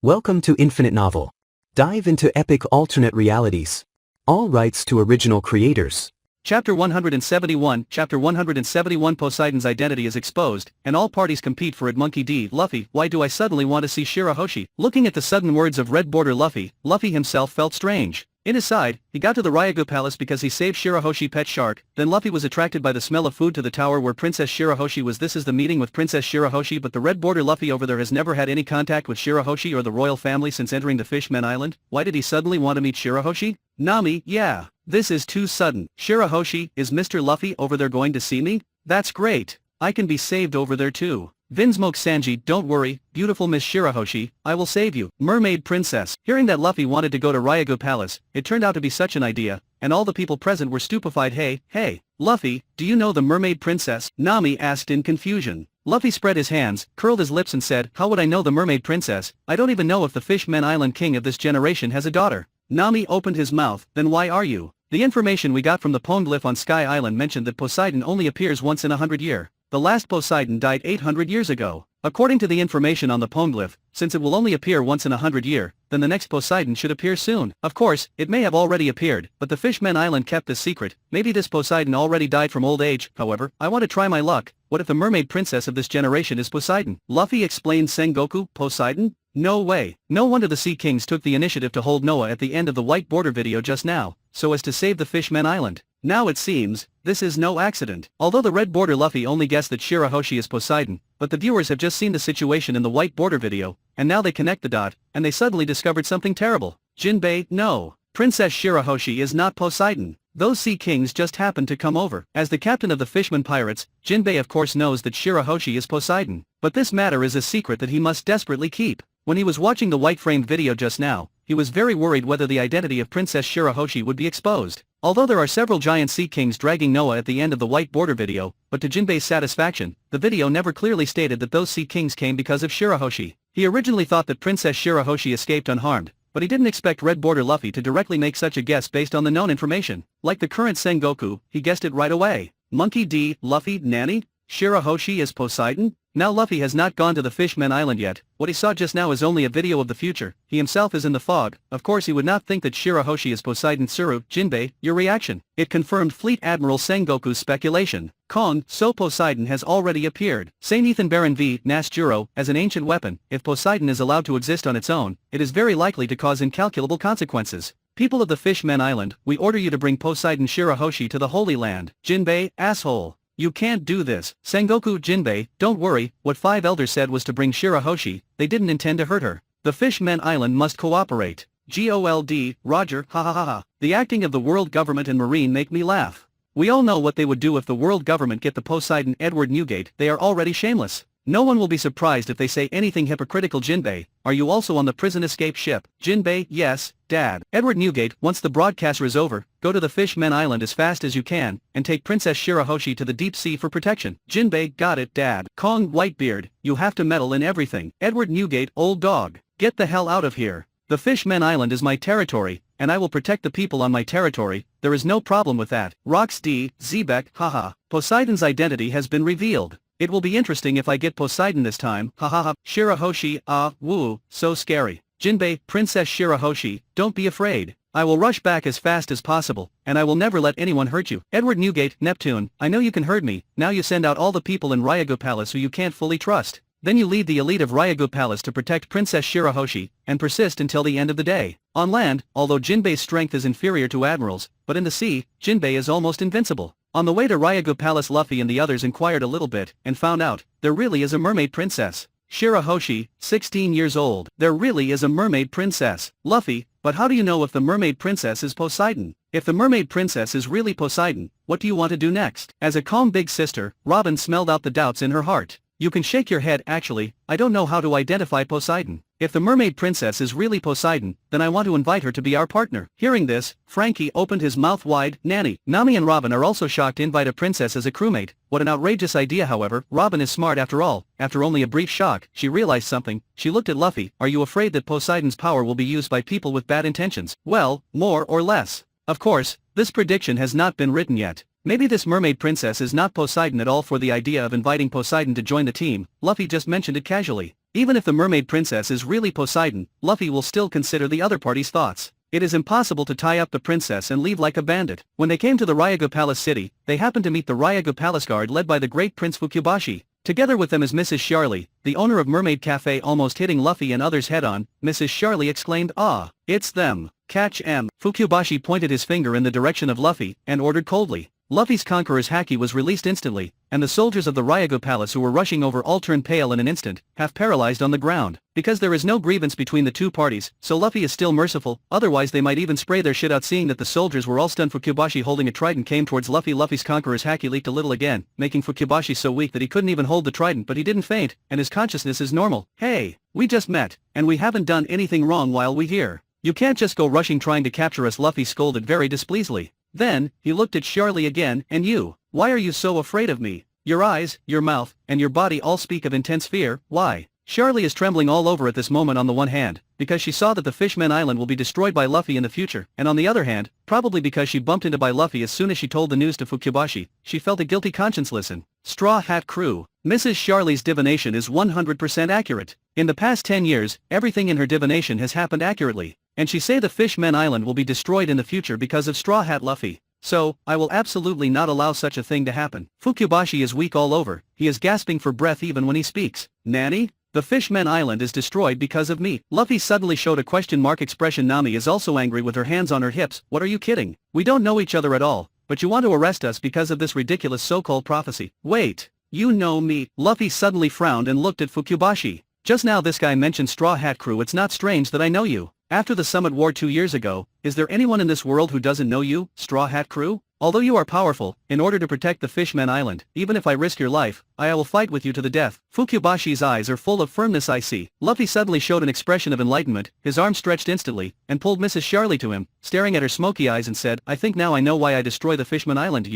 Welcome to Infinite Novel. Dive into epic alternate realities. All rights to original creators. Chapter 171 Chapter 171 Poseidon's identity is exposed, and all parties compete for it. Monkey D. Luffy, why do I suddenly want to see Shirahoshi? Looking at the sudden words of Red Border Luffy, Luffy himself felt strange. In his side, he got to the Ryagu Palace because he saved Shirahoshi pet shark, then Luffy was attracted by the smell of food to the tower where Princess Shirahoshi was. This is the meeting with Princess Shirahoshi, but the Red Border Luffy over there has never had any contact with Shirahoshi or the royal family since entering the Fishmen Island. Why did he suddenly want to meet Shirahoshi? Nami, yeah. This is too sudden. Shirahoshi, is Mr. Luffy over there going to see me? That's great. I can be saved over there too. Vinsmoke Sanji, don't worry, beautiful Miss Shirahoshi, I will save you. Mermaid Princess. Hearing that Luffy wanted to go to Ryagu Palace, it turned out to be such an idea, and all the people present were stupefied. Hey, Luffy, do you know the Mermaid Princess? Nami asked in confusion. Luffy spread his hands, curled his lips and said, how would I know the Mermaid Princess? I don't even know if the Fishmen Island king of this generation has a daughter. Nami opened his mouth, then why are you? The information we got from the poneglyph on Sky Island mentioned that Poseidon only appears once in 100 years. The last Poseidon died 800 years ago. According to the information on the poneglyph, since it will only appear once in 100 years, then the next Poseidon should appear soon. Of course, it may have already appeared, but the Fishmen Island kept this secret. Maybe this Poseidon already died from old age. However, I want to try my luck. What if the mermaid princess of this generation is Poseidon? Luffy explained. Sengoku, Poseidon? No way. No wonder the Sea Kings took the initiative to hold Noah at the end of the White Border video just now, so as to save the Fishmen Island. Now it seems, this is no accident. Although the Red Border Luffy only guessed that Shirahoshi is Poseidon, but the viewers have just seen the situation in the White Border video, and now they connect the dot, and they suddenly discovered something terrible. Jinbei, no. Princess Shirahoshi is not Poseidon. Those Sea Kings just happened to come over. As the captain of the Fishmen Pirates, Jinbei of course knows that Shirahoshi is Poseidon, but this matter is a secret that he must desperately keep. When he was watching the white-framed video just now, he was very worried whether the identity of Princess Shirahoshi would be exposed. Although there are several giant Sea Kings dragging Noah at the end of the White Border video, but to Jinbei's satisfaction, the video never clearly stated that those Sea Kings came because of Shirahoshi. He originally thought that Princess Shirahoshi escaped unharmed, but he didn't expect Red Border Luffy to directly make such a guess based on the known information. Like the current Sengoku, he guessed it right away. Monkey D. Luffy, Nanny? Shirahoshi is Poseidon? Now Luffy has not gone to the Fishmen Island yet. What he saw just now is only a video of the future. He himself is in the fog. Of course he would not think that Shirahoshi is Poseidon. Tsuru, Jinbei, your reaction? It confirmed Fleet Admiral Sengoku's speculation. Kong, so Poseidon has already appeared. Saint Ethan Baron v. Nasjuro, as an ancient weapon, if Poseidon is allowed to exist on its own, it is very likely to cause incalculable consequences. People of the Fishmen Island, we order you to bring Poseidon Shirahoshi to the Holy Land. Jinbei, asshole. You can't do this. Sengoku, Jinbei, don't worry, what 5 elders said was to bring Shirahoshi, they didn't intend to hurt her. The Fishmen Island must cooperate. Gold, Roger, ha ha ha ha. The acting of the world government and Marine make me laugh. We all know what they would do if the world government get the Poseidon. Edward Newgate, they are already shameless. No one will be surprised if they say anything hypocritical. Jinbei, are you also on the prison escape ship? Jinbei, yes, Dad. Edward Newgate, once the broadcaster is over, go to the Fishmen Island as fast as you can, and take Princess Shirahoshi to the deep sea for protection. Jinbei, got it, Dad. Kong, Whitebeard, you have to meddle in everything. Edward Newgate, old dog, get the hell out of here. The Fishmen Island is my territory, and I will protect the people on my territory, there is no problem with that. Rox D. Xebec, haha. Poseidon's identity has been revealed. It will be interesting if I get Poseidon this time, ha ha ha. Shirahoshi, woo, so scary. Jinbei, Princess Shirahoshi, don't be afraid. I will rush back as fast as possible, and I will never let anyone hurt you. Edward Newgate, Neptune, I know you can hurt me, now you send out all the people in Ryagu Palace who you can't fully trust. Then you lead the elite of Ryagu Palace to protect Princess Shirahoshi, and persist until the end of the day. On land, although Jinbei's strength is inferior to Admiral's, but in the sea, Jinbei is almost invincible. On the way to Ryagu Palace, Luffy and the others inquired a little bit, and found out, there really is a mermaid princess. Shirahoshi, 16 years old. There really is a mermaid princess. Luffy, but how do you know if the mermaid princess is Poseidon? If the mermaid princess is really Poseidon, what do you want to do next? As a calm big sister, Robin smelled out the doubts in her heart. You can shake your head. Actually, I don't know how to identify Poseidon. If the mermaid princess is really Poseidon, then I want to invite her to be our partner. Hearing this, Frankie opened his mouth wide. Nanny, Nami and Robin are also shocked to invite a princess as a crewmate. What an outrageous idea. However, Robin is smart after all. After only a brief shock, she realized something. She looked at Luffy. Are you afraid that Poseidon's power will be used by people with bad intentions? Well, more or less. Of course, this prediction has not been written yet. Maybe this mermaid princess is not Poseidon at all. For the idea of inviting Poseidon to join the team, Luffy just mentioned it casually. Even if the mermaid princess is really Poseidon, Luffy will still consider the other party's thoughts. It is impossible to tie up the princess and leave like a bandit. When they came to the Ryagu Palace city, they happened to meet the Ryagu Palace guard led by the great Prince Fukubashi. Together with them is Mrs. Charlie, the owner of Mermaid Cafe, almost hitting Luffy and others head on. Mrs. Charlie exclaimed, "Ah, it's them. Catch 'em." Fukubashi pointed his finger in the direction of Luffy, and ordered coldly. Luffy's conqueror's haki was released instantly, and the soldiers of the Ryagu Palace who were rushing over all turned pale in an instant, half paralyzed on the ground. Because there is no grievance between the two parties, so Luffy is still merciful, otherwise they might even spray their shit out. Seeing that the soldiers were all stunned, Fukubashi holding a trident came towards Luffy. Luffy's conqueror's haki leaked a little again, making Fukubashi so weak that he couldn't even hold the trident, but he didn't faint, and his consciousness is normal. "Hey, we just met, and we haven't done anything wrong while we here. You can't just go rushing trying to capture us," Luffy scolded very displeasantly. Then, he looked at Charlie again. "And you, why are you so afraid of me? Your eyes, your mouth, and your body all speak of intense fear. Why?" Charlie is trembling all over at this moment. On the one hand, because she saw that the Fishmen Island will be destroyed by Luffy in the future, and on the other hand, probably because she bumped into by Luffy as soon as she told the news to Fukubashi, she felt a guilty conscience. Listen, Straw Hat Crew. Mrs. Charlie's divination is 100% accurate. In the past 10 years, everything in her divination has happened accurately, and she say the Fishmen Island will be destroyed in the future because of Straw Hat Luffy. So, I will absolutely not allow such a thing to happen. Fukubashi is weak all over, he is gasping for breath even when he speaks. "Nanny? The Fishmen Island is destroyed because of me." Luffy suddenly showed a question mark expression. Nami is also angry with her hands on her hips. "What are you kidding? We don't know each other at all, but you want to arrest us because of this ridiculous so-called prophecy." "Wait, you know me?" Luffy suddenly frowned and looked at Fukubashi. "Just now this guy mentioned Straw Hat Crew. It's not strange that I know you. After the Summit War 2 years ago, is there anyone in this world who doesn't know you, Straw Hat Crew? Although you are powerful, in order to protect the Fishmen Island, even if I risk your life, I will fight with you to the death." Fukubashi's eyes are full of firmness. "I see." Luffy suddenly showed an expression of enlightenment, his arm stretched instantly, and pulled Mrs. Charlie to him, staring at her smoky eyes and said, "I think now I know why I destroy the Fishmen Island.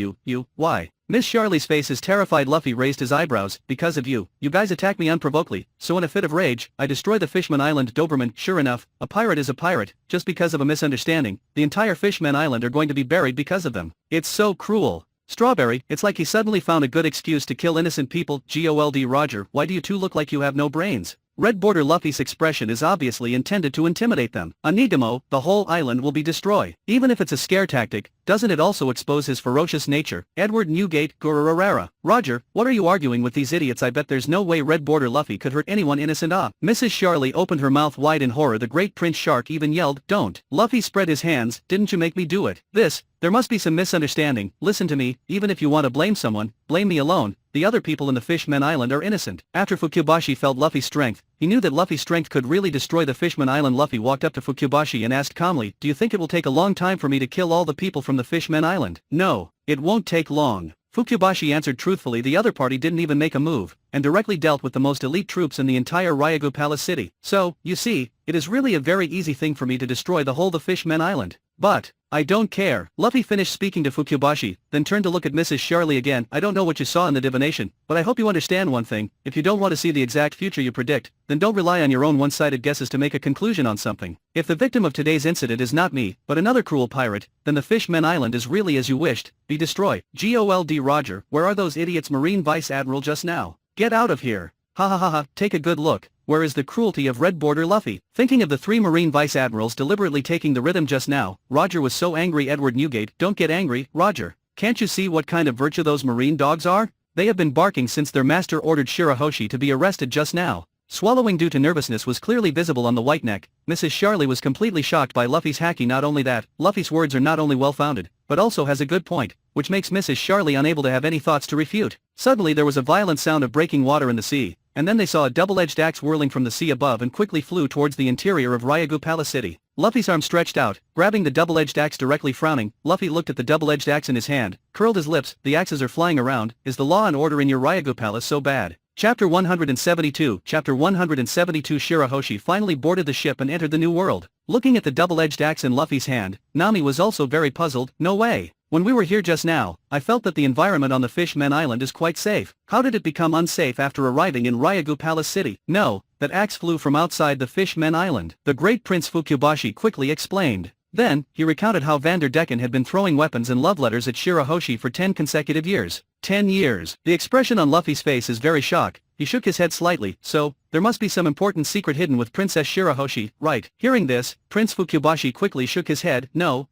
Why?" Miss Charlie's face is terrified. Luffy raised his eyebrows. "Because of you. You guys attack me unprovokedly, so in a fit of rage, I destroy the Fishmen Island." Doberman, sure enough, a pirate is a pirate, just because of a misunderstanding, the entire Fishmen Island are going to be buried because of them. It's so cruel. Strawberry, it's like he suddenly found a good excuse to kill innocent people. Gold Roger, why do you two look like you have no brains? Red border. Luffy's expression is obviously intended to intimidate them. "Onigamo, the whole island will be destroyed." Even if it's a scare tactic, doesn't it also expose his ferocious nature? Edward Newgate, Gururarara. Roger, what are you arguing with these idiots? I bet there's no way Red border Luffy could hurt anyone innocent. Ah. Mrs. Charlie opened her mouth wide in horror. The great Prince Shark even yelled, "Don't." Luffy spread his hands. "Didn't you make me do it?" There must be some misunderstanding. Listen to me, even if you want to blame someone, blame me alone. The other people in the Fishmen Island are innocent. After Fukubashi felt Luffy's strength, he knew that Luffy's strength could really destroy the Fishmen Island. Luffy walked up to Fukubashi and asked calmly, "Do you think it will take a long time for me to kill all the people from the Fishmen Island?" "No, it won't take long." Fukubashi answered truthfully. The other party didn't even make a move, and directly dealt with the most elite troops in the entire Ryagu Palace city. So, you see, it is really a very easy thing for me to destroy the whole of Fishmen Island. But, I don't care. Luffy finished speaking to Fukubashi, then turned to look at Mrs. Charlie again. "I don't know what you saw in the divination, but I hope you understand one thing. If you don't want to see the exact future you predict, then don't rely on your own one-sided guesses to make a conclusion on something. If the victim of today's incident is not me, but another cruel pirate, then the Fishmen Island is really as you wished, be destroyed." Gold Roger, where are those idiots? Marine Vice Admiral just now. Get out of here. Ha ha ha ha, take a good look. Where is the cruelty of Red Border Luffy? Thinking of the 3 Marine Vice Admirals deliberately taking the rhythm just now, Roger was so angry. Edward Newgate, don't get angry, Roger. Can't you see what kind of virtue those marine dogs are? They have been barking since their master ordered Shirahoshi to be arrested just now. Swallowing due to nervousness was clearly visible on the white neck. Mrs. Charlie was completely shocked by Luffy's haki. Not only that, Luffy's words are not only well-founded, but also has a good point, which makes Mrs. Charlie unable to have any thoughts to refute. Suddenly there was a violent sound of breaking water in the sea, and then they saw a double-edged axe whirling from the sea above and quickly flew towards the interior of Ryagu Palace City. Luffy's arm stretched out, grabbing the double-edged axe directly. Frowning, Luffy looked at the double-edged axe in his hand, curled his lips. "The axes are flying around. Is the law and order in your Ryagu Palace so bad?" Chapter 172. Chapter 172. Shirahoshi finally boarded the ship and entered the New World. Looking at the double-edged axe in Luffy's hand, Nami was also very puzzled. "No way. When we were here just now, I felt that the environment on the Fishmen Island is quite safe. How did it become unsafe after arriving in Ryagu Palace City?" "No, that axe flew from outside the Fishmen Island," the great Prince Fukubashi quickly explained. Then, he recounted how Vanderdecken had been throwing weapons and love letters at Shirahoshi for 10 consecutive years. 10 years. The expression on Luffy's face is very shocked. he shook his head slightly. So, there must be some important secret hidden with Princess Shirahoshi, right? Hearing this, Prince Fukubashi quickly shook his head. No,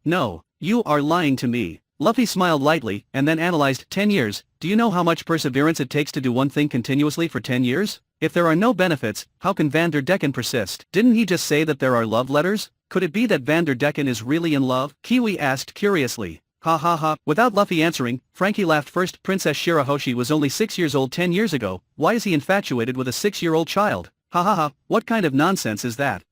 you are lying to me. Luffy smiled lightly, and then analyzed. 10 years, do you know how much perseverance it takes to do one thing continuously for 10 years? If there are no benefits, how can Vanderdecken persist? Didn't he just say that there are love letters? Could it be that Vanderdecken is really in love? Kiwi asked curiously. Ha ha ha. Without Luffy answering, Frankie laughed first. Princess Shirahoshi was only 6 years old 10 years ago. Why is he infatuated with a 6-year-old child? Ha ha ha, what kind of nonsense is that?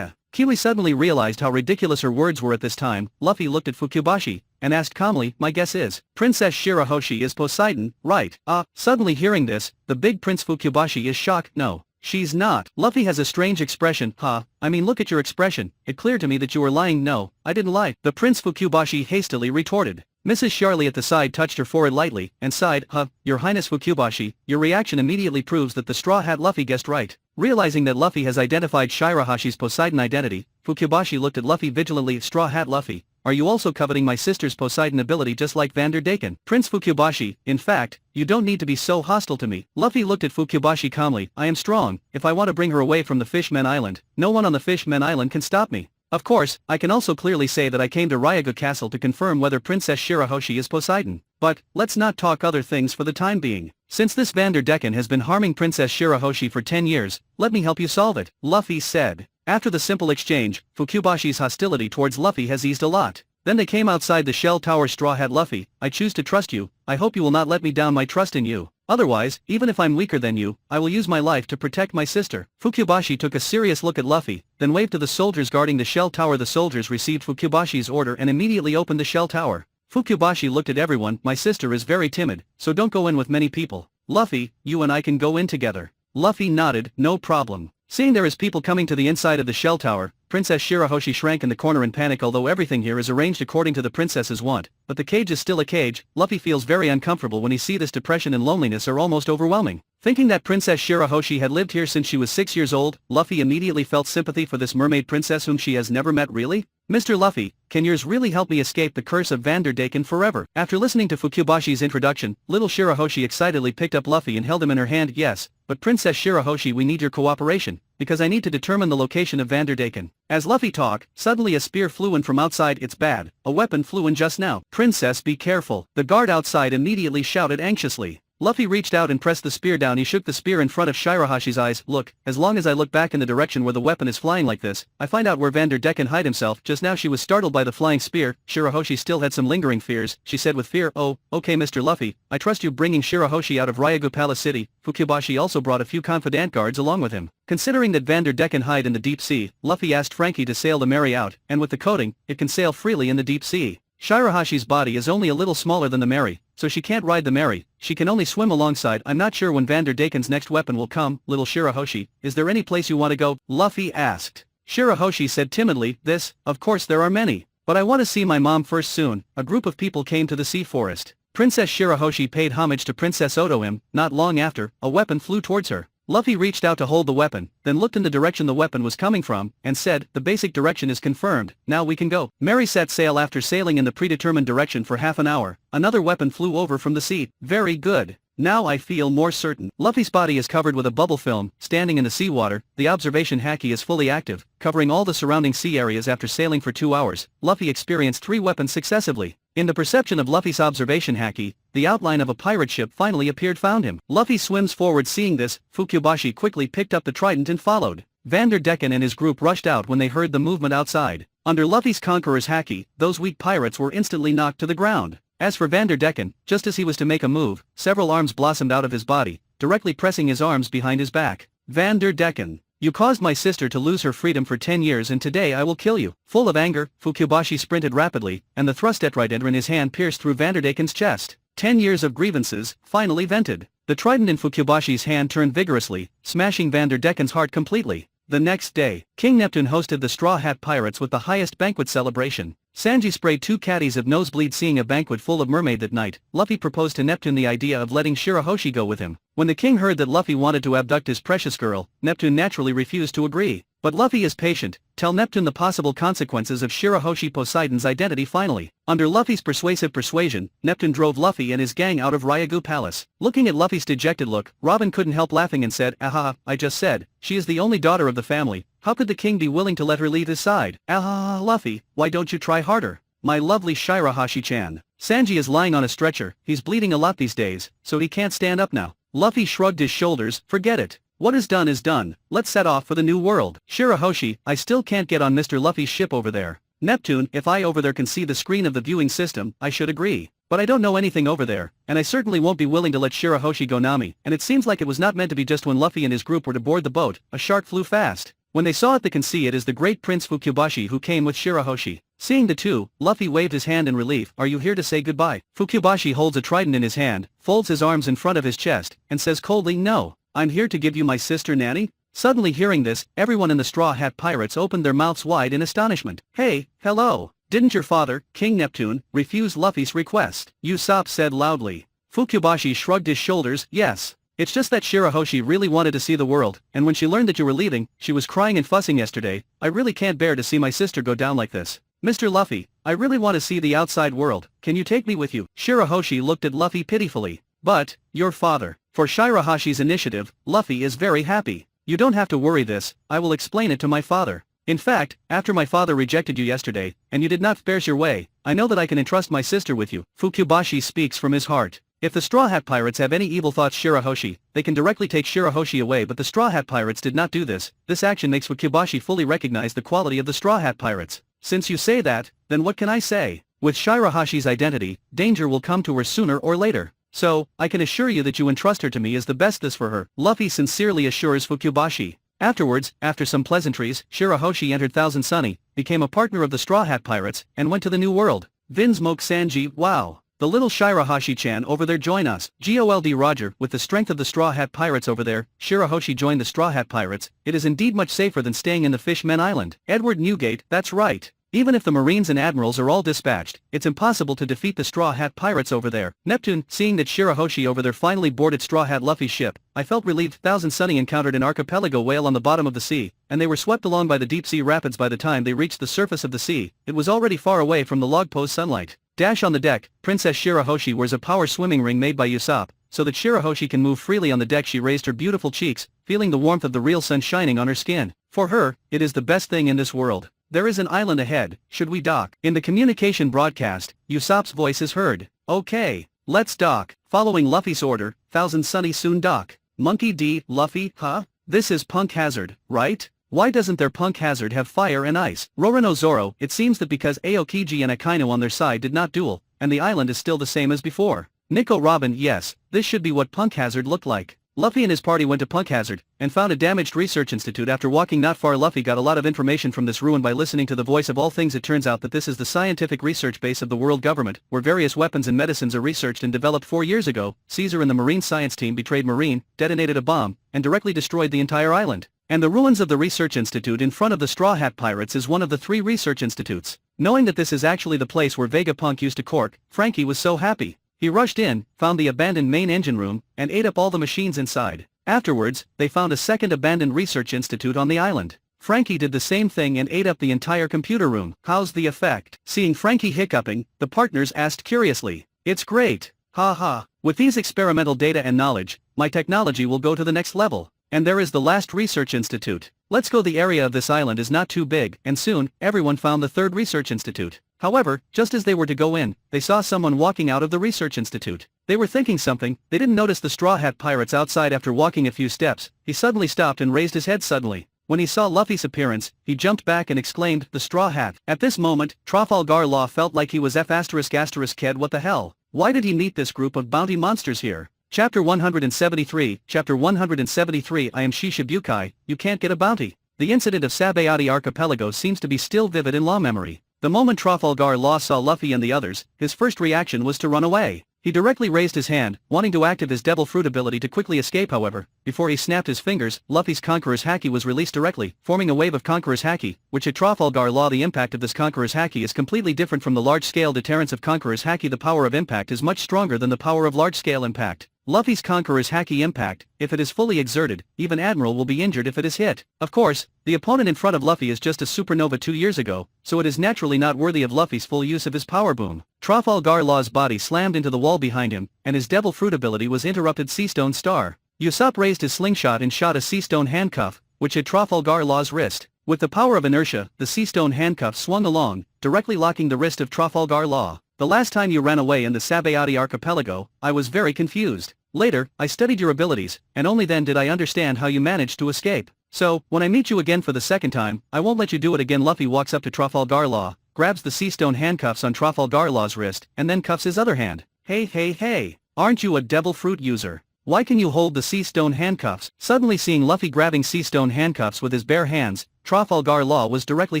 Kiwi suddenly realized how ridiculous her words were at this time. Luffy looked at Fukubashi, and asked calmly, my guess is, Princess Shirahoshi is Poseidon, right? Suddenly hearing this, the big Prince Fukubashi is shocked. No, she's not. Luffy has a strange expression. I mean look at your expression, it cleared to me that you were lying. No, I didn't lie. The Prince Fukubashi hastily retorted. Mrs. Charlie at the side touched her forehead lightly, and sighed. Your Highness Fukubashi, your reaction immediately proves that the Straw Hat Luffy guessed right. Realizing that Luffy has identified Shirahashi's Poseidon identity, Fukubashi looked at Luffy vigilantly. Straw Hat Luffy, are you also coveting my sister's Poseidon ability just like Vanderdecken? Prince Fukubashi, in fact, you don't need to be so hostile to me. Luffy looked at Fukubashi calmly. I am strong. If I want to bring her away from the Fishmen Island, no one on the Fishmen Island can stop me. Of course, I can also clearly say that I came to Ryaga Castle to confirm whether Princess Shirahoshi is Poseidon. But, let's not talk other things for the time being. Since this Vanderdecken has been harming Princess Shirahoshi for 10 years, let me help you solve it, Luffy said. After the simple exchange, Fukubashi's hostility towards Luffy has eased a lot. Then they came outside the shell tower. Straw Hat Luffy, I choose to trust you. I hope you will not let me down my trust in you. Otherwise, even if I'm weaker than you, I will use my life to protect my sister. Fukubashi took a serious look at Luffy, then waved to the soldiers guarding the shell tower. The soldiers received Fukubashi's order and immediately opened the shell tower. Fukubashi looked at everyone. My sister is very timid, so don't go in with many people. Luffy, you and I can go in together. Luffy nodded, no problem. Seeing there is people coming to the inside of the shell tower, Princess Shirahoshi shrank in the corner in panic. Although everything here is arranged according to the princess's want, but the cage is still a cage. Luffy feels very uncomfortable when he sees this. Depression and loneliness are almost overwhelming. Thinking that Princess Shirahoshi had lived here since she was 6 years old, Luffy immediately felt sympathy for this mermaid princess whom she has never met. Really? Mr. Luffy, can yours really help me escape the curse of Vanderdecken forever? After listening to Fukubashi's introduction, little Shirahoshi excitedly picked up Luffy and held him in her hand. Yes, but Princess Shirahoshi, we need your cooperation, because I need to determine the location of Vanderdecken. As Luffy talked, suddenly a spear flew in from outside. It's bad, a weapon flew in just now. Princess, be careful. The guard outside immediately shouted anxiously. Luffy reached out and pressed the spear down. He shook the spear in front of Shirahashi's eyes. Look, as long as I look back in the direction where the weapon is flying like this, I find out where Vanderdecken hide himself. Just now she was startled by the flying spear. Shirahoshi still had some lingering fears. She said with fear, oh, okay Mr. Luffy, I trust you bringing Shirahoshi out of Ryagu Palace City. Fukubashi also brought a few confidant guards along with him. Considering that Vanderdecken hide in the deep sea, Luffy asked Frankie to sail the Mary out, and with the coating, it can sail freely in the deep sea. Shirahashi's body is only a little smaller than the Mary, so she can't ride the Mary, she can only swim alongside. I'm not sure when Vanderdecken's next weapon will come. Little Shirahoshi, is there any place you want to go? Luffy asked. Shirahoshi said timidly, of course there are many, but I want to see my mom first. Soon, a group of people came to the sea forest. Princess Shirahoshi paid homage to Princess Otoim. Not long after, a weapon flew towards her. Luffy reached out to hold the weapon, then looked in the direction the weapon was coming from, and said, the basic direction is confirmed, now we can go. Mary set sail. After sailing in the predetermined direction for half an hour, another weapon flew over from the sea. Very good. Now I feel more certain. Luffy's body is covered with a bubble film. Standing in the seawater, the observation haki is fully active, covering all the surrounding sea areas. After sailing for 2 hours, Luffy experienced 3 weapons successively. In the perception of Luffy's observation haki, the outline of a pirate ship finally appeared. Found him. Luffy swims forward. Seeing this, Fukubashi quickly picked up the trident and followed. Vanderdecken and his group rushed out when they heard the movement outside. Under Luffy's conqueror's haki, those weak pirates were instantly knocked to the ground. As for Vanderdecken, just as he was to make a move, several arms blossomed out of his body, directly pressing his arms behind his back. Vanderdecken, you caused my sister to lose her freedom for 10 years and today I will kill you. Full of anger, Fukubashi sprinted rapidly, and the thrust trident in his hand pierced through Vanderdecken's chest. 10 years of grievances, finally vented. The trident in Fukubashi's hand turned vigorously, smashing Vanderdecken's heart completely. The next day, King Neptune hosted the Straw Hat Pirates with the highest banquet celebration. Sanji sprayed 2 caddies of nosebleed. Seeing a banquet full of mermaid that night, Luffy proposed to Neptune the idea of letting Shirahoshi go with him. When the king heard that Luffy wanted to abduct his precious girl, Neptune naturally refused to agree. But Luffy is patient, tell Neptune the possible consequences of Shirahoshi Poseidon's identity finally. Under Luffy's persuasive persuasion, Neptune drove Luffy and his gang out of Ryagu Palace. Looking at Luffy's dejected look, Robin couldn't help laughing and said, "Aha, I just said, she is the only daughter of the family, how could the king be willing to let her leave his side? Ah, Luffy, why don't you try harder? My lovely Shirahoshi-chan." Sanji is lying on a stretcher, he's bleeding a lot these days, so he can't stand up now. Luffy shrugged his shoulders, forget it. What is done, let's set off for the new world. Shirahoshi, I still can't get on Mr. Luffy's ship over there. Neptune, if I over there can see the screen of the viewing system, I should agree. But I don't know anything over there, and I certainly won't be willing to let Shirahoshi go Nami, and it seems like it was not meant to be. Just when Luffy and his group were to board the boat, a shark flew fast. When they saw it they can see it is the great Prince Fukubashi who came with Shirahoshi. Seeing the two, Luffy waved his hand in relief. Are you here to say goodbye? Fukubashi holds a trident in his hand, folds his arms in front of his chest, and says coldly, no, I'm here to give you my sister Nanny. Suddenly hearing this, everyone in the Straw Hat Pirates opened their mouths wide in astonishment. Hey, hello, didn't your father, King Neptune, refuse Luffy's request? Usopp said loudly. Fukubashi shrugged his shoulders, yes. It's just that Shirahoshi really wanted to see the world, and when she learned that you were leaving, she was crying and fussing yesterday. I really can't bear to see my sister go down like this. Mr. Luffy, I really want to see the outside world, can you take me with you? Shirahoshi looked at Luffy pitifully. But, your father. For Shirahoshi's initiative, Luffy is very happy. You don't have to worry this, I will explain it to my father. In fact, after my father rejected you yesterday, and you did not fare your way, I know that I can entrust my sister with you. Fukubashi speaks from his heart. If the Straw Hat Pirates have any evil thoughts Shirahoshi, they can directly take Shirahoshi away, but the Straw Hat Pirates did not do this. This action makes Fukubashi fully recognize the quality of the Straw Hat Pirates. Since you say that, then what can I say? With Shirahoshi's identity, danger will come to her sooner or later. So, I can assure you that you entrust her to me is the best this for her. Luffy sincerely assures Fukubashi. Afterwards, after some pleasantries, Shirahoshi entered Thousand Sunny, became a partner of the Straw Hat Pirates, and went to the New World. Vinsmoke Sanji, wow. The little Shirahoshi-chan over there join us. Gold Roger, with the strength of the Straw Hat Pirates over there, Shirahoshi joined the Straw Hat Pirates. It is indeed much safer than staying in the Fishmen Island. Edward Newgate, that's right. Even if the Marines and Admirals are all dispatched, it's impossible to defeat the Straw Hat Pirates over there. Neptune, seeing that Shirahoshi over there finally boarded Straw Hat Luffy's ship, I felt relieved. Thousand Sunny encountered an archipelago whale on the bottom of the sea, and they were swept along by the deep sea rapids. By the time they reached the surface of the sea, it was already far away from the log post sunlight. Dash on the deck, Princess Shirahoshi wears a power swimming ring made by Usopp, so that Shirahoshi can move freely on the deck. She raised her beautiful cheeks, feeling the warmth of the real sun shining on her skin. For her, it is the best thing in this world. There is an island ahead, should we dock? In the communication broadcast, Usopp's voice is heard. Okay, let's dock. Following Luffy's order, Thousand Sunny soon dock. Monkey D, Luffy, huh? This is Punk Hazard, right? Why doesn't their Punk Hazard have fire and ice? Roronoa Zoro, it seems that because Aokiji and Akainu on their side did not duel, and the island is still the same as before. Nico Robin, yes, this should be what Punk Hazard looked like. Luffy and his party went to Punk Hazard, and found a damaged research institute. After walking not far, Luffy got a lot of information from this ruin by listening to the voice of all things. It turns out that this is the scientific research base of the world government, where various weapons and medicines are researched and developed. 4 years ago, Caesar and the Marine science team betrayed Marine, detonated a bomb, and directly destroyed the entire island. And the ruins of the research institute in front of the Straw Hat Pirates is one of the 3 research institutes. Knowing that this is actually the place where Vegapunk used to cork, Frankie was so happy. He rushed in, found the abandoned main engine room, and ate up all the machines inside. Afterwards, they found a second abandoned research institute on the island. Frankie did the same thing and ate up the entire computer room. How's the effect? Seeing Frankie hiccuping, the partners asked curiously. It's great. Ha ha. With these experimental data and knowledge, my technology will go to the next level. And there is the last research institute. Let's go. The area of this island is not too big, and soon, everyone found the 3rd research institute. However, just as they were to go in, they saw someone walking out of the research institute. They were thinking something, they didn't notice the Straw Hat Pirates outside. After walking a few steps, he suddenly stopped and raised his head suddenly. When he saw Luffy's appearance, he jumped back and exclaimed, the Straw Hat. At this moment, Trafalgar Law felt like he was F*****Ked. What the hell? Why did he meet this group of bounty monsters here? Chapter 173, Chapter 173. I am Shishibukai, you can't get a bounty. The incident of Sabayati Archipelago seems to be still vivid in Law memory. The moment Trafalgar Law saw Luffy and the others, his first reaction was to run away. He directly raised his hand, wanting to activate his devil fruit ability to quickly escape. However, before he snapped his fingers, Luffy's Conqueror's Haki was released directly, forming a wave of Conqueror's Haki, which at Trafalgar Law the impact of this Conqueror's Haki is completely different from the large-scale deterrence of Conqueror's Haki. The power of impact is much stronger than the power of large-scale impact. Luffy's Conqueror's Haki impact, if it is fully exerted, even Admiral will be injured if it is hit. Of course, the opponent in front of Luffy is just a supernova 2 years ago, so it is naturally not worthy of Luffy's full use of his power boom. Trafalgar Law's body slammed into the wall behind him, and his devil fruit ability was interrupted. Seastone Star. Usopp raised his slingshot and shot a seastone handcuff, which hit Trafalgar Law's wrist. With the power of inertia, the seastone handcuff swung along, directly locking the wrist of Trafalgar Law. The last time you ran away in the Sabayati archipelago, I was very confused. Later, I studied your abilities, and only then did I understand how you managed to escape. So, when I meet you again for the second time, I won't let you do it again. Luffy walks up to Trafalgar Law, grabs the seastone handcuffs on Trafalgar Law's wrist, and then cuffs his other hand. Hey, aren't you a devil fruit user? Why can you hold the seastone handcuffs? Suddenly seeing Luffy grabbing seastone handcuffs with his bare hands, Trafalgar Law was directly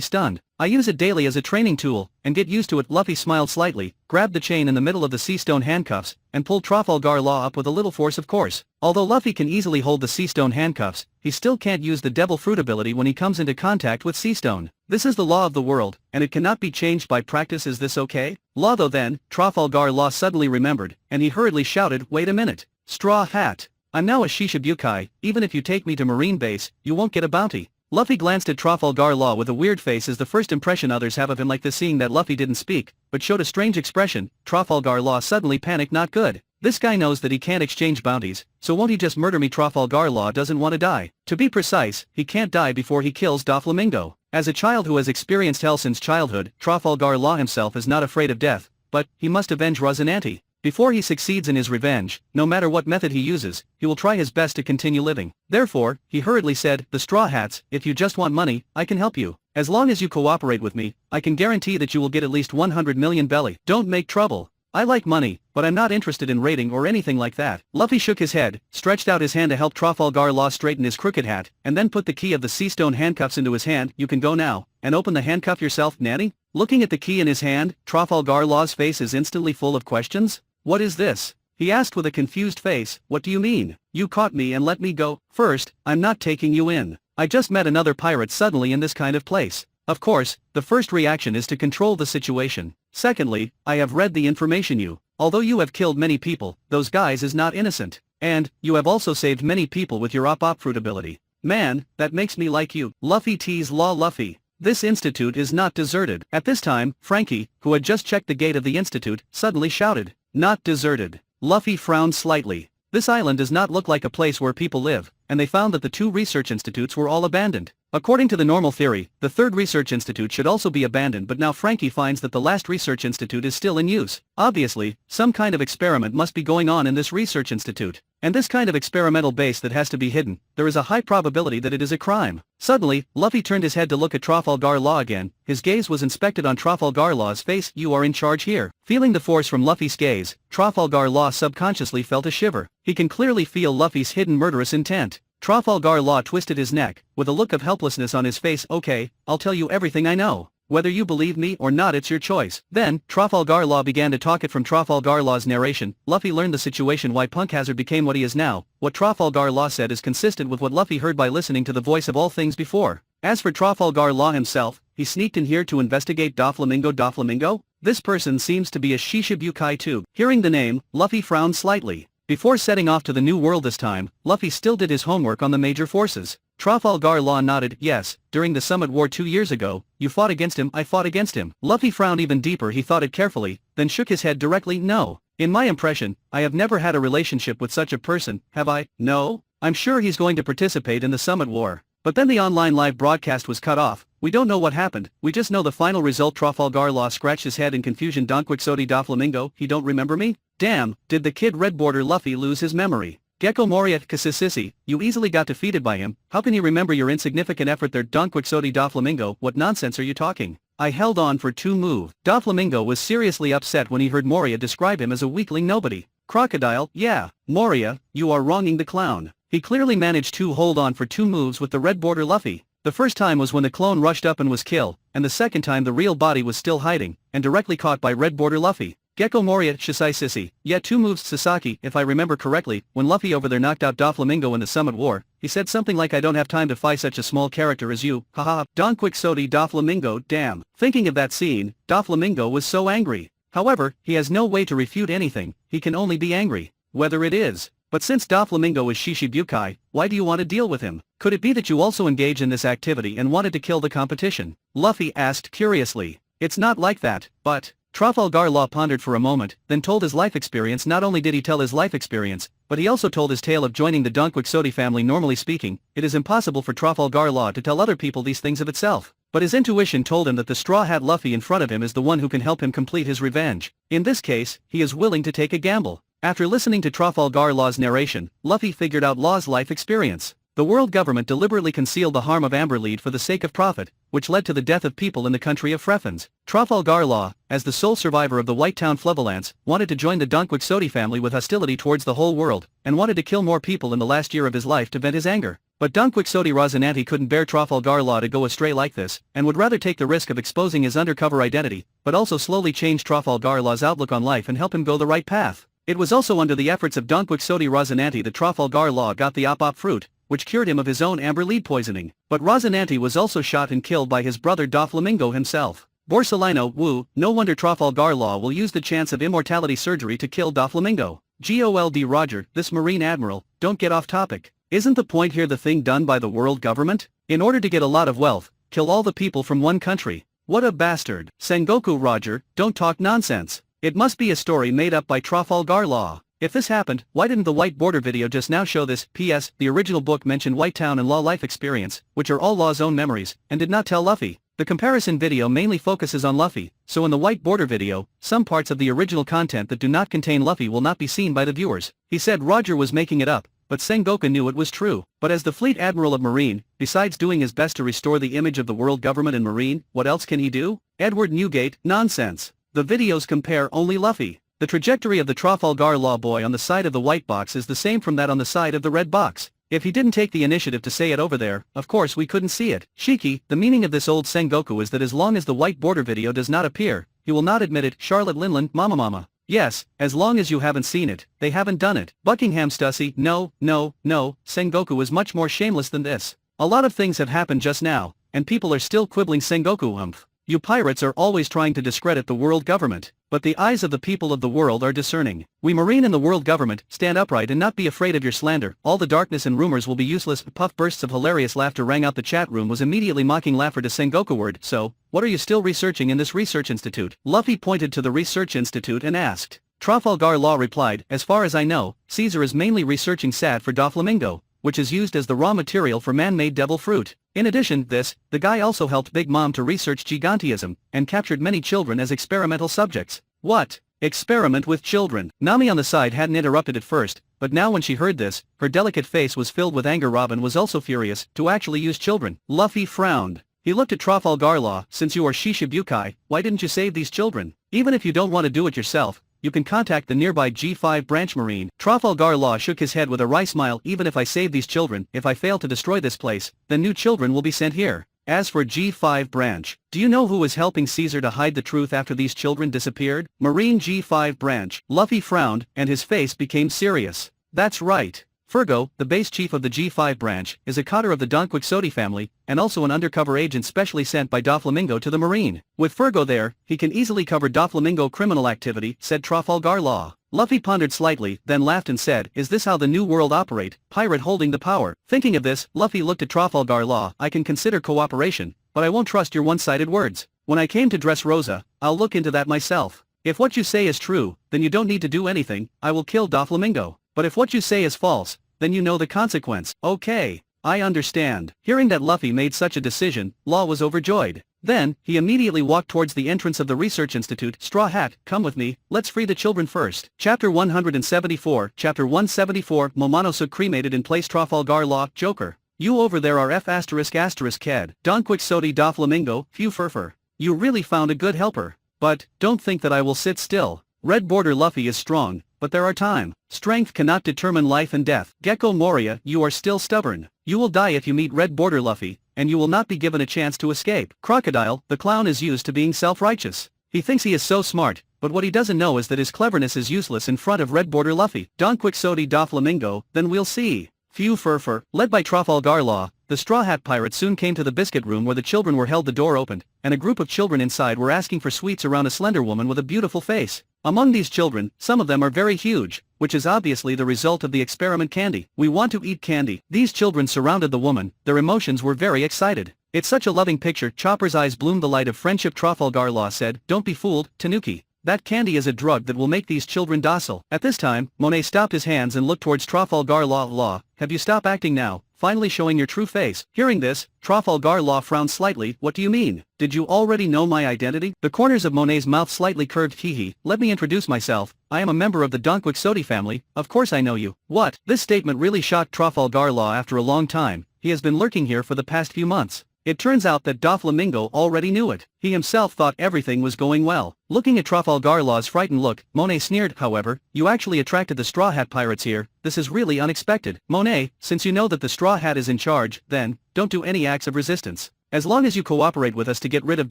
stunned. I use it daily as a training tool, and get used to it. Luffy smiled slightly, grabbed the chain in the middle of the seastone handcuffs, and pulled Trafalgar Law up with a little force. Of course, although Luffy can easily hold the seastone handcuffs, he still can't use the devil fruit ability when he comes into contact with seastone. This is the law of the world, and it cannot be changed by practice. Is this okay? Law though then, Trafalgar Law suddenly remembered, and he hurriedly shouted, wait a minute. Straw Hat. I'm now a Shishibukai, even if you take me to Marine Base, you won't get a bounty. Luffy glanced at Trafalgar Law with a weird face as the first impression others have of him like this. Seeing that Luffy didn't speak, but showed a strange expression, Trafalgar Law suddenly panicked. Not good. This guy knows that he can't exchange bounties, so won't he just murder me? Trafalgar Law doesn't want to die. To be precise, he can't die before he kills Doflamingo. As a child who has experienced hell since childhood, Trafalgar Law himself is not afraid of death, but he must avenge Rosinante. Before he succeeds in his revenge, no matter what method he uses, he will try his best to continue living. Therefore, he hurriedly said, the Straw Hats, if you just want money, I can help you. As long as you cooperate with me, I can guarantee that you will get at least 100 million belly. Don't make trouble. I like money, but I'm not interested in raiding or anything like that. Luffy shook his head, stretched out his hand to help Trafalgar Law straighten his crooked hat, and then put the key of the seastone handcuffs into his hand. You can go now, and open the handcuff yourself, Nanny? Looking at the key in his hand, Trafalgar Law's face is instantly full of questions. What is this? He asked with a confused face. What do you mean? You caught me and let me go. First, I'm not taking you in. I just met another pirate suddenly in this kind of place. Of course, the first reaction is to control the situation. Secondly, I have read the information although you have killed many people, those guys is not innocent. And, you have also saved many people with your op fruit ability. Man, that makes me like you. Luffy teased Luffy. This institute is not deserted. At this time, Frankie, who had just checked the gate of the institute, suddenly shouted, not deserted. Luffy frowned slightly. This island does not look like a place where people live, and they found that the 2 research institutes were all abandoned. According to the normal theory, the 3rd research institute should also be abandoned, but now Frankie finds that the last research institute is still in use. Obviously, some kind of experiment must be going on in this research institute. And this kind of experimental base that has to be hidden, there is a high probability that it is a crime. Suddenly, Luffy turned his head to look at Trafalgar Law again. His gaze was inspected on Trafalgar Law's face. You are in charge here. Feeling the force from Luffy's gaze, Trafalgar Law subconsciously felt a shiver. He can clearly feel Luffy's hidden murderous intent. Trafalgar Law twisted his neck, with a look of helplessness on his face. Okay, I'll tell you everything I know. Whether you believe me or not, it's your choice. Then, Trafalgar Law began to talk it. From Trafalgar Law's narration, Luffy learned the situation why Punk Hazard became what he is now. What Trafalgar Law said is consistent with what Luffy heard by listening to the voice of all things before. As for Trafalgar Law himself, he sneaked in here to investigate Doflamingo? This person seems to be a Shishibukai too. Hearing the name, Luffy frowned slightly. Before setting off to the new world this time, Luffy still did his homework on the major forces. Trafalgar Law nodded. Yes, during the Summit War 2 years ago, you fought against him. I fought against him. Luffy frowned even deeper. He thought it carefully, then shook his head directly. No. In my impression, I have never had a relationship with such a person, have I? No? I'm sure he's going to participate in the Summit War. But then the online live broadcast was cut off. We don't know what happened, we just know the final result. Trafalgar Law scratched his head in confusion. Don Quixote Doflamingo, he don't remember me? Damn, did the kid Red Border Luffy lose his memory? Gecko Moria Kasisisi, you easily got defeated by him. How can you remember your insignificant effort there? Don Quixote Doflamingo, what nonsense are you talking? I held on for 2 moves. Doflamingo was seriously upset when he heard Moria describe him as a weakling nobody. Crocodile, yeah, Moria, you are wronging the clown. He clearly managed to hold on for 2 moves with the Red Border Luffy. The first time was when the clone rushed up and was killed, and the second time the real body was still hiding, and directly caught by Red Border Luffy. Gecko Moria Shisai Sissy. Yeah, 2 moves Sasaki, if I remember correctly, when Luffy over there knocked out Doflamingo in the Summit War, he said something like I don't have time to fight such a small character as you, haha. Don Quixote Doflamingo, damn. Thinking of that scene, Doflamingo was so angry. However, he has no way to refute anything, he can only be angry. Whether it is. But since Doflamingo is Shishibukai, why do you want to deal with him? Could it be that you also engage in this activity and wanted to kill the competition? Luffy asked curiously. It's not like that, but... Trafalgar Law pondered for a moment, then told his life experience. Not only did he tell his life experience, but he also told his tale of joining the Don Quixote family. Normally speaking, it is impossible for Trafalgar Law to tell other people these things of itself. But his intuition told him that the Straw Hat Luffy in front of him is the one who can help him complete his revenge. In this case, he is willing to take a gamble. After listening to Trafalgar Law's narration, Luffy figured out Law's life experience. The world government deliberately concealed the harm of Amberlead for the sake of profit, which led to the death of people in the country of Freffens. Trafalgar Law, as the sole survivor of the White Town Flevolance, wanted to join the Don Quixote family with hostility towards the whole world, and wanted to kill more people in the last year of his life to vent his anger. But Don Quixote Rocinante couldn't bear Trafalgar Law to go astray like this, and would rather take the risk of exposing his undercover identity, but also slowly change Trafalgar Law's outlook on life and help him go the right path. It was also under the efforts of Don Quixote Rocinante that Trafalgar Law got the op fruit, which cured him of his own Amberlead poisoning. But Rocinante was also shot and killed by his brother Doflamingo himself. Borsalino, woo, no wonder Trafalgar Law will use the chance of immortality surgery to kill Doflamingo. Gold Roger, this Marine Admiral, don't get off topic. Isn't the point here the thing done by the world government? In order to get a lot of wealth, kill all the people from one country. What a bastard. Sengoku Roger, don't talk nonsense. It must be a story made up by Trafalgar Law. If this happened, why didn't the White Border video just now show this? P.S. The original book mentioned White Town and Law life experience, which are all Law's own memories, and did not tell Luffy. The comparison video mainly focuses on Luffy, so in the White Border video, some parts of the original content that do not contain Luffy will not be seen by the viewers. He said Roger was making it up, but Sengoku knew it was true. But as the Fleet Admiral of Marine, besides doing his best to restore the image of the world government and Marine, what else can he do? Edward Newgate, nonsense. The videos compare only Luffy. The trajectory of the Trafalgar Law boy on the side of the white box is the same from that on the side of the red box. If he didn't take the initiative to say it over there, of course we couldn't see it. Shiki, the meaning of this old Sengoku is that as long as the White Border video does not appear, he will not admit it. Charlotte Linland, mama. Yes, as long as you haven't seen it, they haven't done it. Buckingham Stussy, no, Sengoku is much more shameless than this. A lot of things have happened just now, and people are still quibbling Sengoku humph. You pirates are always trying to discredit the world government, but the eyes of the people of the world are discerning. We Marine and the world government, stand upright and not be afraid of your slander. All the darkness and rumors will be useless. Puff bursts of hilarious laughter rang out. The chat room was immediately mocking laughter to Sengoku word. So, what are you still researching in this research institute? Luffy pointed to the research institute and asked. Trafalgar Law replied, as far as I know, Caesar is mainly researching sad for Doflamingo, which is used as the raw material for man-made devil fruit. In addition this, the guy also helped Big Mom to research gigantism, and captured many children as experimental subjects. What? Experiment with children? Nami on the side hadn't interrupted at first, but now when she heard this, her delicate face was filled with anger. Robin was also furious, to actually use children. Luffy frowned. He looked at Trafalgar Law. Since you are Shishibukai, why didn't you save these children? Even if you don't want to do it yourself, you can contact the nearby G5 branch Marine. Trafalgar Law shook his head with a wry smile. Even if I save these children, if I fail to destroy this place, then new children will be sent here. As for G5 branch, do you know who was helping Caesar to hide the truth after these children disappeared? Marine G5 branch. Luffy frowned, and his face became serious. That's right. Fergo, the base chief of the G5 branch, is a cotter of the Don Quixote family, and also an undercover agent specially sent by Doflamingo to the Marine. With Fergo there, he can easily cover Doflamingo criminal activity, said Trafalgar Law. Luffy pondered slightly, then laughed and said, is this how the new world operate, pirate holding the power? Thinking of this, Luffy looked at Trafalgar Law. I can consider cooperation, but I won't trust your one-sided words. When I came to dress Rosa, I'll look into that myself. If what you say is true, then you don't need to do anything. I will kill Doflamingo. But if what you say is false, then you know the consequence. Okay, I understand. Hearing that Luffy made such a decision, Law was overjoyed. Then, he immediately walked towards the entrance of the Research Institute. Straw Hat, come with me, let's free the children first. Chapter 174, Chapter 174, Momonosuke cremated in place. Trafalgar Law, Joker. You over there are F*****ked. Don Quixote Doflamingo, Phew Furfur. You really found a good helper. But, don't think that I will sit still. Red Border Luffy is strong, but there are time. Strength cannot determine life and death. Gecko Moria, you are still stubborn. You will die if you meet Red Border Luffy, and you will not be given a chance to escape. Crocodile, the clown is used to being self-righteous. He thinks he is so smart, but what he doesn't know is that his cleverness is useless in front of Red Border Luffy. Don Quixote Doflamingo, then we'll see. Phew fur. Led by Trafalgar Law, the Straw Hat Pirates soon came to the biscuit room where the children were held. The door opened, and a group of children inside were asking for sweets around a slender woman with a beautiful face. Among these children, some of them are very huge, which is obviously the result of the experiment candy. We want to eat candy. These children surrounded the woman, their emotions were very excited. It's such a loving picture. Chopper's eyes bloomed the light of friendship. Trafalgar Law said, "Don't be fooled, Tanuki. That candy is a drug that will make these children docile." At this time, Monet stopped his hands and looked towards Trafalgar Law. "Have you stopped acting now, finally showing your true face?" Hearing this, Trafalgar Law frowned slightly. "What do you mean? Did you already know my identity?" The corners of Monet's mouth slightly curved. Hee. "Let me introduce myself. I am a member of the Don Quixote family. Of course I know you." What? This statement really shocked Trafalgar Law. After a long time, he has been lurking here for the past few months. It turns out that Doflamingo already knew it. He himself thought everything was going well. Looking at Trafalgar Law's frightened look, Monet sneered. "However, you actually attracted the Straw Hat Pirates here. This is really unexpected. Monet, since you know that the Straw Hat is in charge, then, don't do any acts of resistance. As long as you cooperate with us to get rid of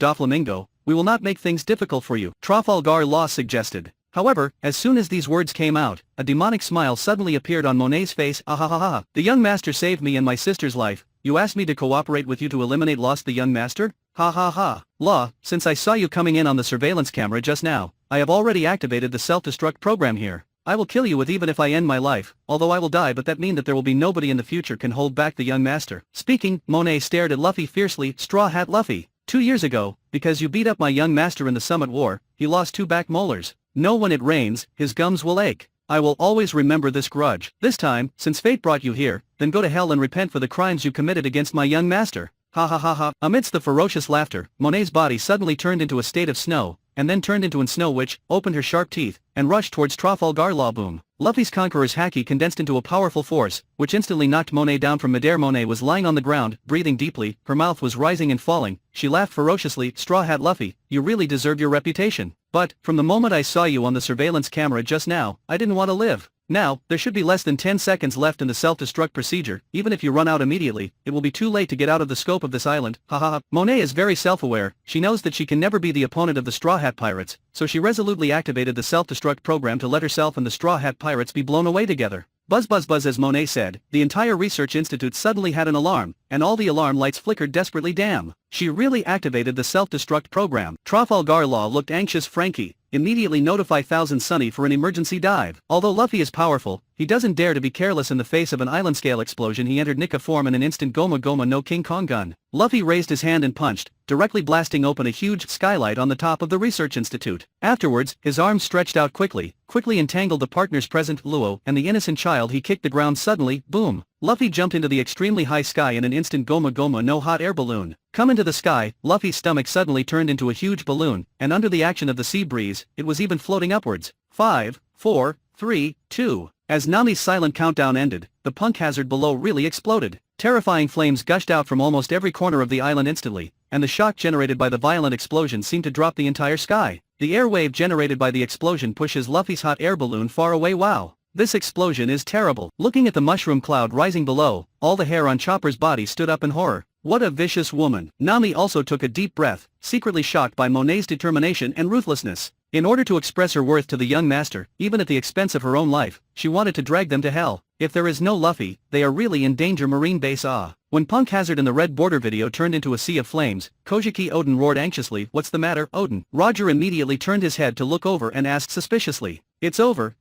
Doflamingo, we will not make things difficult for you," Trafalgar Law suggested. However, as soon as these words came out, a demonic smile suddenly appeared on Monet's face. "Ahahaha. The young master saved me and my sister's life. You asked me to cooperate with you to eliminate Lost the young master? Ha ha ha. Law, since I saw you coming in on the surveillance camera just now, I have already activated the self-destruct program here. I will kill you with even if I end my life, although I will die, but that means that there will be nobody in the future can hold back the young master." Speaking, Monet stared at Luffy fiercely. "Straw Hat Luffy, 2 years ago, because you beat up my young master in the Summit War, he lost 2 back molars. No, when it rains, his gums will ache. I will always remember this grudge. This time, since fate brought you here, then go to hell and repent for the crimes you committed against my young master." Ha ha ha ha. Amidst the ferocious laughter, Monet's body suddenly turned into a state of snow, and then turned into an snow witch, opened her sharp teeth, and rushed towards Trafalgar Law. Boom. Luffy's Conqueror's haki condensed into a powerful force, which instantly knocked Monet down from midair. Monet was lying on the ground, breathing deeply, her mouth was rising and falling. She laughed ferociously. "Straw Hat Luffy, you really deserve your reputation. But, from the moment I saw you on the surveillance camera just now, I didn't want to live. Now, there should be less than 10 seconds left in the self-destruct procedure. Even if you run out immediately, it will be too late to get out of the scope of this island." Ha ha ha. Monet is very self-aware. She knows that she can never be the opponent of the Straw Hat Pirates, so she resolutely activated the self-destruct program to let herself and the Straw Hat Pirates be blown away together. Buzz buzz buzz. As Monet said, the entire research institute suddenly had an alarm, and all the alarm lights flickered desperately. Damn. She really activated the self-destruct program. Trafalgar Law looked anxious. "Frankie, immediately notify Thousand Sunny for an emergency dive." Although Luffy is powerful, he doesn't dare to be careless. In the face of an island-scale explosion, he entered Nika form in an instant. Goma Goma no King Kong gun. Luffy raised his hand and punched, directly blasting open a huge skylight on the top of the research institute. Afterwards, his arms stretched out quickly entangled the partners present, Luo, and the innocent child. He kicked the ground suddenly. Boom. Luffy jumped into the extremely high sky in an instant. Goma Goma no hot air balloon. Come into the sky. Luffy's stomach suddenly turned into a huge balloon, and under the action of the sea breeze, it was even floating upwards. 5, 4, 3, 2. As Nami's silent countdown ended, the punk hazard below really exploded. Terrifying flames gushed out from almost every corner of the island instantly, and the shock generated by the violent explosion seemed to drop the entire sky. The air wave generated by the explosion pushes Luffy's hot air balloon far away. Wow. This explosion is terrible. Looking at the mushroom cloud rising below, all the hair on Chopper's body stood up in horror. What a vicious woman. Nami also took a deep breath, secretly shocked by Monet's determination and ruthlessness. In order to express her worth to the young master, even at the expense of her own life, she wanted to drag them to hell. If there is no Luffy, they are really in danger. Marine base. When Punk Hazard in the Red Border video turned into a sea of flames, Kojiki Odin roared anxiously. "What's the matter, Odin?" Roger immediately turned his head to look over and asked suspiciously. It's over.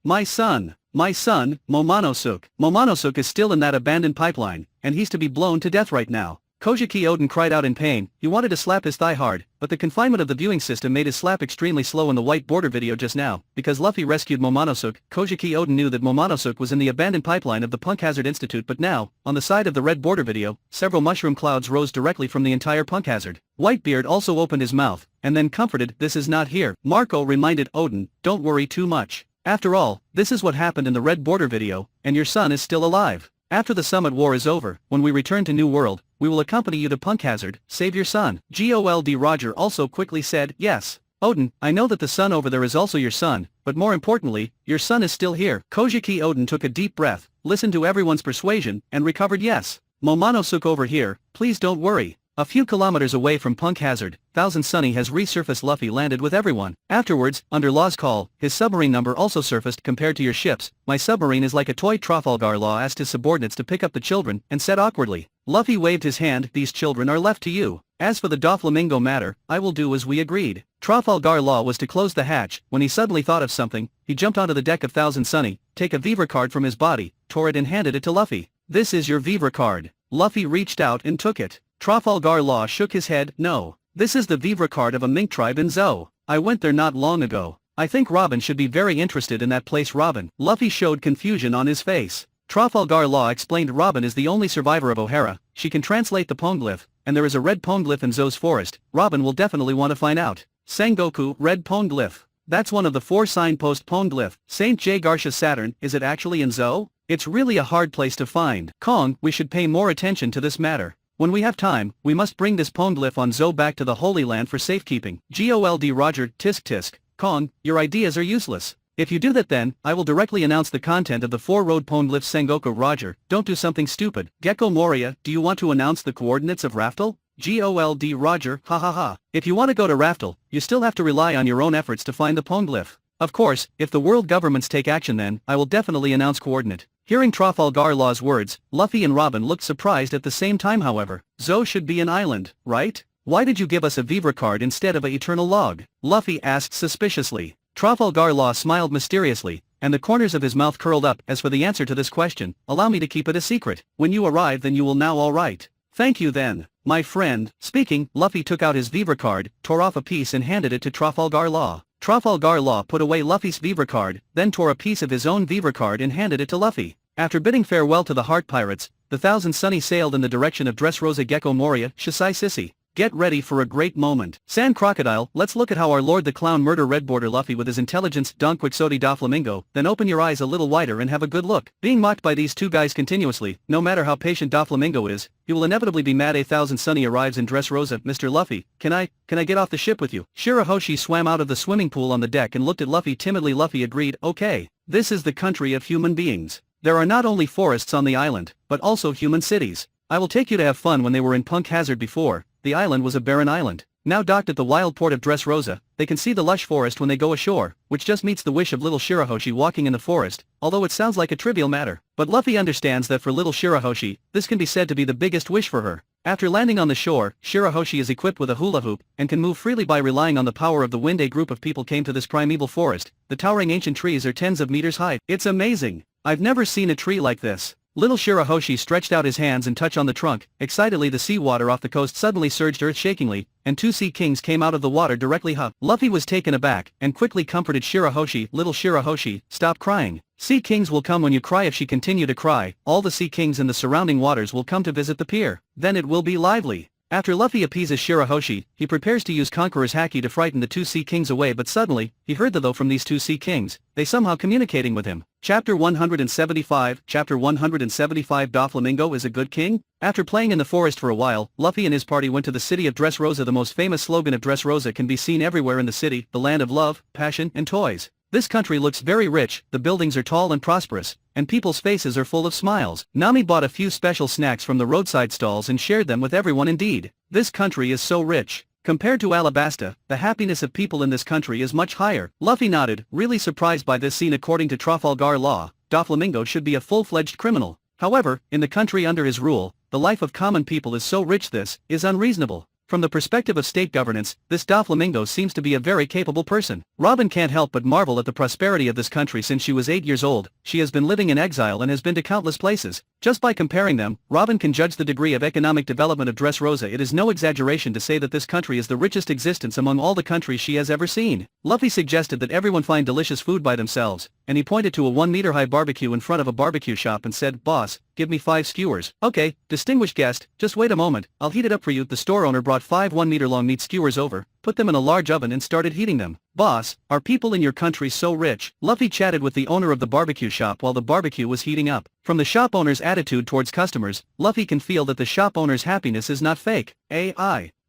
My son, Momonosuke. Momonosuke is still in that abandoned pipeline, and he's to be blown to death right now." Kojiki Odin cried out in pain. He wanted to slap his thigh hard, but the confinement of the viewing system made his slap extremely slow in the White Border video just now. Because Luffy rescued Momonosuke, Kojiki Odin knew that Momonosuke was in the abandoned pipeline of the Punk Hazard Institute. But now, on the side of the Red Border video, several mushroom clouds rose directly from the entire Punk Hazard. Whitebeard also opened his mouth, and then comforted. "This is not here." Marco reminded Odin, "Don't worry too much. After all, this is what happened in the Red Border video, and your son is still alive. After the Summit War is over, when we return to New World, we will accompany you to Punk Hazard. Save your son." Gold Roger also quickly said, "Yes. Odin, I know that the son over there is also your son, but more importantly, your son is still here." Kojiki Odin took a deep breath, listened to everyone's persuasion, and recovered. "Yes. Momonosuke over here, please don't worry. A few kilometers away from Punk Hazard, Thousand Sunny has resurfaced. Luffy landed with everyone. Afterwards, under Law's call, his submarine number also surfaced. Compared to your ships, my submarine is like a toy. Trafalgar Law asked his subordinates to pick up the children, and said awkwardly. Luffy waved his hand. These children are left to you. As for the Doflamingo matter, I will do as we agreed. Trafalgar Law was to close the hatch, when he suddenly thought of something. He jumped onto the deck of Thousand Sunny, take a Vivre card from his body, tore it and handed it to Luffy. This is your Vivre card. Luffy reached out and took it. Trafalgar Law shook his head. No. This is the Vivre card of a mink tribe in Zou. I went there not long ago. I think Robin should be very interested in that place. Robin. Luffy showed confusion on his face. Trafalgar Law explained Robin is the only survivor of O'Hara. She can translate the poneglyph, and there is a red poneglyph in Zou's forest. Robin will definitely want to find out. Sengoku, red poneglyph. That's one of the 4 signpost poneglyph. St. J. Garcia Saturn, is it actually in Zou? It's really a hard place to find. Kong, we should pay more attention to this matter. When we have time, we must bring this poneglyph on Zou back to the Holy Land for safekeeping. Gold Roger, tisk tisk. Kong, your ideas are useless. If you do that then, I will directly announce the content of the 4 road poneglyphs. Sengoku Roger, don't do something stupid. Gecko Moria, do you want to announce the coordinates of Raftel? Gold Roger, ha ha ha. If you want to go to Raftel, you still have to rely on your own efforts to find the poneglyph. Of course, if the world governments take action then, I will definitely announce coordinate. Hearing Trafalgar Law's words, Luffy and Robin looked surprised at the same time. However, Zou should be an island, right? Why did you give us a Vivre card instead of a eternal log? Luffy asked suspiciously. Trafalgar Law smiled mysteriously, and the corners of his mouth curled up. As for the answer to this question, allow me to keep it a secret. When you arrive then you will know. All right. Thank you then, my friend. Speaking, Luffy took out his Vivre card, tore off a piece and handed it to Trafalgar Law. Trafalgar Law put away Luffy's Vivre card, then tore a piece of his own Vivre card and handed it to Luffy. After bidding farewell to the Heart Pirates, the Thousand Sunny sailed in the direction of Dressrosa. Gecko Moria, Shisai Sissy. Get ready for a great moment. Sand Crocodile, let's look at how our Lord the Clown murder Red Border Luffy with his intelligence. Don Quixote Doflamingo, then open your eyes a little wider and have a good look. Being mocked by these two guys continuously, no matter how patient Doflamingo is, he will inevitably be mad. A Thousand Sunny arrives in Dressrosa. Mr. Luffy, can I get off the ship with you? Shirahoshi swam out of the swimming pool on the deck and looked at Luffy timidly. Luffy agreed. Okay. This is the country of human beings. There are not only forests on the island, but also human cities. I will take you to have fun. When they were in Punk Hazard before, the island was a barren island. Now docked at the wild port of Dressrosa, they can see the lush forest when they go ashore, which just meets the wish of little Shirahoshi walking in the forest, although it sounds like a trivial matter. But Luffy understands that for little Shirahoshi, this can be said to be the biggest wish for her. After landing on the shore, Shirahoshi is equipped with a hula hoop, and can move freely by relying on the power of the wind. A group of people came to this primeval forest. The towering ancient trees are tens of meters high. It's amazing. I've never seen a tree like this. Little Shirahoshi stretched out his hands and touched on the trunk. Excitedly the seawater off the coast suddenly surged earth-shakingly, and 2 sea kings came out of the water directly. Luffy was taken aback, and quickly comforted Shirahoshi. Little Shirahoshi, stop crying. Sea kings will come when you cry. If she continue to cry, all the sea kings in the surrounding waters will come to visit the pier. Then it will be lively. After Luffy appeases Shirahoshi, he prepares to use Conqueror's Haki to frighten the 2 sea kings away, but suddenly, he heard the though from these 2 sea kings, they somehow communicating with him. Chapter 175 Doflamingo is a good king? After playing in the forest for a while, Luffy and his party went to the city of Dressrosa. The most famous slogan of Dressrosa can be seen everywhere in the city, the land of love, passion, and toys. This country looks very rich, the buildings are tall and prosperous, and people's faces are full of smiles. Nami bought a few special snacks from the roadside stalls and shared them with everyone. Indeed, this country is so rich. Compared to Alabasta, the happiness of people in this country is much higher. Luffy nodded, really surprised by this scene. According to Trafalgar Law, Doflamingo should be a full-fledged criminal. However, in the country under his rule, the life of common people is so rich this is unreasonable. From the perspective of state governance, this Doflamingo seems to be a very capable person. Robin can't help but marvel at the prosperity of this country. Since she was 8 years old, she has been living in exile and has been to countless places. Just by comparing them, Robin can judge the degree of economic development of Dressrosa. It is no exaggeration to say that this country is the richest existence among all the countries she has ever seen. Luffy suggested that everyone find delicious food by themselves, and he pointed to a 1-meter-high barbecue in front of a barbecue shop and said, "Boss, give me 5 skewers." "Okay, distinguished guest, just wait a moment, I'll heat it up for you." The store owner brought 5 1-meter-long meat skewers over, put them in a large oven and started heating them. "Boss, are people in your country so rich?" Luffy chatted with the owner of the barbecue shop while the barbecue was heating up. From the shop owner's attitude towards customers, Luffy can feel that the shop owner's happiness is not fake.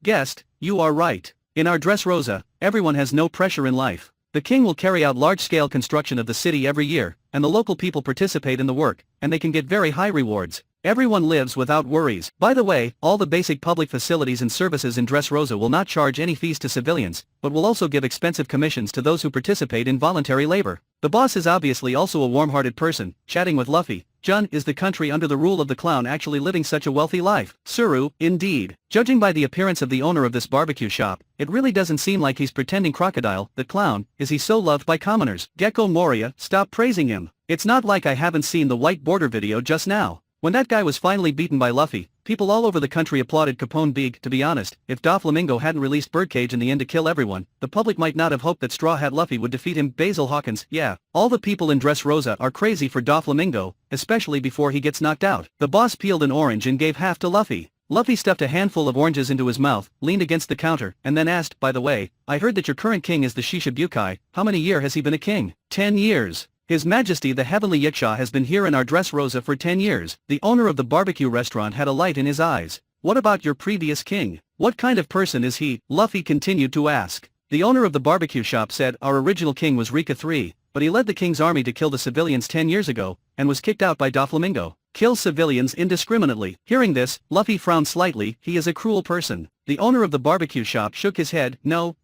Guest, you are right. In our Dressrosa, everyone has no pressure in life. The king will carry out large-scale construction of the city every year, and the local people participate in the work, and they can get very high rewards. Everyone lives without worries. By the way, all the basic public facilities and services in Dressrosa will not charge any fees to civilians, but will also give expensive commissions to those who participate in voluntary labor. The boss is obviously also a warm-hearted person, chatting with Luffy. Jun, is the country under the rule of the clown actually living such a wealthy life? Suru, indeed. Judging by the appearance of the owner of this barbecue shop, it really doesn't seem like he's pretending crocodile. The clown, is he so loved by commoners? Gecko Moria, stop praising him. It's not like I haven't seen the white border video just now. When that guy was finally beaten by Luffy, people all over the country applauded Capone Big. To be honest, if Doflamingo hadn't released Birdcage in the end to kill everyone, the public might not have hoped that Straw Hat Luffy would defeat him. Basil Hawkins, yeah, all the people in Dressrosa are crazy for Doflamingo, especially before he gets knocked out. The boss peeled an orange and gave half to Luffy. Luffy stuffed a handful of oranges into his mouth, leaned against the counter, and then asked, by the way, I heard that your current king is the Shishibukai. How many years has he been a king? 10 years. His Majesty the Heavenly Yiksha has been here in our Dressrosa for 10 years. The owner of the barbecue restaurant had a light in his eyes. What about your previous king? What kind of person is he? Luffy continued to ask. The owner of the barbecue shop said our original king was Rika III, but he led the king's army to kill the civilians 10 years ago, and was kicked out by Doflamingo. Kill civilians indiscriminately. Hearing this, Luffy frowned slightly. He is a cruel person. The owner of the barbecue shop shook his head. No.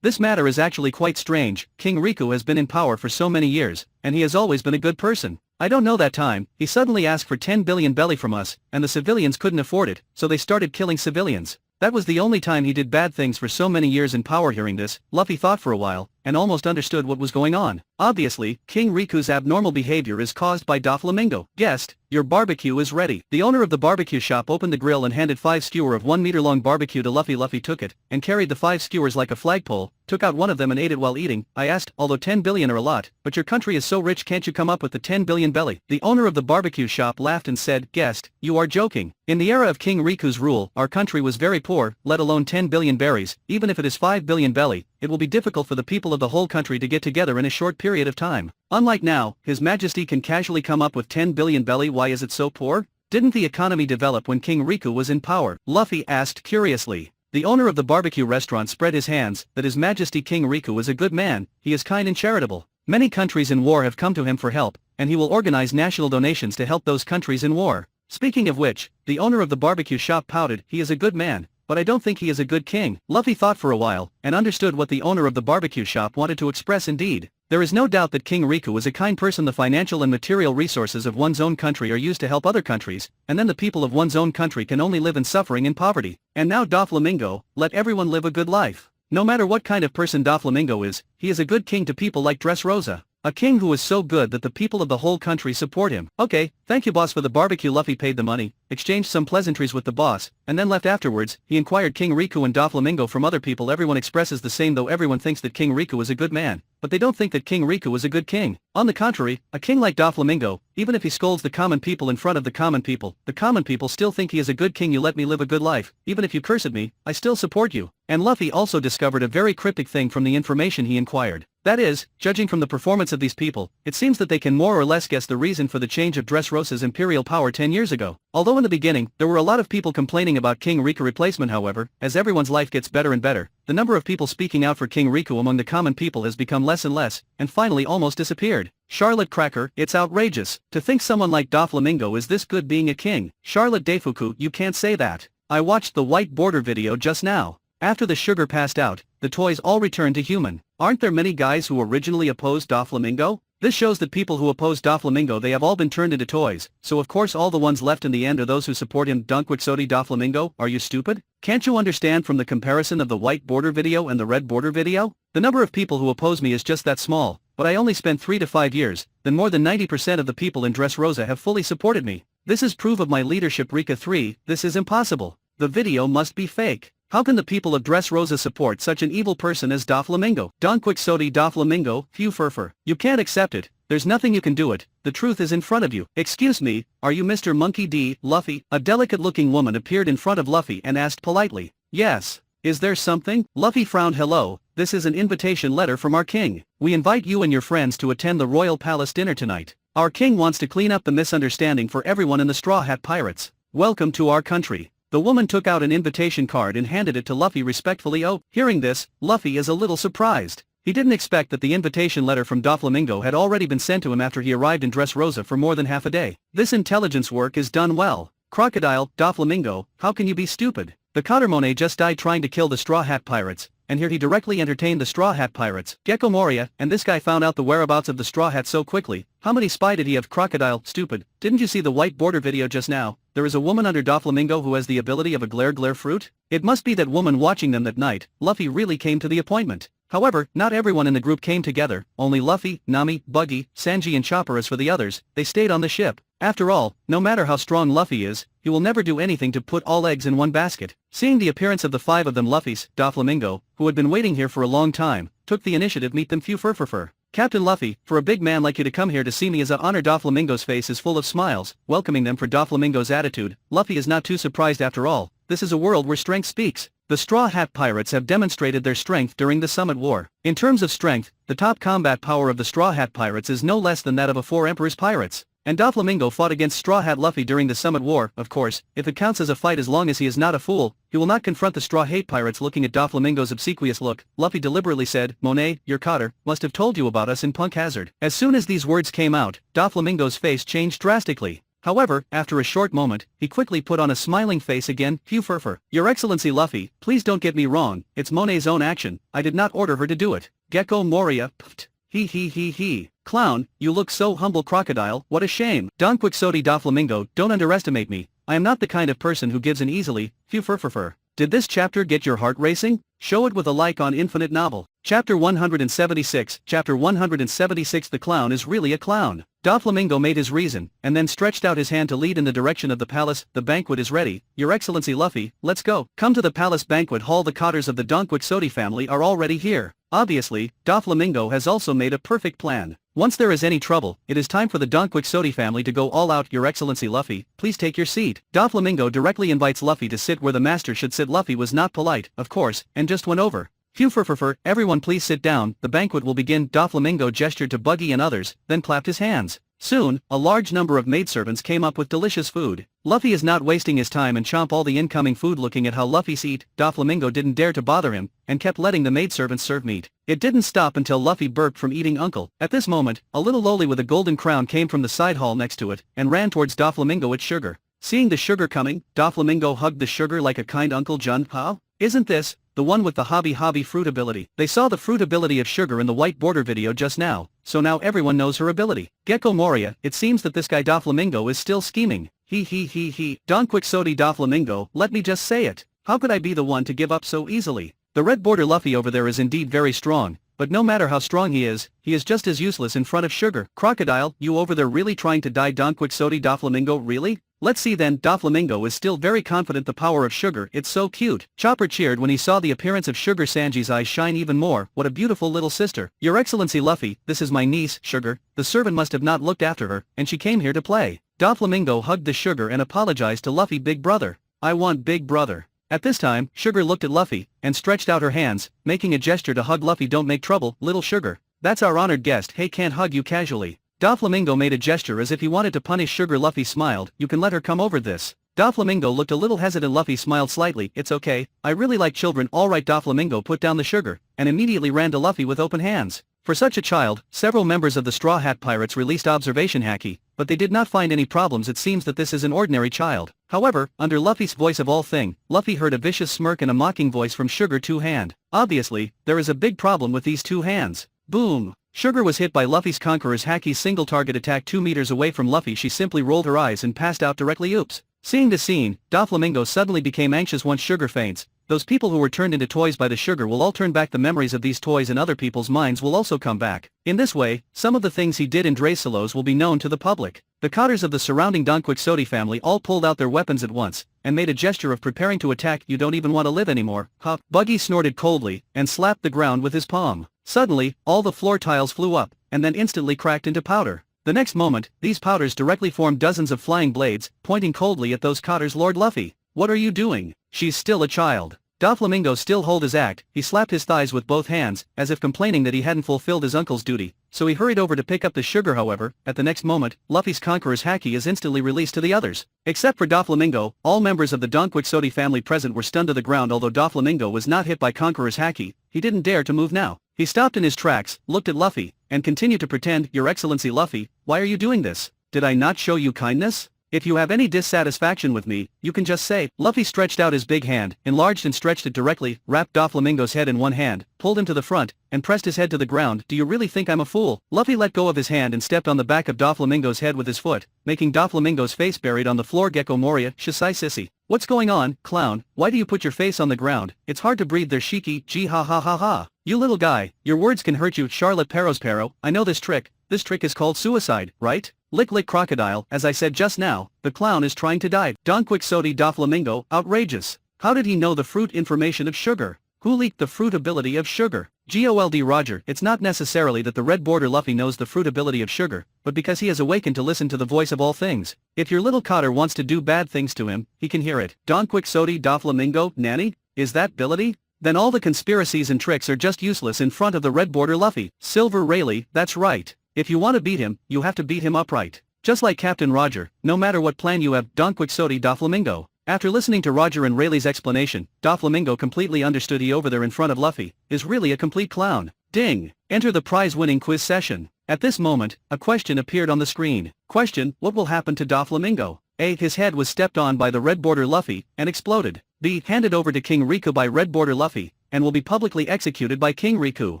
This matter is actually quite strange. King Riku has been in power for so many years, and he has always been a good person. I don't know that time, he suddenly asked for 10 billion belly from us, and the civilians couldn't afford it, so they started killing civilians. That was the only time he did bad things for so many years in power. Hearing this, Luffy thought for a while, and almost understood what was going on. Obviously, King Riku's abnormal behavior is caused by Doflamingo. Guest, your barbecue is ready. The owner of the barbecue shop opened the grill and handed 5 skewers of 1 meter long barbecue to Luffy. Luffy took it, and carried the 5 skewers like a flagpole, took out one of them and ate it while eating. I asked, although 10 billion are a lot, but your country is so rich, can't you come up with the 10 billion belly? The owner of the barbecue shop laughed and said, guest, you are joking. In the era of King Riku's rule, our country was very poor, let alone 10 billion berries. Even if it is 5 billion belly, it will be difficult for the people of the whole country to get together in a short period of time. Unlike now, His Majesty can casually come up with 10 billion belly. Why is it so poor? Didn't the economy develop when King Riku was in power? Luffy asked curiously. The owner of the barbecue restaurant spread his hands, that His Majesty King Riku is a good man, he is kind and charitable. Many countries in war have come to him for help, and he will organize national donations to help those countries in war. Speaking of which, the owner of the barbecue shop pouted, he is a good man, but I don't think he is a good king. Luffy thought for a while, and understood what the owner of the barbecue shop wanted to express. Indeed, there is no doubt that King Riku is a kind person. The financial and material resources of one's own country are used to help other countries, and then the people of one's own country can only live in suffering and poverty. And now Doflamingo, let everyone live a good life. No matter what kind of person Doflamingo is, he is a good king to people like Dressrosa. A king who is so good that the people of the whole country support him. Okay, thank you boss for the barbecue. Luffy paid the money, exchanged some pleasantries with the boss, and then left. Afterwards, he inquired King Riku and Doflamingo from other people. Everyone expresses the same, though everyone thinks that King Riku is a good man, but they don't think that King Riku is a good king. On the contrary, a king like Doflamingo, even if he scolds the common people in front of the common people still think he is a good king. You let me live a good life, even if you curse at me, I still support you. And Luffy also discovered a very cryptic thing from the information he inquired. That is, judging from the performance of these people, it seems that they can more or less guess the reason for the change of Dressrosa's imperial power 10 years ago. Although in the beginning, there were a lot of people complaining about King Riku replacement. However, as everyone's life gets better and better, the number of people speaking out for King Riku among the common people has become less and less, and finally almost disappeared. Charlotte Cracker, it's outrageous. To think someone like Doflamingo is this good being a king. Charlotte Defuku, you can't say that. I watched the white border video just now. After the sugar passed out, the toys all returned to human. Aren't there many guys who originally opposed Doflamingo? This shows that people who oppose Doflamingo, they have all been turned into toys, so of course all the ones left in the end are those who support him. Dunkwixodi Doflamingo, are you stupid? Can't you understand from the comparison of the white border video and the red border video? The number of people who oppose me is just that small, but I only spent 3 to 5 years, then more than 90% of the people in Dressrosa have fully supported me. This is proof of my leadership. Rika 3, this is impossible. The video must be fake. How can the people of Dressrosa support such an evil person as Doflamingo? Donquixodi Doflamingo, Phew Furfur. You can't accept it, there's nothing you can do it, the truth is in front of you. Excuse me, are you Mr. Monkey D. Luffy? A delicate-looking woman appeared in front of Luffy and asked politely. Yes. Is there something? Luffy frowned. Hello, this is an invitation letter from our king. We invite you and your friends to attend the Royal Palace dinner tonight. Our king wants to clean up the misunderstanding for everyone in the Straw Hat Pirates. Welcome to our country. The woman took out an invitation card and handed it to Luffy respectfully. Oh, hearing this, Luffy is a little surprised. He didn't expect that the invitation letter from Doflamingo had already been sent to him after he arrived in Dressrosa for more than half a day. This intelligence work is done well. Crocodile, Doflamingo, how can you be stupid? The Cotter Monet just died trying to kill the Straw Hat Pirates, and here he directly entertained the Straw Hat Pirates. Gecko Moria, and this guy found out the whereabouts of the Straw Hat so quickly. How many spy did he have? Crocodile, stupid. Didn't you see the white border video just now? There is a woman under Doflamingo who has the ability of a glare fruit? It must be that woman watching them that night. Luffy really came to the appointment. However, not everyone in the group came together, only Luffy, Nami, Buggy, Sanji and Chopper. As for the others, they stayed on the ship. After all, no matter how strong Luffy is, he will never do anything to put all eggs in one basket. Seeing the appearance of the 5 of them, Luffy's, Doflamingo, who had been waiting here for a long time, took the initiative meet them. Phew fur. Captain Luffy, for a big man like you to come here to see me is an honor. Doflamingo's face is full of smiles, welcoming them for Doflamingo's attitude. Luffy is not too surprised after all. This is a world where strength speaks. The Straw Hat Pirates have demonstrated their strength during the Summit War. In terms of strength, the top combat power of the Straw Hat Pirates is no less than that of a 4 Emperor's pirates. And Doflamingo fought against Straw Hat Luffy during the Summit War. Of course, if it counts as a fight, as long as he is not a fool, he will not confront the Straw Hat Pirates. Looking at Doflamingo's obsequious look, Luffy deliberately said, Monet, your Cotter, must have told you about us in Punk Hazard. As soon as these words came out, Doflamingo's face changed drastically. However, after a short moment, he quickly put on a smiling face again. Phew fur. Your Excellency Luffy, please don't get me wrong, it's Monet's own action, I did not order her to do it. Gecko Moria, pfft. He. Clown, you look so humble. Crocodile, what a shame. Don Quixote. Doflamingo, don't underestimate me, I am not the kind of person who gives in easily. Phew fur. Did this chapter get your heart racing? Show it with a like on Infinite Novel. Chapter 176. Chapter 176. The clown is really a clown. Doflamingo made his reason, and then stretched out his hand to lead in the direction of the palace. The banquet is ready, Your Excellency Luffy, let's go. Come to the palace banquet hall. The Cotters of the Don Quixote family are already here. Obviously, Doflamingo has also made a perfect plan. Once there is any trouble, it is time for the Don Quixote family to go all out. Your Excellency Luffy, please take your seat. Doflamingo directly invites Luffy to sit where the master should sit. Luffy was not polite, of course, and just went over. Phew fur, everyone please sit down, the banquet will begin. Doflamingo gestured to Buggy and others, then clapped his hands. Soon, a large number of maidservants came up with delicious food. Luffy is not wasting his time and chomp all the incoming food. Looking at how Luffy's eat, Doflamingo didn't dare to bother him, and kept letting the maidservants serve meat. It didn't stop until Luffy burped from eating uncle. At this moment, a little loli with a golden crown came from the side hall next to it, and ran towards Doflamingo with sugar. Seeing the sugar coming, Doflamingo hugged the sugar like a kind uncle. Jun, huh? Isn't this the one with the hobby fruit ability? They saw the fruit ability of sugar in the white border video just now, so now everyone knows her ability. Gecko Moria, it seems that this guy Doflamingo is still scheming. He. Don Quixote. Doflamingo, let me just say it. How could I be the one to give up so easily? The red border Luffy over there is indeed very strong, but no matter how strong he is just as useless in front of sugar. Crocodile, you over there really trying to die? Don Quixote. Doflamingo, really? Let's see then. Doflamingo is still very confident. The power of sugar, it's so cute. Chopper cheered when he saw the appearance of Sugar. Sanji's eyes shine even more. What a beautiful little sister. Your Excellency Luffy, this is my niece, Sugar. The servant must have not looked after her, and she came here to play. Doflamingo hugged the Sugar and apologized to Luffy. Big brother. I want big brother. At this time, Sugar looked at Luffy, and stretched out her hands, making a gesture to hug Luffy. Don't make trouble, little Sugar. That's our honored guest. Hey, can't hug you casually. Doflamingo made a gesture as if he wanted to punish Sugar. Luffy smiled. You can let her come over this. Doflamingo looked a little hesitant. Luffy smiled slightly. It's okay, I really like children. Alright. Doflamingo put down the sugar, and immediately ran to Luffy with open hands. For such a child, several members of the Straw Hat Pirates released observation haki, but they did not find any problems. It seems that this is an ordinary child. However, under Luffy's voice of all thing, Luffy heard a vicious smirk and a mocking voice from Sugar. 2 hand. Obviously, there is a big problem with these 2 hands. Boom. Sugar was hit by Luffy's Conqueror's Haki's single target attack 2 meters away from Luffy. She simply rolled her eyes and passed out directly. Oops. Seeing the scene, Doflamingo suddenly became anxious. Once Sugar faints, those people who were turned into toys by the sugar will all turn back. The memories of these toys in other people's minds will also come back. In this way, some of the things he did in Dressrosa will be known to the public. The Cotters of the surrounding Don Quixote family all pulled out their weapons at once, and made a gesture of preparing to attack. You don't even want to live anymore, huh? Buggy snorted coldly, and slapped the ground with his palm. Suddenly, all the floor tiles flew up, and then instantly cracked into powder. The next moment, these powders directly formed dozens of flying blades, pointing coldly at those Cotters. Lord Luffy, what are you doing? She's still a child. Doflamingo still held his act. He slapped his thighs with both hands, as if complaining that he hadn't fulfilled his uncle's duty, so he hurried over to pick up the sugar. However, at the next moment, Luffy's Conqueror's Haki is instantly released to the others. Except for Doflamingo, all members of the Don Quixote family present were stunned to the ground. Although Doflamingo was not hit by Conqueror's Haki, he didn't dare to move now. He stopped in his tracks, looked at Luffy, and continued to pretend, Your Excellency Luffy, why are you doing this? Did I not show you kindness? If you have any dissatisfaction with me, you can just say. Luffy stretched out his big hand, enlarged and stretched it directly, wrapped Doflamingo's head in one hand, pulled him to the front, and pressed his head to the ground. Do you really think I'm a fool? Luffy let go of his hand and stepped on the back of Doflamingo's head with his foot, making Doflamingo's face buried on the floor. Gecko Moria, Shisai Sissy. What's going on, clown? Why do you put your face on the ground? It's hard to breathe there, Shiki. Gee ha ha ha ha. You little guy, your words can hurt you. Charlotte Perospero, I know this trick. This trick is called suicide, right? Lick lick crocodile. As I said just now, the clown is trying to die. Don Quixote Doflamingo, outrageous. How did he know the fruit information of sugar? Who leaked the fruitability of sugar? Gold Roger. It's not necessarily that the red border Luffy knows the fruitability of sugar, but because he has awakened to listen to the voice of all things. If your little cotter wants to do bad things to him, he can hear it. Don Quixote Doflamingo, nanny? Is that ability? Then all the conspiracies and tricks are just useless in front of the red border Luffy. Silver Rayleigh, that's right. If you want to beat him, you have to beat him upright. Just like Captain Roger, no matter what plan you have. Don Quixote Doflamingo. After listening to Roger and Rayleigh's explanation, Doflamingo completely understood he over there in front of Luffy is really a complete clown. Ding! Enter the prize-winning quiz session. At this moment, a question appeared on the screen. Question, what will happen to Doflamingo? A. His head was stepped on by the red border Luffy, and exploded. B. Handed over to King Riku by red border Luffy, and will be publicly executed by King Riku.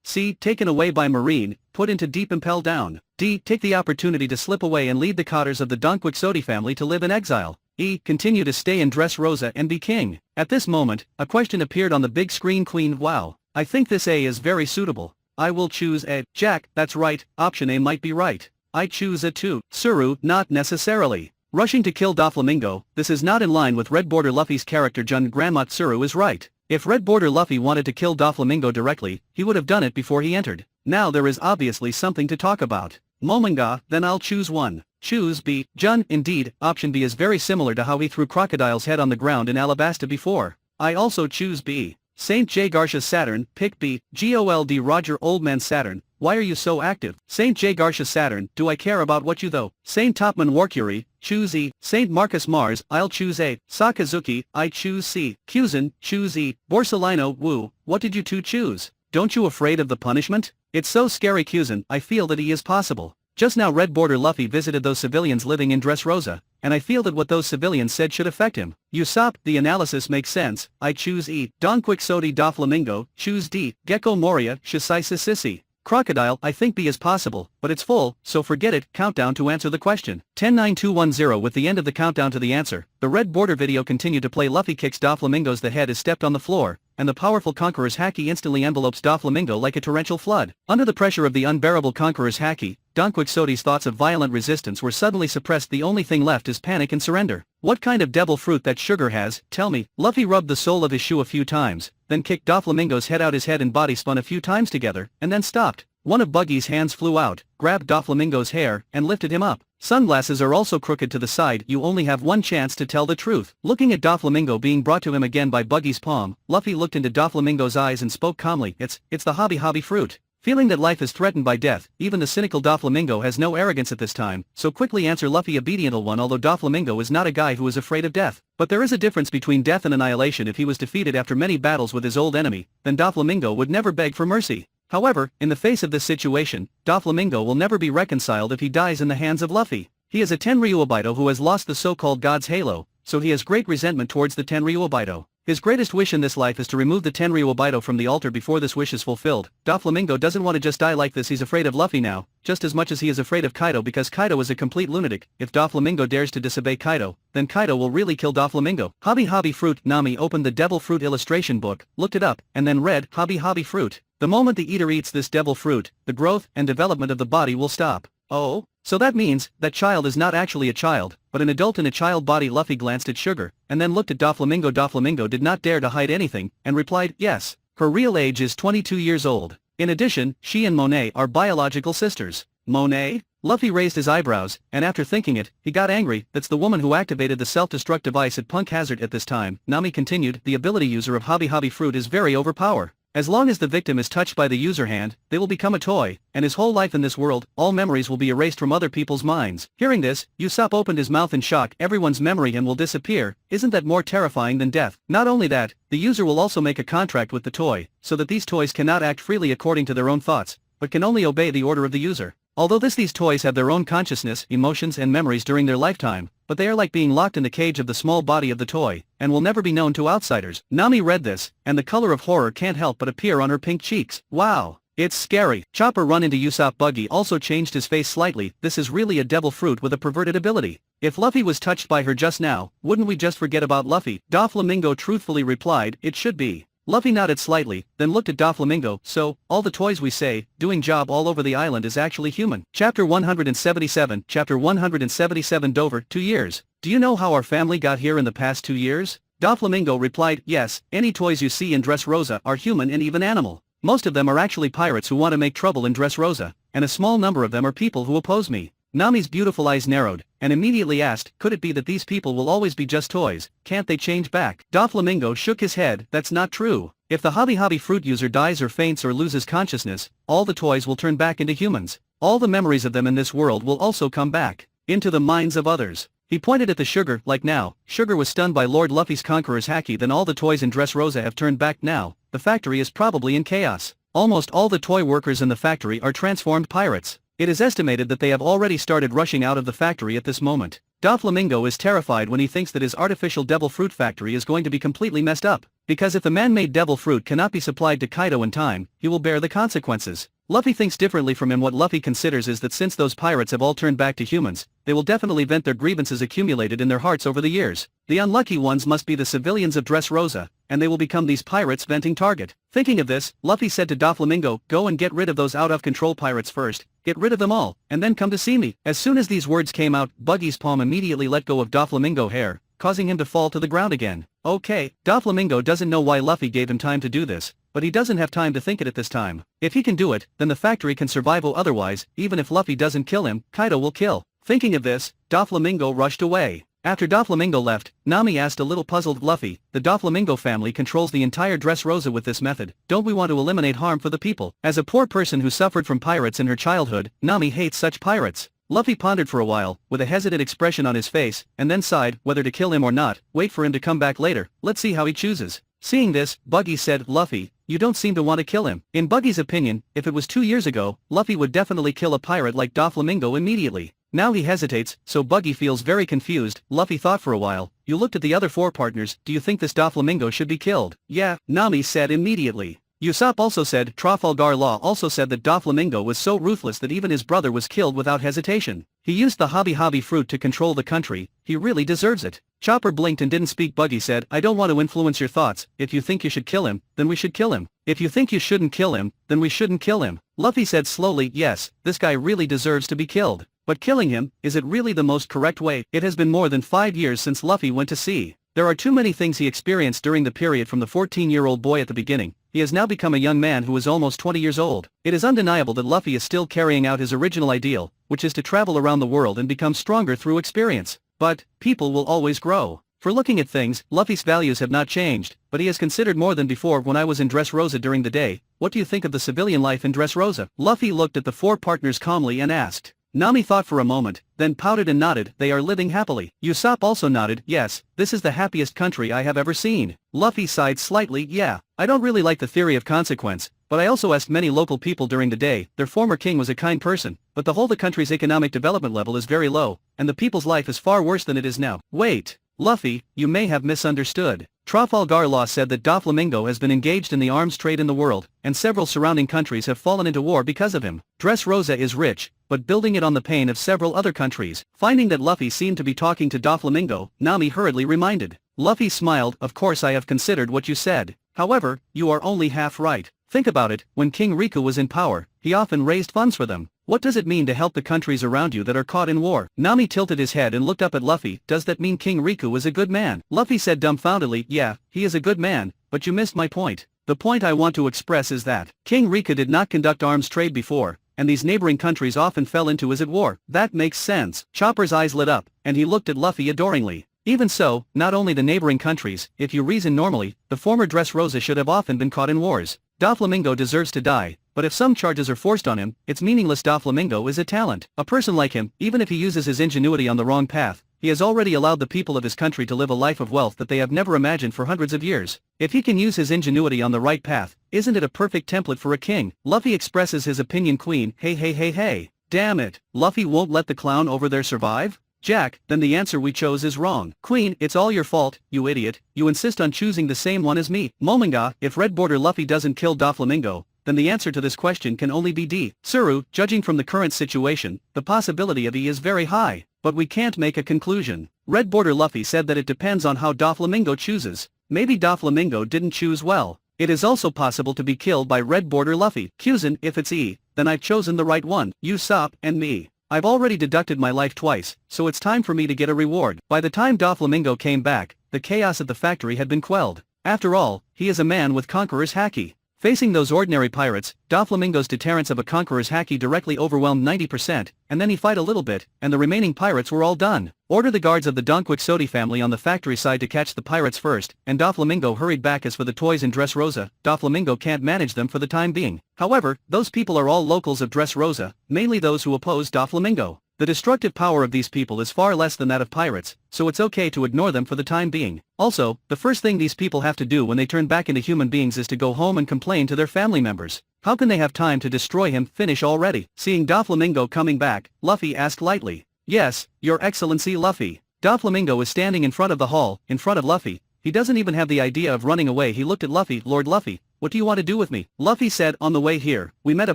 C. Taken away by Marine, put into deep impel down. D. Take the opportunity to slip away and lead the cotters of the Don Quixote family to live in exile. E. Continue to stay and dress Rosa and be king. At this moment, a question appeared on the big screen. Queen, wow. I think this A is very suitable. I will choose A. Jack, that's right, option A might be right. I choose A too. Suru, not necessarily. Rushing to kill Doflamingo, this is not in line with red border Luffy's character. Jun Grandma Tsuru is right. If red border Luffy wanted to kill Doflamingo directly, he would have done it before he entered. Now there is obviously something to talk about. Momonga, then I'll choose 1. Choose B. Jun, indeed, option B is very similar to how he threw Crocodile's head on the ground in Alabasta before. I also choose B. Saint J. Garcia Saturn, pick B. Gold Roger Old Man Saturn, why are you so active? Saint J. Garcia Saturn, do I care about what you though? Saint Topman Warcury, choose E. Saint Marcus Mars, I'll choose A. Sakazuki, I choose C. Kuzan, choose E. Borsalino, Wu, what did you two choose? Don't you afraid of the punishment? It's so scary. Kuzan, I feel that he is possible. Just now red border Luffy visited those civilians living in Dressrosa, and I feel that what those civilians said should affect him. Usopp, the analysis makes sense, I choose E. Don Quixote Doflamingo, choose D. Gecko Moria, Shisai Sissy. Crocodile, I think B is possible, but it's full, so forget it. Countdown to answer the question. 10-9-2-1-0. With the end of the countdown to the answer, the red border video continued to play. Luffy kicks Doflamingo's the head is stepped on the floor, and the powerful Conqueror's haki instantly envelopes Doflamingo like a torrential flood. Under the pressure of the unbearable Conqueror's haki, Don Quixote's thoughts of violent resistance were suddenly suppressed. The only thing left is panic and surrender. What kind of devil fruit that sugar has, tell me. Luffy rubbed the sole of his shoe a few times, then kicked Doflamingo's head out. His head and body spun a few times together, and then stopped. One of Buggy's hands flew out, grabbed Doflamingo's hair, and lifted him up. Sunglasses are also crooked to the side. You only have one chance to tell the truth. Looking at Doflamingo being brought to him again by Buggy's palm, Luffy looked into Doflamingo's eyes and spoke calmly. It's the hobby fruit. Feeling that life is threatened by death, even the cynical Doflamingo has no arrogance at this time, so quickly answer Luffy. Obedient one. Although Doflamingo is not a guy who is afraid of death, but there is a difference between death and annihilation. If he was defeated after many battles with his old enemy, then Doflamingo would never beg for mercy. However, in the face of this situation, Doflamingo will never be reconciled if he dies in the hands of Luffy. He is a Tenryuabito who has lost the so-called God's halo, so he has great resentment towards the Tenryuabito. His greatest wish in this life is to remove the Tenryuabito from the altar. Before this wish is fulfilled, Doflamingo doesn't want to just die like this. He's afraid of Luffy now, just as much as he is afraid of Kaido, because Kaido is a complete lunatic. If Doflamingo dares to disobey Kaido, then Kaido will really kill Doflamingo. Hobby fruit. Nami opened the devil fruit illustration book, looked it up, and then read hobby fruit. The moment the eater eats this devil fruit, the growth and development of the body will stop. Oh? So that means, that child is not actually a child, but an adult in a child body. Luffy glanced at Sugar, and then looked at Doflamingo. Doflamingo did not dare to hide anything, and replied, yes. Her real age is 22 years old. In addition, she and Monet are biological sisters. Monet? Luffy raised his eyebrows, and after thinking it, he got angry. That's the woman who activated the self-destruct device at Punk Hazard at this time. Nami continued, the ability user of hobby fruit is very overpowered. As long as the victim is touched by the user hand, they will become a toy, and his whole life in this world, all memories will be erased from other people's minds. Hearing this, Usopp opened his mouth in shock. Everyone's memory and will disappear. Isn't that more terrifying than death? Not only that, the user will also make a contract with the toy, so that these toys cannot act freely according to their own thoughts, but can only obey the order of the user. Although these toys have their own consciousness, emotions and memories during their lifetime, but they are like being locked in the cage of the small body of the toy, and will never be known to outsiders. Nami read this, and the color of horror can't help but appear on her pink cheeks. Wow! It's scary. Chopper run into Usopp. Buggy also changed his face slightly. This is really a devil fruit with a perverted ability. If Luffy was touched by her just now, wouldn't we just forget about Luffy? Doflamingo truthfully replied, it should be. Luffy nodded slightly, then looked at Doflamingo. So, all the toys we say, doing job all over the island is actually human. Chapter 177, Chapter 177 Dover, 2 years. Do you know how our family got here in the past 2 years? Doflamingo replied, yes, any toys you see in Dressrosa are human and even animal. Most of them are actually pirates who want to make trouble in Dressrosa, and a small number of them are people who oppose me. Nami's beautiful eyes narrowed, and immediately asked, could it be that these people will always be just toys, can't they change back? Doflamingo shook his head, that's not true. If the hobby fruit user dies or faints or loses consciousness, all the toys will turn back into humans. All the memories of them in this world will also come back, into the minds of others. He pointed at the sugar, like now, Sugar was stunned by Lord Luffy's Conqueror's haki. Then all the toys in Dressrosa have turned back now, the factory is probably in chaos. Almost all the toy workers in the factory are transformed pirates. It is estimated that they have already started rushing out of the factory at this moment. Doflamingo is terrified when he thinks that his artificial devil fruit factory is going to be completely messed up, because if the man-made devil fruit cannot be supplied to Kaido in time, he will bear the consequences. Luffy thinks differently from him. What Luffy considers is that since those pirates have all turned back to humans, they will definitely vent their grievances accumulated in their hearts over the years. The unlucky ones must be the civilians of Dressrosa, and they will become these pirates' venting target. Thinking of this, Luffy said to Doflamingo, go and get rid of those out-of-control pirates first, get rid of them all, and then come to see me. As soon as these words came out, Buggy's palm immediately let go of Doflamingo's hair, causing him to fall to the ground again. Okay, Doflamingo doesn't know why Luffy gave him time to do this, but he doesn't have time to think it at this time. If he can do it, then the factory can survive. Otherwise, even if Luffy doesn't kill him, Kaido will kill. Thinking of this, Doflamingo rushed away. After Doflamingo left, Nami asked a little puzzled Luffy, the Doflamingo family controls the entire Dressrosa with this method, don't we want to eliminate harm for the people? As a poor person who suffered from pirates in her childhood, Nami hates such pirates. Luffy pondered for a while, with a hesitant expression on his face, and then sighed, whether to kill him or not, wait for him to come back later, let's see how he chooses. Seeing this, Buggy said, Luffy, you don't seem to want to kill him. In Buggy's opinion, if it was 2 years ago, Luffy would definitely kill a pirate like Doflamingo immediately. Now he hesitates, so Buggy feels very confused. Luffy thought for a while, you looked at the other 4 partners, do you think this Doflamingo should be killed? Yeah, Nami said immediately. Usopp also said, Trafalgar Law also said that Doflamingo was so ruthless that even his brother was killed without hesitation. He used the hobby fruit to control the country, he really deserves it. Chopper blinked and didn't speak. Buggy said, I don't want to influence your thoughts, if you think you should kill him, then we should kill him. If you think you shouldn't kill him, then we shouldn't kill him. Luffy said slowly, yes, this guy really deserves to be killed. But killing him, is it really the most correct way? It has been more than 5 years since Luffy went to sea. There are too many things he experienced during the period from the 14-year-old boy at the beginning. He has now become a young man who is almost 20 years old. It is undeniable that Luffy is still carrying out his original ideal, which is to travel around the world and become stronger through experience. But, people will always grow. For looking at things, Luffy's values have not changed, but he has considered more than before. When I was in Dressrosa during the day, what do you think of the civilian life in Dressrosa? Luffy looked at the 4 partners calmly and asked. Nami thought for a moment, then pouted and nodded, they are living happily. Usopp also nodded, yes, this is the happiest country I have ever seen. Luffy sighed slightly, yeah, I don't really like the theory of consequence, but I also asked many local people during the day, their former king was a kind person, but the country's economic development level is very low, and the people's life is far worse than it is now. Wait, Luffy, you may have misunderstood. Trafalgar Law said that Doflamingo has been engaged in the arms trade in the world, and several surrounding countries have fallen into war because of him. Dressrosa is rich, but building it on the pain of several other countries. Finding that Luffy seemed to be talking to Doflamingo, Nami hurriedly reminded. Luffy smiled, of course I have considered what you said. However, you are only half right. Think about it, when King Riku was in power, he often raised funds for them. What does it mean to help the countries around you that are caught in war? Nami tilted his head and looked up at Luffy, does that mean King Riku is a good man? Luffy said dumbfoundedly, yeah, he is a good man, but you missed my point. The point I want to express is that King Riku did not conduct arms trade before, and these neighboring countries often fell into is at war. That makes sense. Chopper's eyes lit up, and he looked at Luffy adoringly. Even so, not only the neighboring countries, if you reason normally, the former Dressrosa should have often been caught in wars. Doflamingo deserves to die, but if some charges are forced on him, it's meaningless. Doflamingo is a talent. A person like him, even if he uses his ingenuity on the wrong path, he has already allowed the people of his country to live a life of wealth that they have never imagined for hundreds of years. If he can use his ingenuity on the right path, isn't it a perfect template for a king? Luffy expresses his opinion. Queen, hey. Damn it, Luffy won't let the clown over there survive? Jack, then the answer we chose is wrong. Queen, it's all your fault, you idiot, you insist on choosing the same one as me. Momonga, if Red Border Luffy doesn't kill Doflamingo, then the answer to this question can only be D. Tsuru, judging from the current situation, the possibility of E is very high, but we can't make a conclusion. Red Border Luffy said that it depends on how Doflamingo chooses. Maybe Doflamingo didn't choose well. It is also possible to be killed by Red Border Luffy. Kyuzin, if it's E, then I've chosen the right one. Usopp, and me. I've already deducted my life twice, so it's time for me to get a reward. By the time Doflamingo came back, the chaos at the factory had been quelled. After all, he is a man with Conqueror's Haki. Facing those ordinary pirates, Doflamingo's deterrence of a Conqueror's Haki directly overwhelmed 90%, and then he fight a little bit, and the remaining pirates were all done. Order the guards of the Don Quixote family on the factory side to catch the pirates first, and Doflamingo hurried back. As for the toys in Dress Rosa, Doflamingo can't manage them for the time being. However, those people are all locals of Dress Rosa, mainly those who oppose Doflamingo. The destructive power of these people is far less than that of pirates, so it's okay to ignore them for the time being. Also, the first thing these people have to do when they turn back into human beings is to go home and complain to their family members. How can they have time to destroy him? Finish already. Seeing Doflamingo coming back, Luffy asked lightly. Yes, Your Excellency Luffy. Doflamingo is standing in front of the hall, in front of Luffy. He doesn't even have the idea of running away. He looked at Luffy. Lord Luffy, what do you want to do with me? Luffy said, on the way here, we met a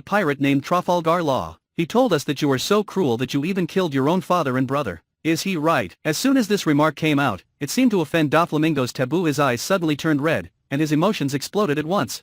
pirate named Trafalgar Law. He told us that you were so cruel that you even killed your own father and brother. Is he right? As soon as this remark came out, it seemed to offend Doflamingo's taboo. His eyes suddenly turned red, and his emotions exploded at once.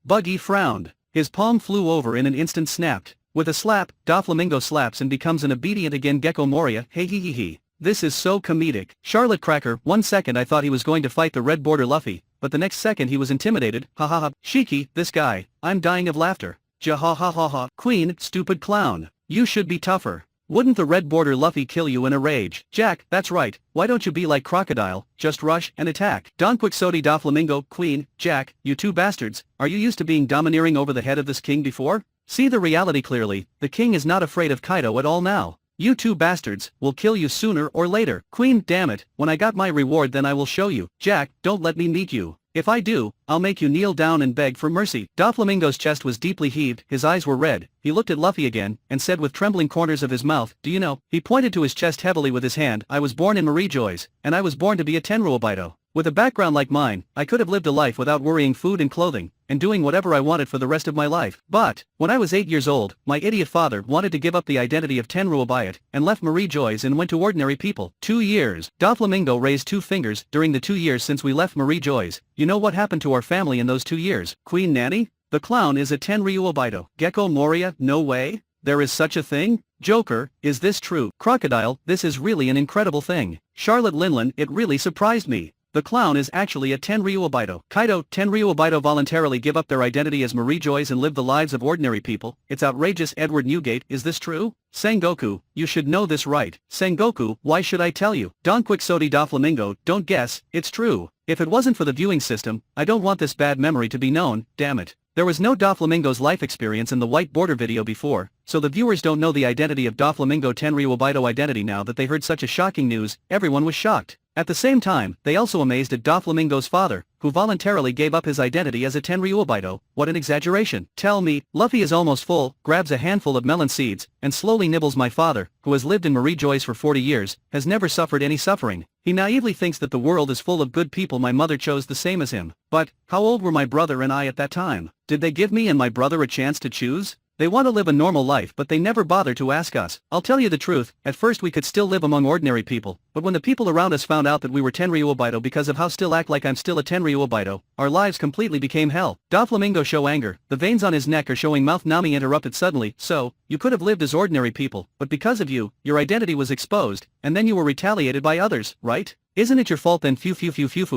Buggy frowned. His palm flew over in an instant, snapped. With a slap, Doflamingo slaps and becomes an obedient again Gecko Moria. Hey. This is so comedic. Charlotte Cracker, 1 second I thought he was going to fight the Red Border Luffy, but the next second he was intimidated. Ha. Shiki, this guy, I'm dying of laughter. Ha. Queen, stupid clown. You should be tougher. Wouldn't the Red Border Luffy kill you in a rage? Jack, that's right, why don't you be like Crocodile, just rush and attack? Don Quixote, Doflamingo, Queen, Jack, you two bastards, are you used to being domineering over the head of this king before? See the reality clearly, the king is not afraid of Kaido at all now. You two bastards, will kill you sooner or later. Queen, damn it, when I got my reward then I will show you. Jack, don't let me meet you. If I do, I'll make you kneel down and beg for mercy. Doflamingo's chest was deeply heaved, his eyes were red, he looked at Luffy again, and said with trembling corners of his mouth, do you know, he pointed to his chest heavily with his hand, I was born in Marijois, and I was born to be a Tenryubido. With a background like mine, I could have lived a life without worrying food and clothing, and doing whatever I wanted for the rest of my life. But, when I was 8 years old, my idiot father wanted to give up the identity of Tenryubido, and left Marijois and went to ordinary people. 2 years. Doflamingo raised 2 fingers. During the 2 years since we left Marijois, you know what happened to our family in those 2 years? Queen Nanny? The clown is a Tenryubido. Gecko Moria, no way? There is such a thing? Joker, is this true? Crocodile, this is really an incredible thing. Charlotte Linlin, it really surprised me. The clown is actually a Tenryubido. Kaido, Tenryubido voluntarily give up their identity as Marijois and live the lives of ordinary people. It's outrageous. Edward Newgate, is this true? Sengoku, you should know this right. Sengoku, why should I tell you? Don Quixote, Doflamingo, don't guess, it's true. If it wasn't for the viewing system, I don't want this bad memory to be known, damn it. There was no Doflamingo's life experience in the White Border video before, so the viewers don't know the identity of Doflamingo. Tenryubido identity. Now that they heard such a shocking news, everyone was shocked. At the same time, they also amazed at Doflamingo's father, who voluntarily gave up his identity as a Tenryubido. What an exaggeration. Tell me, Luffy is almost full, grabs a handful of melon seeds, and slowly nibbles. My father, who has lived in Marijois for 40 years, has never suffered any suffering. He naively thinks that the world is full of good people. My mother chose the same as him. But, how old were my brother and I at that time? Did they give me and my brother a chance to choose? They want to live a normal life, but they never bother to ask us. I'll tell you the truth, at first we could still live among ordinary people, but when the people around us found out that we were Tenryubido because of how still act like I'm still a Tenryubido, our lives completely became hell. Doflamingo show anger, the veins on his neck are showing mouth. Nami interrupted suddenly, so, you could have lived as ordinary people, but because of you, your identity was exposed, and then you were retaliated by others, right? Isn't it your fault then? Phew.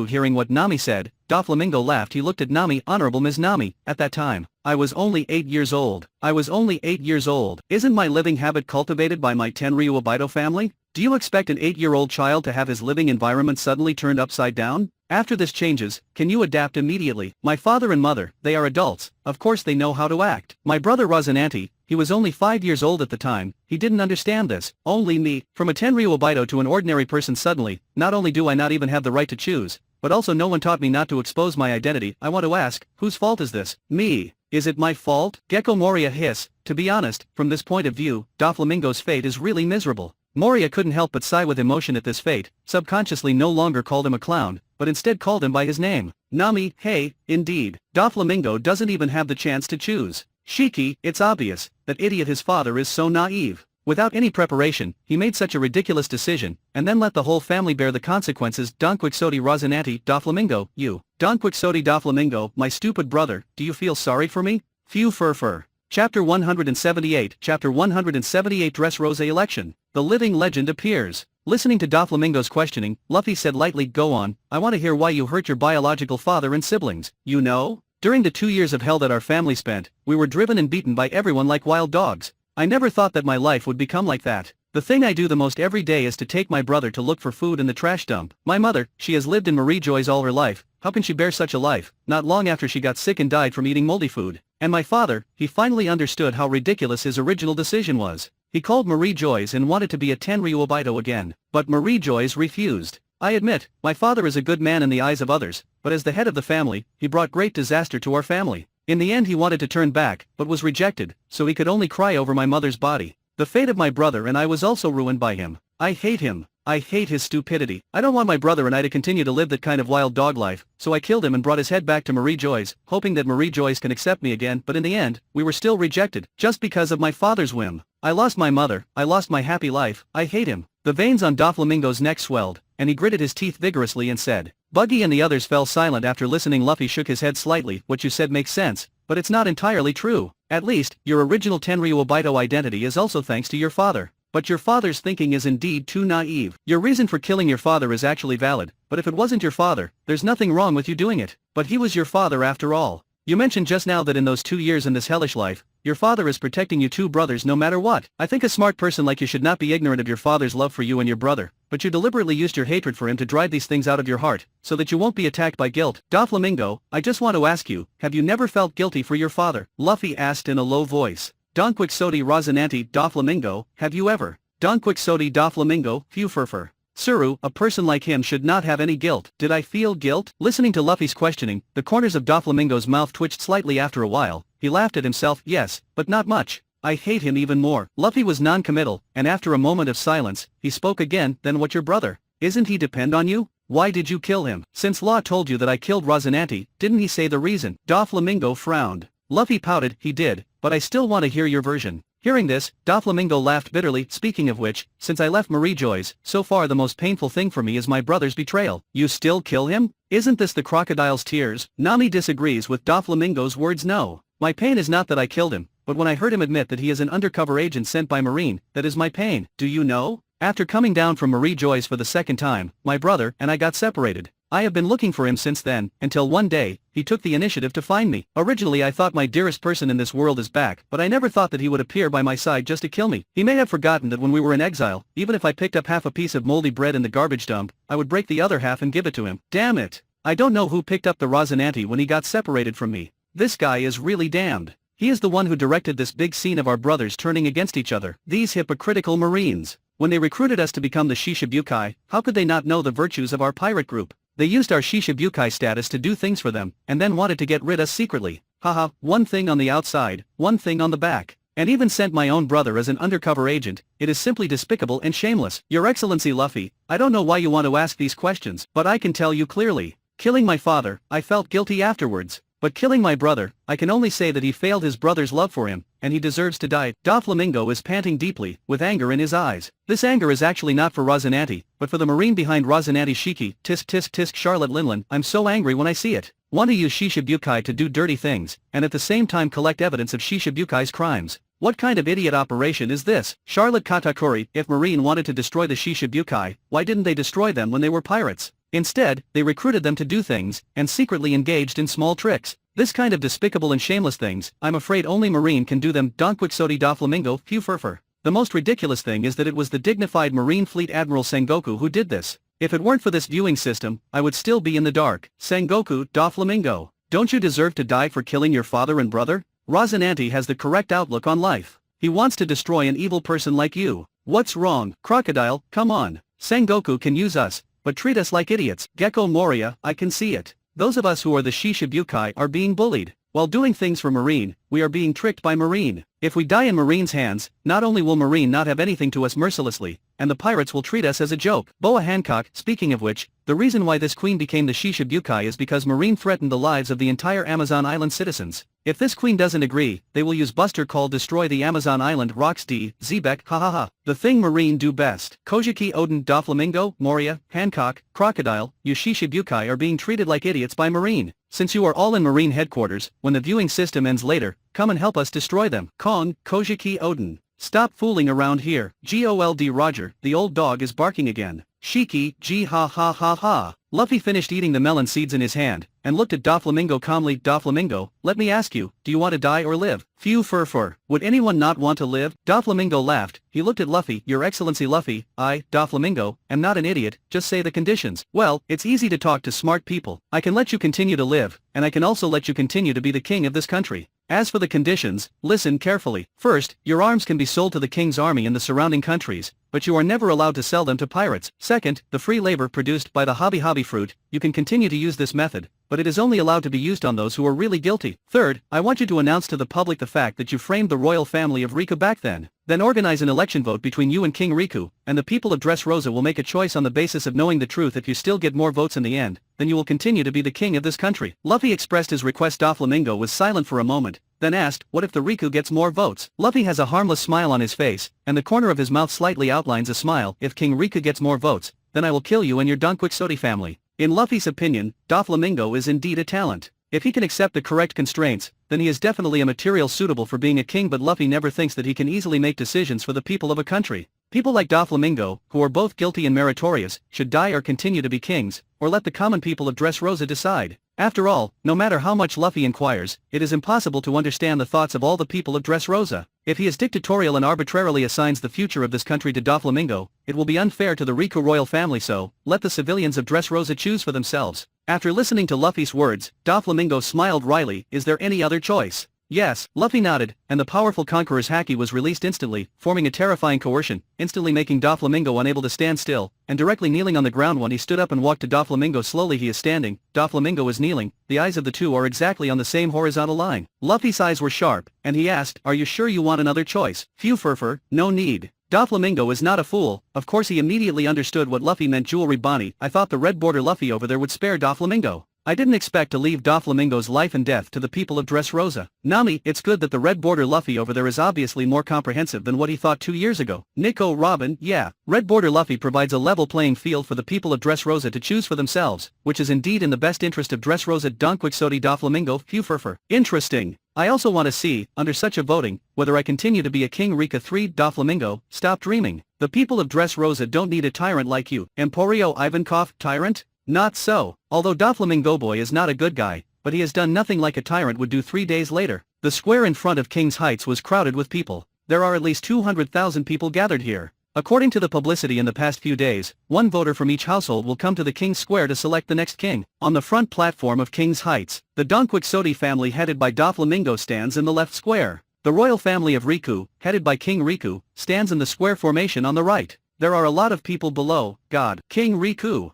Hearing what Nami said, Doflamingo laughed. He looked at Nami. Honorable Ms. Nami, at that time, I was only 8 years old. I was only 8 years old. Isn't my living habit cultivated by my Tenryou Obito family? Do you expect an 8-year-old child to have his living environment suddenly turned upside down? After this changes, can you adapt immediately? My father and mother, they are adults, of course they know how to act. My brother Rosinante, he was only 5 years old at the time, he didn't understand this, only me. From a Tenryou Obito to an ordinary person suddenly, not only do I not even have the right to choose, but also no one taught me not to expose my identity. I want to ask, whose fault is this? Me. Is it my fault? Gecko Moria hiss. To be honest, from this point of view, Doflamingo's fate is really miserable. Moria couldn't help but sigh with emotion at this fate, subconsciously no longer called him a clown, but instead called him by his name. Nami, hey, indeed. Doflamingo doesn't even have the chance to choose. Shiki, it's obvious, that idiot his father is so naive. Without any preparation, he made such a ridiculous decision, and then let the whole family bear the consequences. Don Quixote Rosinante, Doflamingo, you. Don Quixote Doflamingo, my stupid brother, do you feel sorry for me? Phew fur. Chapter 178 Chapter 178 Dressrosa Election. The living legend appears. Listening to Doflamingo's questioning, Luffy said lightly, go on, I want to hear why you hurt your biological father and siblings. You know? During the 2 years of hell that our family spent, we were driven and beaten by everyone like wild dogs. I never thought that my life would become like that. The thing I do the most every day is to take my brother to look for food in the trash dump. My mother, she has lived in Marie Joy's all her life, how can she bear such a life? Not long after she got sick and died from eating moldy food. And my father, he finally understood how ridiculous his original decision was. He called Marie Joy's and wanted to be a Tenryou Obito again. But Marie Joy's refused. I admit, my father is a good man in the eyes of others, but as the head of the family, he brought great disaster to our family. In the end he wanted to turn back, but was rejected, so he could only cry over my mother's body. The fate of my brother and I was also ruined by him. I hate him. I hate his stupidity. I don't want my brother and I to continue to live that kind of wild dog life, so I killed him and brought his head back to Marie Joy's, hoping that Marie Joy's can accept me again, but in the end, we were still rejected, just because of my father's whim. I lost my mother, I lost my happy life, I hate him. The veins on Doflamingo's neck swelled, and he gritted his teeth vigorously and said. Buggy and the others fell silent after listening. Luffy shook his head slightly. What you said makes sense, but it's not entirely true. At least, your original Tenryou Obito identity is also thanks to your father. But your father's thinking is indeed too naive. Your reason for killing your father is actually valid, but if it wasn't your father, there's nothing wrong with you doing it. But he was your father after all. You mentioned just now that in those 2 years in this hellish life, your father is protecting you two brothers no matter what. I think a smart person like you should not be ignorant of your father's love for you and your brother, but you deliberately used your hatred for him to drive these things out of your heart, so that you won't be attacked by guilt. Doflamingo, I just want to ask you, have you never felt guilty for your father? Luffy asked in a low voice. Don Quixote Rosinante, Doflamingo, have you ever? Don Quixote Doflamingo, phew fur. Suru, a person like him should not have any guilt. Did I feel guilt? Listening to Luffy's questioning, the corners of Doflamingo's mouth twitched slightly after a while. He laughed at himself. Yes, but not much. I hate him even more. Luffy was non-committal, and after a moment of silence, he spoke again. Then what, your brother? Isn't he depend on you? Why did you kill him? Since Law told you that I killed Rosinante, didn't he say the reason? Doflamingo frowned. Luffy pouted. He did, but I still want to hear your version. Hearing this, Doflamingo laughed bitterly. Speaking of which, since I left Marie Joy's, so far the most painful thing for me is my brother's betrayal. You still kill him? Isn't this the crocodile's tears? Nami disagrees with Doflamingo's words. No. My pain is not that I killed him, but when I heard him admit that he is an undercover agent sent by Marine, that is my pain. Do you know? After coming down from Marie Joy's for the second time, my brother and I got separated. I have been looking for him since then, until one day, he took the initiative to find me. Originally I thought my dearest person in this world is back, but I never thought that he would appear by my side just to kill me. He may have forgotten that when we were in exile, even if I picked up half a piece of moldy bread in the garbage dump, I would break the other half and give it to him. Damn it! I don't know who picked up the Rosinante when he got separated from me. This guy is really damned. He is the one who directed this big scene of our brothers turning against each other. These hypocritical Marines. When they recruited us to become the Shishibukai, how could they not know the virtues of our pirate group? They used our Shishibukai status to do things for them, and then wanted to get rid of us secretly. Haha, one thing on the outside, one thing on the back. And even sent my own brother as an undercover agent. It is simply despicable and shameless. Your Excellency Luffy, I don't know why you want to ask these questions, but I can tell you clearly. Killing my father, I felt guilty afterwards. But killing my brother, I can only say that he failed his brother's love for him, and he deserves to die. Doflamingo is panting deeply, with anger in his eyes. This anger is actually not for Rosinante, but for the Marine behind Rosinante. Shiki, tisk tisk tisk. Charlotte Linlin, I'm so angry when I see it. Want to use Shishibukai to do dirty things, and at the same time collect evidence of Shishabukai's crimes. What kind of idiot operation is this? Charlotte Katakuri, if Marine wanted to destroy the Shishibukai, why didn't they destroy them when they were pirates? Instead, they recruited them to do things, and secretly engaged in small tricks. This kind of despicable and shameless things, I'm afraid only Marine can do them. Donquixote Doflamingo, Phew Furfur. The most ridiculous thing is that it was the dignified Marine Fleet Admiral Sengoku who did this. If it weren't for this viewing system, I would still be in the dark. Sengoku, Doflamingo. Don't you deserve to die for killing your father and brother? Rosinante has the correct outlook on life. He wants to destroy an evil person like you. What's wrong, Crocodile? Come on. Sengoku can use us, but treat us like idiots. Gecko Moria, I can see it. Those of us who are the Shishibukai are being bullied. While doing things for Marine, we are being tricked by Marine. If we die in Marine's hands, not only will Marine not have anything to us mercilessly, and the pirates will treat us as a joke. Boa Hancock, speaking of which, the reason why this queen became the Shishibukai is because Marine threatened the lives of the entire Amazon Island citizens. If this queen doesn't agree, they will use Buster Call destroy the Amazon Island rocks D, Xebec, hahaha. The thing Marine do best. Kojiki Odin, Doflamingo, Moria, Hancock, Crocodile, you Shishibukai are being treated like idiots by Marine. Since you are all in Marine headquarters, when the viewing system ends later, come and help us destroy them. Kong, Kojiki Odin. Stop fooling around here. Gold Roger, the old dog is barking again. Shiki, G ha ha ha ha. Luffy finished eating the melon seeds in his hand, and looked at Doflamingo calmly. Doflamingo, let me ask you, do you want to die or live? Phew Furfur, would anyone not want to live? Doflamingo laughed. He looked at Luffy. Your Excellency Luffy, I, Doflamingo, am not an idiot, just say the conditions. Well, it's easy to talk to smart people. I can let you continue to live, and I can also let you continue to be the king of this country. As for the conditions, listen carefully. First, your arms can be sold to the king's army in the surrounding countries, but you are never allowed to sell them to pirates. Second, the free labor produced by the hobby fruit, you can continue to use this method, but it is only allowed to be used on those who are really guilty. Third, I want you to announce to the public the fact that you framed the royal family of Riku back then. Then organize an election vote between you and King Riku, and the people of Dressrosa will make a choice on the basis of knowing the truth. If you still get more votes in the end, then you will continue to be the king of this country. Luffy expressed his request. Doflamingo was silent for a moment, then asked, what if the Riku gets more votes? Luffy has a harmless smile on his face, and the corner of his mouth slightly outlines a smile. If King Riku gets more votes, then I will kill you and your Donquixote family. In Luffy's opinion, Doflamingo is indeed a talent. If he can accept the correct constraints, then he is definitely a material suitable for being a king. But Luffy never thinks that he can easily make decisions for the people of a country. People like Doflamingo, who are both guilty and meritorious, should die or continue to be kings, or let the common people of Dressrosa decide. After all, no matter how much Luffy inquires, it is impossible to understand the thoughts of all the people of Dressrosa. If he is dictatorial and arbitrarily assigns the future of this country to Doflamingo, it will be unfair to the Riku royal family, so let the civilians of Dressrosa choose for themselves. After listening to Luffy's words, Doflamingo smiled wryly. Is there any other choice? Yes, Luffy nodded, and the powerful conqueror's haki was released instantly, forming a terrifying coercion, instantly making Doflamingo unable to stand still, and directly kneeling on the ground. When he stood up and walked to Doflamingo slowly, he is standing, Doflamingo is kneeling, the eyes of the two are exactly on the same horizontal line. Luffy's eyes were sharp, and he asked, are you sure you want another choice? Phew Furfur, no need. Doflamingo is not a fool. Of course he immediately understood what Luffy meant. Jewelry Bonnie, I thought the red border Luffy over there would spare Doflamingo. I didn't expect to leave Doflamingo's life and death to the people of Dressrosa. Nami, it's good that the red border Luffy over there is obviously more comprehensive than what he thought 2 years ago. Nico Robin, yeah, red border Luffy provides a level playing field for the people of Dressrosa to choose for themselves, which is indeed in the best interest of Dressrosa. Donquixote Doflamingo, Phew Furfur. Interesting. I also want to see, under such a voting, whether I continue to be a king. Rika 3. Doflamingo, stop dreaming. The people of Dressrosa don't need a tyrant like you. Emporio Ivankov, tyrant? Not so. Although Doflamingo Boy is not a good guy, but he has done nothing like a tyrant would do. 3 days later, the square in front of King's Heights was crowded with people. There are at least 200,000 people gathered here. According to the publicity in the past few days, one voter from each household will come to the King's Square to select the next king. On the front platform of King's Heights, the Donquixote family headed by Doflamingo stands in the left square. The royal family of Riku, headed by King Riku, stands in the square formation on the right. There are a lot of people below. God. King Riku,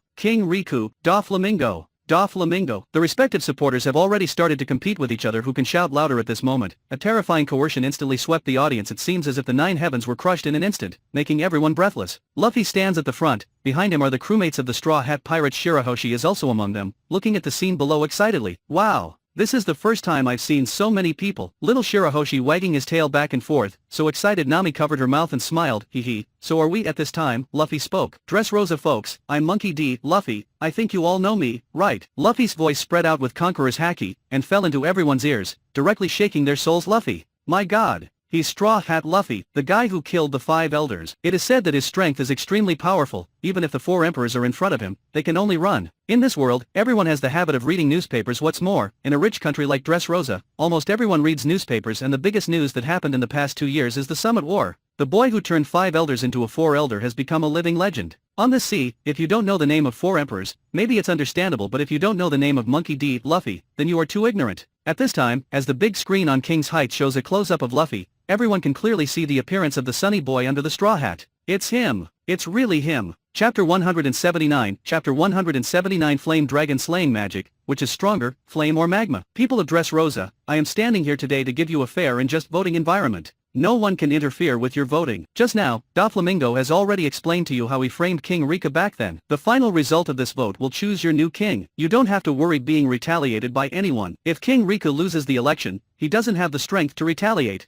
Doflamingo. Doflamingo. The respective supporters have already started to compete with each other who can shout louder at this moment. A terrifying coercion instantly swept the audience. It seems as if the 9 heavens were crushed in an instant, making everyone breathless. Luffy stands at the front, behind him are the crewmates of the Straw Hat Pirates. Shirahoshi is also among them, looking at the scene below excitedly. Wow! This is the first time I've seen so many people. Little Shirahoshi wagging his tail back and forth, so excited Nami covered her mouth and smiled. Hee. So are we at this time? Luffy spoke. Dressrosa folks, I'm Monkey D. Luffy, I think you all know me, right? Luffy's voice spread out with Conqueror's haki, and fell into everyone's ears, directly shaking their souls. Luffy, my god, He's Straw Hat Luffy, the guy who killed the 5 elders. It is said that his strength is extremely powerful. Even if the 4 emperors are in front of him, they can only run. In this world, everyone has the habit of reading newspapers. What's more, in a rich country like Dressrosa, almost everyone reads newspapers, and the biggest news that happened in the past 2 years is the Summit War. The boy who turned 5 elders into a 4 elder has become a living legend. On this sea, if you don't know the name of 4 emperors, maybe it's understandable, but if you don't know the name of Monkey D. Luffy, then you are too ignorant. At this time, as the big screen on King's Heights shows a close-up of Luffy, everyone can clearly see the appearance of the sunny boy under the straw hat. It's him. It's really him. Chapter 179, Chapter 179 Flame Dragon Slaying Magic, which is stronger, flame or magma? People of Dressrosa, I am standing here today to give you a fair and just voting environment. No one can interfere with your voting. Just now, Doflamingo has already explained to you how he framed King Rika back then. The final result of this vote will choose your new king. You don't have to worry being retaliated by anyone. If King Rika loses the election, he doesn't have the strength to retaliate.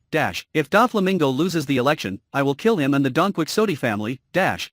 If Doflamingo loses the election, I will kill him and the Don Quixote family.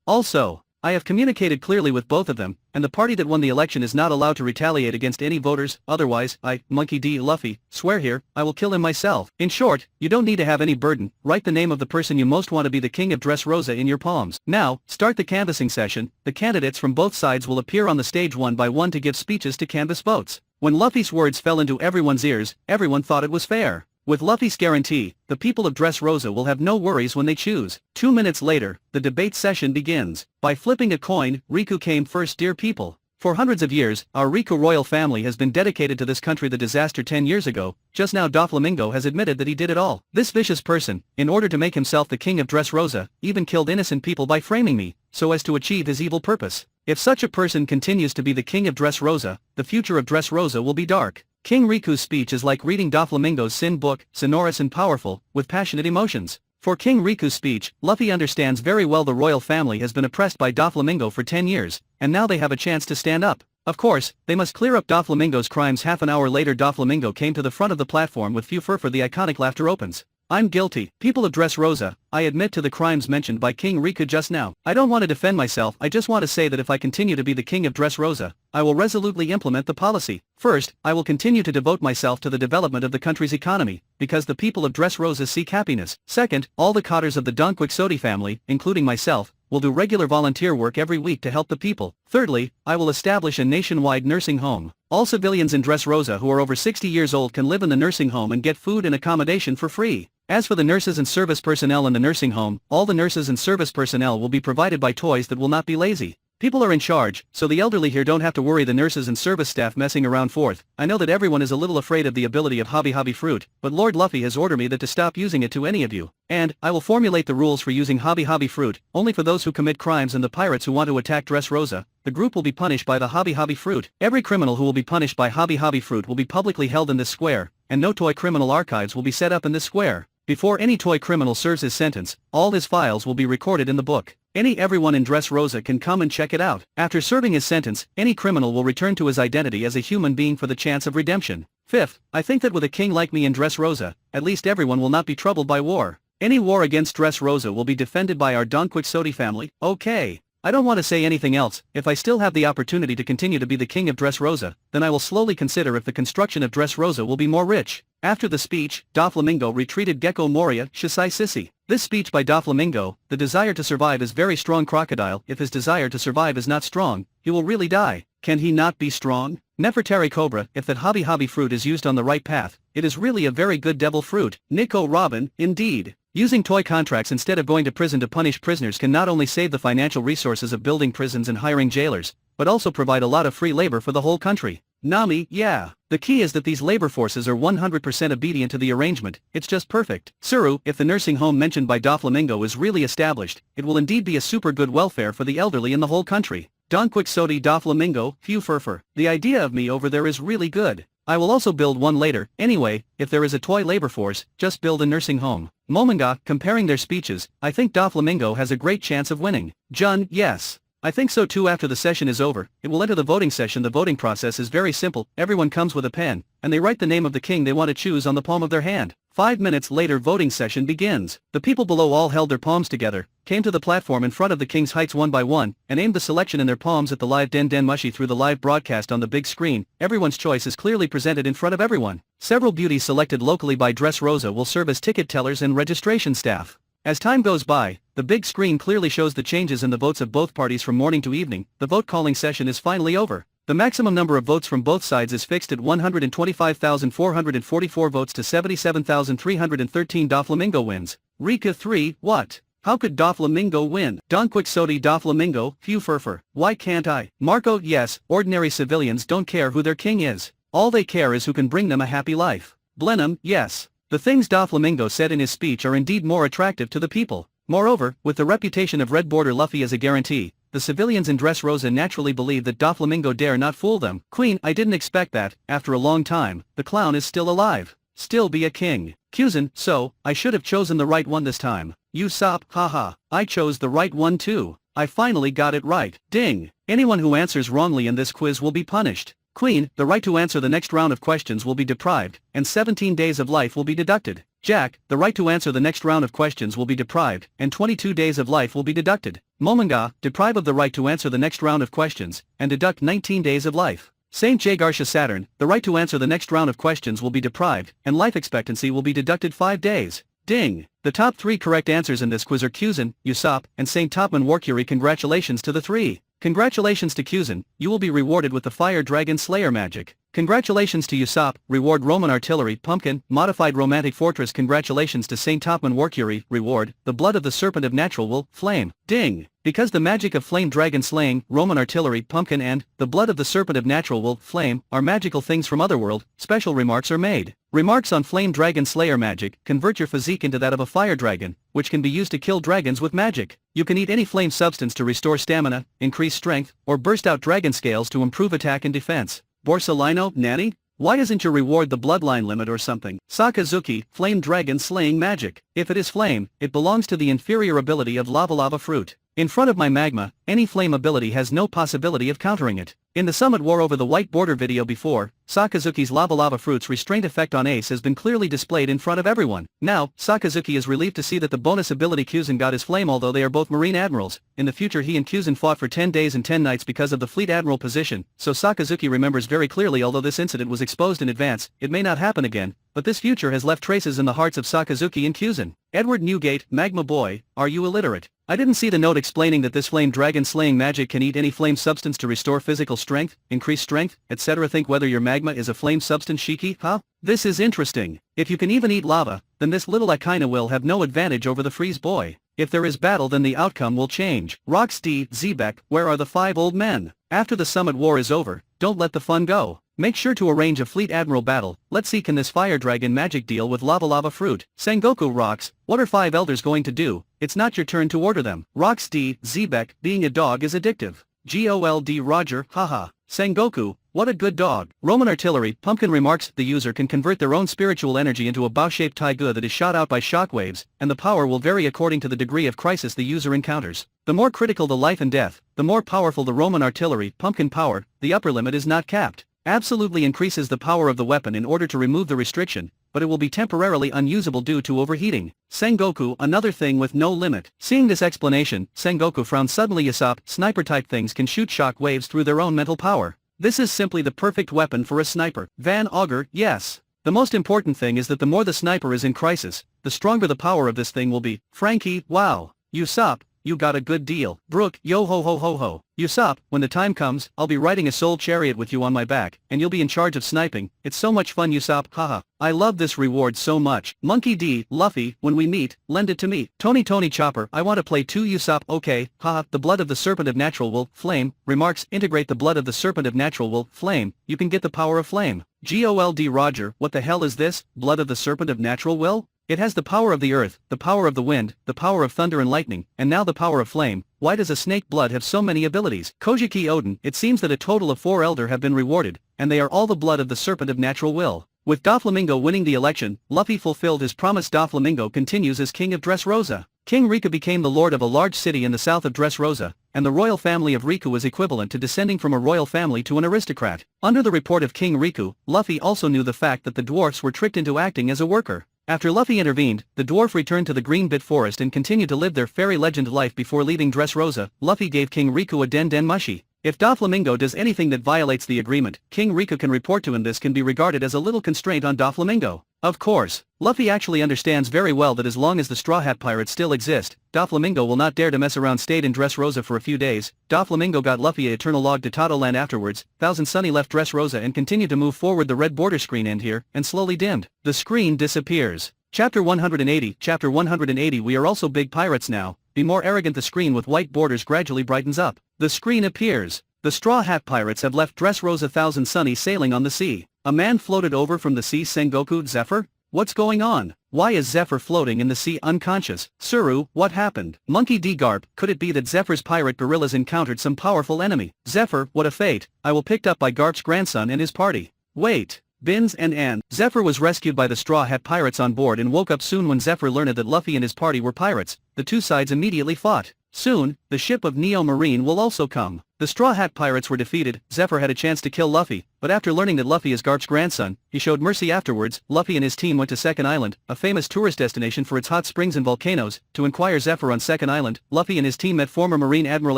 Also, I have communicated clearly with both of them, and the party that won the election is not allowed to retaliate against any voters. Otherwise, I, Monkey D. Luffy, swear here, I will kill him myself. In short, you don't need to have any burden. Write the name of the person you most want to be the king of Dressrosa in your palms. Now, start the canvassing session. The candidates from both sides will appear on the stage one by one to give speeches to canvass votes. When Luffy's words fell into everyone's ears, everyone thought it was fair. With Luffy's guarantee, the people of Dressrosa will have no worries when they choose. 2 minutes later, the debate session begins. By flipping a coin, Riku came first. Dear people, for hundreds of years, our Riku royal family has been dedicated to this country. The disaster 10 years ago, just now Doflamingo has admitted that he did it all. This vicious person, in order to make himself the king of Dressrosa, even killed innocent people by framing me, so as to achieve his evil purpose. If such a person continues to be the king of Dressrosa, the future of Dressrosa will be dark. King Riku's speech is like reading Doflamingo's Sin book, sonorous and powerful, with passionate emotions. For King Riku's speech, Luffy understands very well the royal family has been oppressed by Doflamingo for 10 years, and now they have a chance to stand up. Of course, they must clear up Doflamingo's crimes. Half an hour later, Doflamingo came to the front of the platform with Fu Furfur. The iconic laughter opens. I'm guilty. People of Dressrosa, I admit to the crimes mentioned by King Riku just now. I don't want to defend myself. I just want to say that if I continue to be the king of Dressrosa, I will resolutely implement the policy. First, I will continue to devote myself to the development of the country's economy, because the people of Dressrosa seek happiness. Second, all the cotters of the Don Quixote family, including myself, will do regular volunteer work every week to help the people. Thirdly, I will establish a nationwide nursing home. All civilians in Dressrosa who are over 60 years old can live in the nursing home and get food and accommodation for free. As for the nurses and service personnel in the nursing home, all the nurses and service personnel will be provided by toys that will not be lazy. People are in charge, so the elderly here don't have to worry the nurses and service staff messing around. Fourth, I know that everyone is a little afraid of the ability of Hobby Hobby Fruit, but Lord Luffy has ordered me that to stop using it to any of you. And, I will formulate the rules for using Hobby Hobby Fruit, only for those who commit crimes and the pirates who want to attack Dressrosa. The group will be punished by the Hobby Hobby Fruit. Every criminal who will be punished by Hobby Hobby Fruit will be publicly held in this square, and no toy criminal archives will be set up in this square. Before any toy criminal serves his sentence, all his files will be recorded in the book. Everyone in Dressrosa can come and check it out. After serving his sentence, any criminal will return to his identity as a human being for the chance of redemption. Fifth, I think that with a king like me in Dressrosa, at least everyone will not be troubled by war. Any war against Dressrosa will be defended by our Don Quixote family. Okay. I don't want to say anything else. If I still have the opportunity to continue to be the king of Dressrosa, then I will slowly consider if the construction of Dressrosa will be more rich. After the speech, Doflamingo retreated. Gecko Moria, Shisai Sissy. This speech by Doflamingo, the desire to survive is very strong. Crocodile, if his desire to survive is not strong, he will really die. Can he not be strong? Nefertari Cobra, if that Hobby Hobby Fruit is used on the right path, it is really a very good devil fruit. Nico Robin, indeed. Using toy contracts instead of going to prison to punish prisoners can not only save the financial resources of building prisons and hiring jailers, but also provide a lot of free labor for the whole country. Nami, yeah. The key is that these labor forces are 100% obedient to the arrangement. It's just perfect. Suru, if the nursing home mentioned by Doflamingo is really established, it will indeed be a super good welfare for the elderly in the whole country. Don Quixote Doflamingo, Fu Furfur. The idea of me over there is really good. I will also build one later. Anyway, if there is a toy labor force, just build a nursing home. Momonga, comparing their speeches, I think Doflamingo has a great chance of winning. Jun, yes. I think so too. After the session is over, it will enter the voting session. The voting process is very simple. Everyone comes with a pen, and they write the name of the king they want to choose on the palm of their hand. 5 minutes later, voting session begins. The people below all held their palms together. came to the platform in front of the King's Heights one by one, and aimed the selection in their palms at the live Den Den Mushi through the live broadcast on the big screen. Everyone's choice is clearly presented in front of everyone. Several beauties selected locally by Dress Rosa will serve as ticket tellers and registration staff. As time goes by, the big screen clearly shows the changes in the votes of both parties from morning to evening. The vote calling session is finally over. The maximum number of votes from both sides is fixed at 125,444 votes to 77,313. Doflamingo wins. Rika 3, what? How could Doflamingo win? Don Quixote Doflamingo, phew furfur. Why can't I? Marco, yes, ordinary civilians don't care who their king is. All they care is who can bring them a happy life. Blenheim, yes. The things Doflamingo said in his speech are indeed more attractive to the people. Moreover, with the reputation of Red Border Luffy as a guarantee, the civilians in Dress Rosa naturally believe that Doflamingo dare not fool them. Queen, I didn't expect that. After a long time, the clown is still alive. Still be a king. Cusin, so, I should have chosen the right one this time. Usopp, haha, I chose the right one too. I finally got it right. Ding. Anyone who answers wrongly in this quiz will be punished. Queen, the right to answer the next round of questions will be deprived, and 17 days of life will be deducted. Jack, the right to answer the next round of questions will be deprived, and 22 days of life will be deducted. Momonga, deprive of the right to answer the next round of questions, and deduct 19 days of life. Saint Jagartia Saturn, the right to answer the next round of questions will be deprived, and life expectancy will be deducted 5 days. Ding. The top 3 correct answers in this quiz are Cusin, Usopp, and Saint Topman Warcury. Congratulations to the 3. Congratulations to Cusin, you will be rewarded with the Fire Dragon Slayer magic. Congratulations to Usopp, reward Roman Artillery Pumpkin, Modified Romantic Fortress. Congratulations to Saint Topman Warcury, reward, the Blood of the Serpent of Natural Will, Flame. Ding! Because the magic of Flame Dragon Slaying, Roman Artillery Pumpkin and, the Blood of the Serpent of Natural Will, Flame, are magical things from Otherworld, special remarks are made. Remarks on Flame Dragon Slayer magic, convert your physique into that of a fire dragon, which can be used to kill dragons with magic. You can eat any flame substance to restore stamina, increase strength, or burst out dragon scales to improve attack and defense. Borsalino, nanny? Why isn't your reward the bloodline limit or something? Sakazuki, Flame Dragon Slaying Magic. If it is flame, it belongs to the inferior ability of Lava Fruit. In front of my magma, any flame ability has no possibility of countering it. In the Summit War over the White Border video before, Sakazuki's Lava Fruit's restraint effect on Ace has been clearly displayed in front of everyone. Now, Sakazuki is relieved to see that the bonus ability Cusin got is flame. Although they are both Marine Admirals, in the future he and Cusin fought for 10 days and 10 nights because of the Fleet Admiral position, so Sakazuki remembers very clearly. Although this incident was exposed in advance, it may not happen again, but this future has left traces in the hearts of Sakazuki and Cusin. Edward Newgate, Magma Boy, are you illiterate? I didn't see the note explaining that this flame dragon slaying magic can eat any flame substance to restore physical strength, increase strength, etc. Think whether your magma is a flame substance, Shiki, huh? This is interesting. If you can even eat lava, then this little Akaina will have no advantage over the freeze boy. If there is battle, then the outcome will change. Rox D, Xebec, where are the 5 old men? After the Summit War is over, don't let the fun go. Make sure to arrange a Fleet Admiral battle. Let's see, can this Fire Dragon magic deal with Lava Fruit? Sengoku rocks, what are 5 elders going to do? It's not your turn to order them. Rox D, Xebec, being a dog is addictive. Gold Roger, haha. Sengoku, what a good dog. Roman Artillery Pumpkin remarks, the user can convert their own spiritual energy into a bow-shaped taiga that is shot out by shockwaves, and the power will vary according to the degree of crisis the user encounters. The more critical the life and death, the more powerful the Roman Artillery Pumpkin power. The upper limit is not capped. Absolutely increases the power of the weapon in order to remove the restriction, but it will be temporarily unusable due to overheating. Sengoku, another thing with no limit. Seeing this explanation, Sengoku frowned suddenly. Usopp, sniper-type things can shoot shock waves through their own mental power. This is simply the perfect weapon for a sniper. Van Augur, yes. The most important thing is that the more the sniper is in crisis, the stronger the power of this thing will be. Frankie, wow. Usopp, you got a good deal. Brooke, yo ho ho ho ho. Usopp, when the time comes, I'll be riding a soul chariot with you on my back, and you'll be in charge of sniping. It's so much fun, Usopp, haha. I love this reward so much. Monkey D, Luffy, when we meet, lend it to me. Tony Chopper, I want to play too. Usopp, okay, haha. The Blood of the Serpent of Natural Will, Flame, remarks, integrate the Blood of the Serpent of Natural Will, Flame, you can get the power of flame. Gold Roger, what the hell is this, Blood of the Serpent of Natural Will? It has the power of the earth, the power of the wind, the power of thunder and lightning, and now the power of flame. Why does a snake blood have so many abilities? Kojiki Odin, it seems that a total of 4 elder have been rewarded, and they are all the blood of the serpent of natural will. With Doflamingo winning the election, Luffy fulfilled his promise. Doflamingo continues as king of Dressrosa. King Rika became the lord of a large city in the south of Dressrosa, and the royal family of Riku is equivalent to descending from a royal family to an aristocrat. Under the report of King Riku, Luffy also knew the fact that the dwarfs were tricked into acting as a worker. After Luffy intervened, the dwarf returned to the Green Bit Forest and continued to live their fairy legend life before leaving Dressrosa. Luffy gave King Riku a Den Mushi. If Doflamingo does anything that violates the agreement, King Riku can report to him. This can be regarded as a little constraint on Doflamingo. Of course, Luffy actually understands very well that as long as the Straw Hat Pirates still exist, Doflamingo will not dare to mess around. Stayed in Dressrosa for a few days, Doflamingo got Luffy a eternal log to Land afterwards. Thousand Sunny left Dressrosa and continued to move forward. The red border screen end here, and slowly dimmed. The screen disappears. Chapter 180. Chapter 180. We are also big pirates now. Be more arrogant. The screen with white borders gradually brightens up. The screen appears. The Straw Hat Pirates have left Dressrosa. Thousand Sunny sailing on the sea. A man floated over from the sea. Sengoku, Zephr? What's going on? Why is Zephr floating in the sea unconscious? Suru, what happened? Monkey D. Garp, could it be that Zephyr's pirate gorillas encountered some powerful enemy? Zephr, what a fate. I will picked up by Garp's grandson and his party. Wait. Bins and Ann. Zephr was rescued by the Straw Hat Pirates on board and woke up soon when Zephr learned that Luffy and his party were pirates. The two sides immediately fought. Soon, the ship of Neo Marine will also come. The Straw Hat Pirates were defeated. Zephr had a chance to kill Luffy, but after learning that Luffy is Garp's grandson, he showed mercy afterwards. Luffy and his team went to Second Island, a famous tourist destination for its hot springs and volcanoes, to inquire Zephr on Second Island. Luffy and his team met former Marine Admiral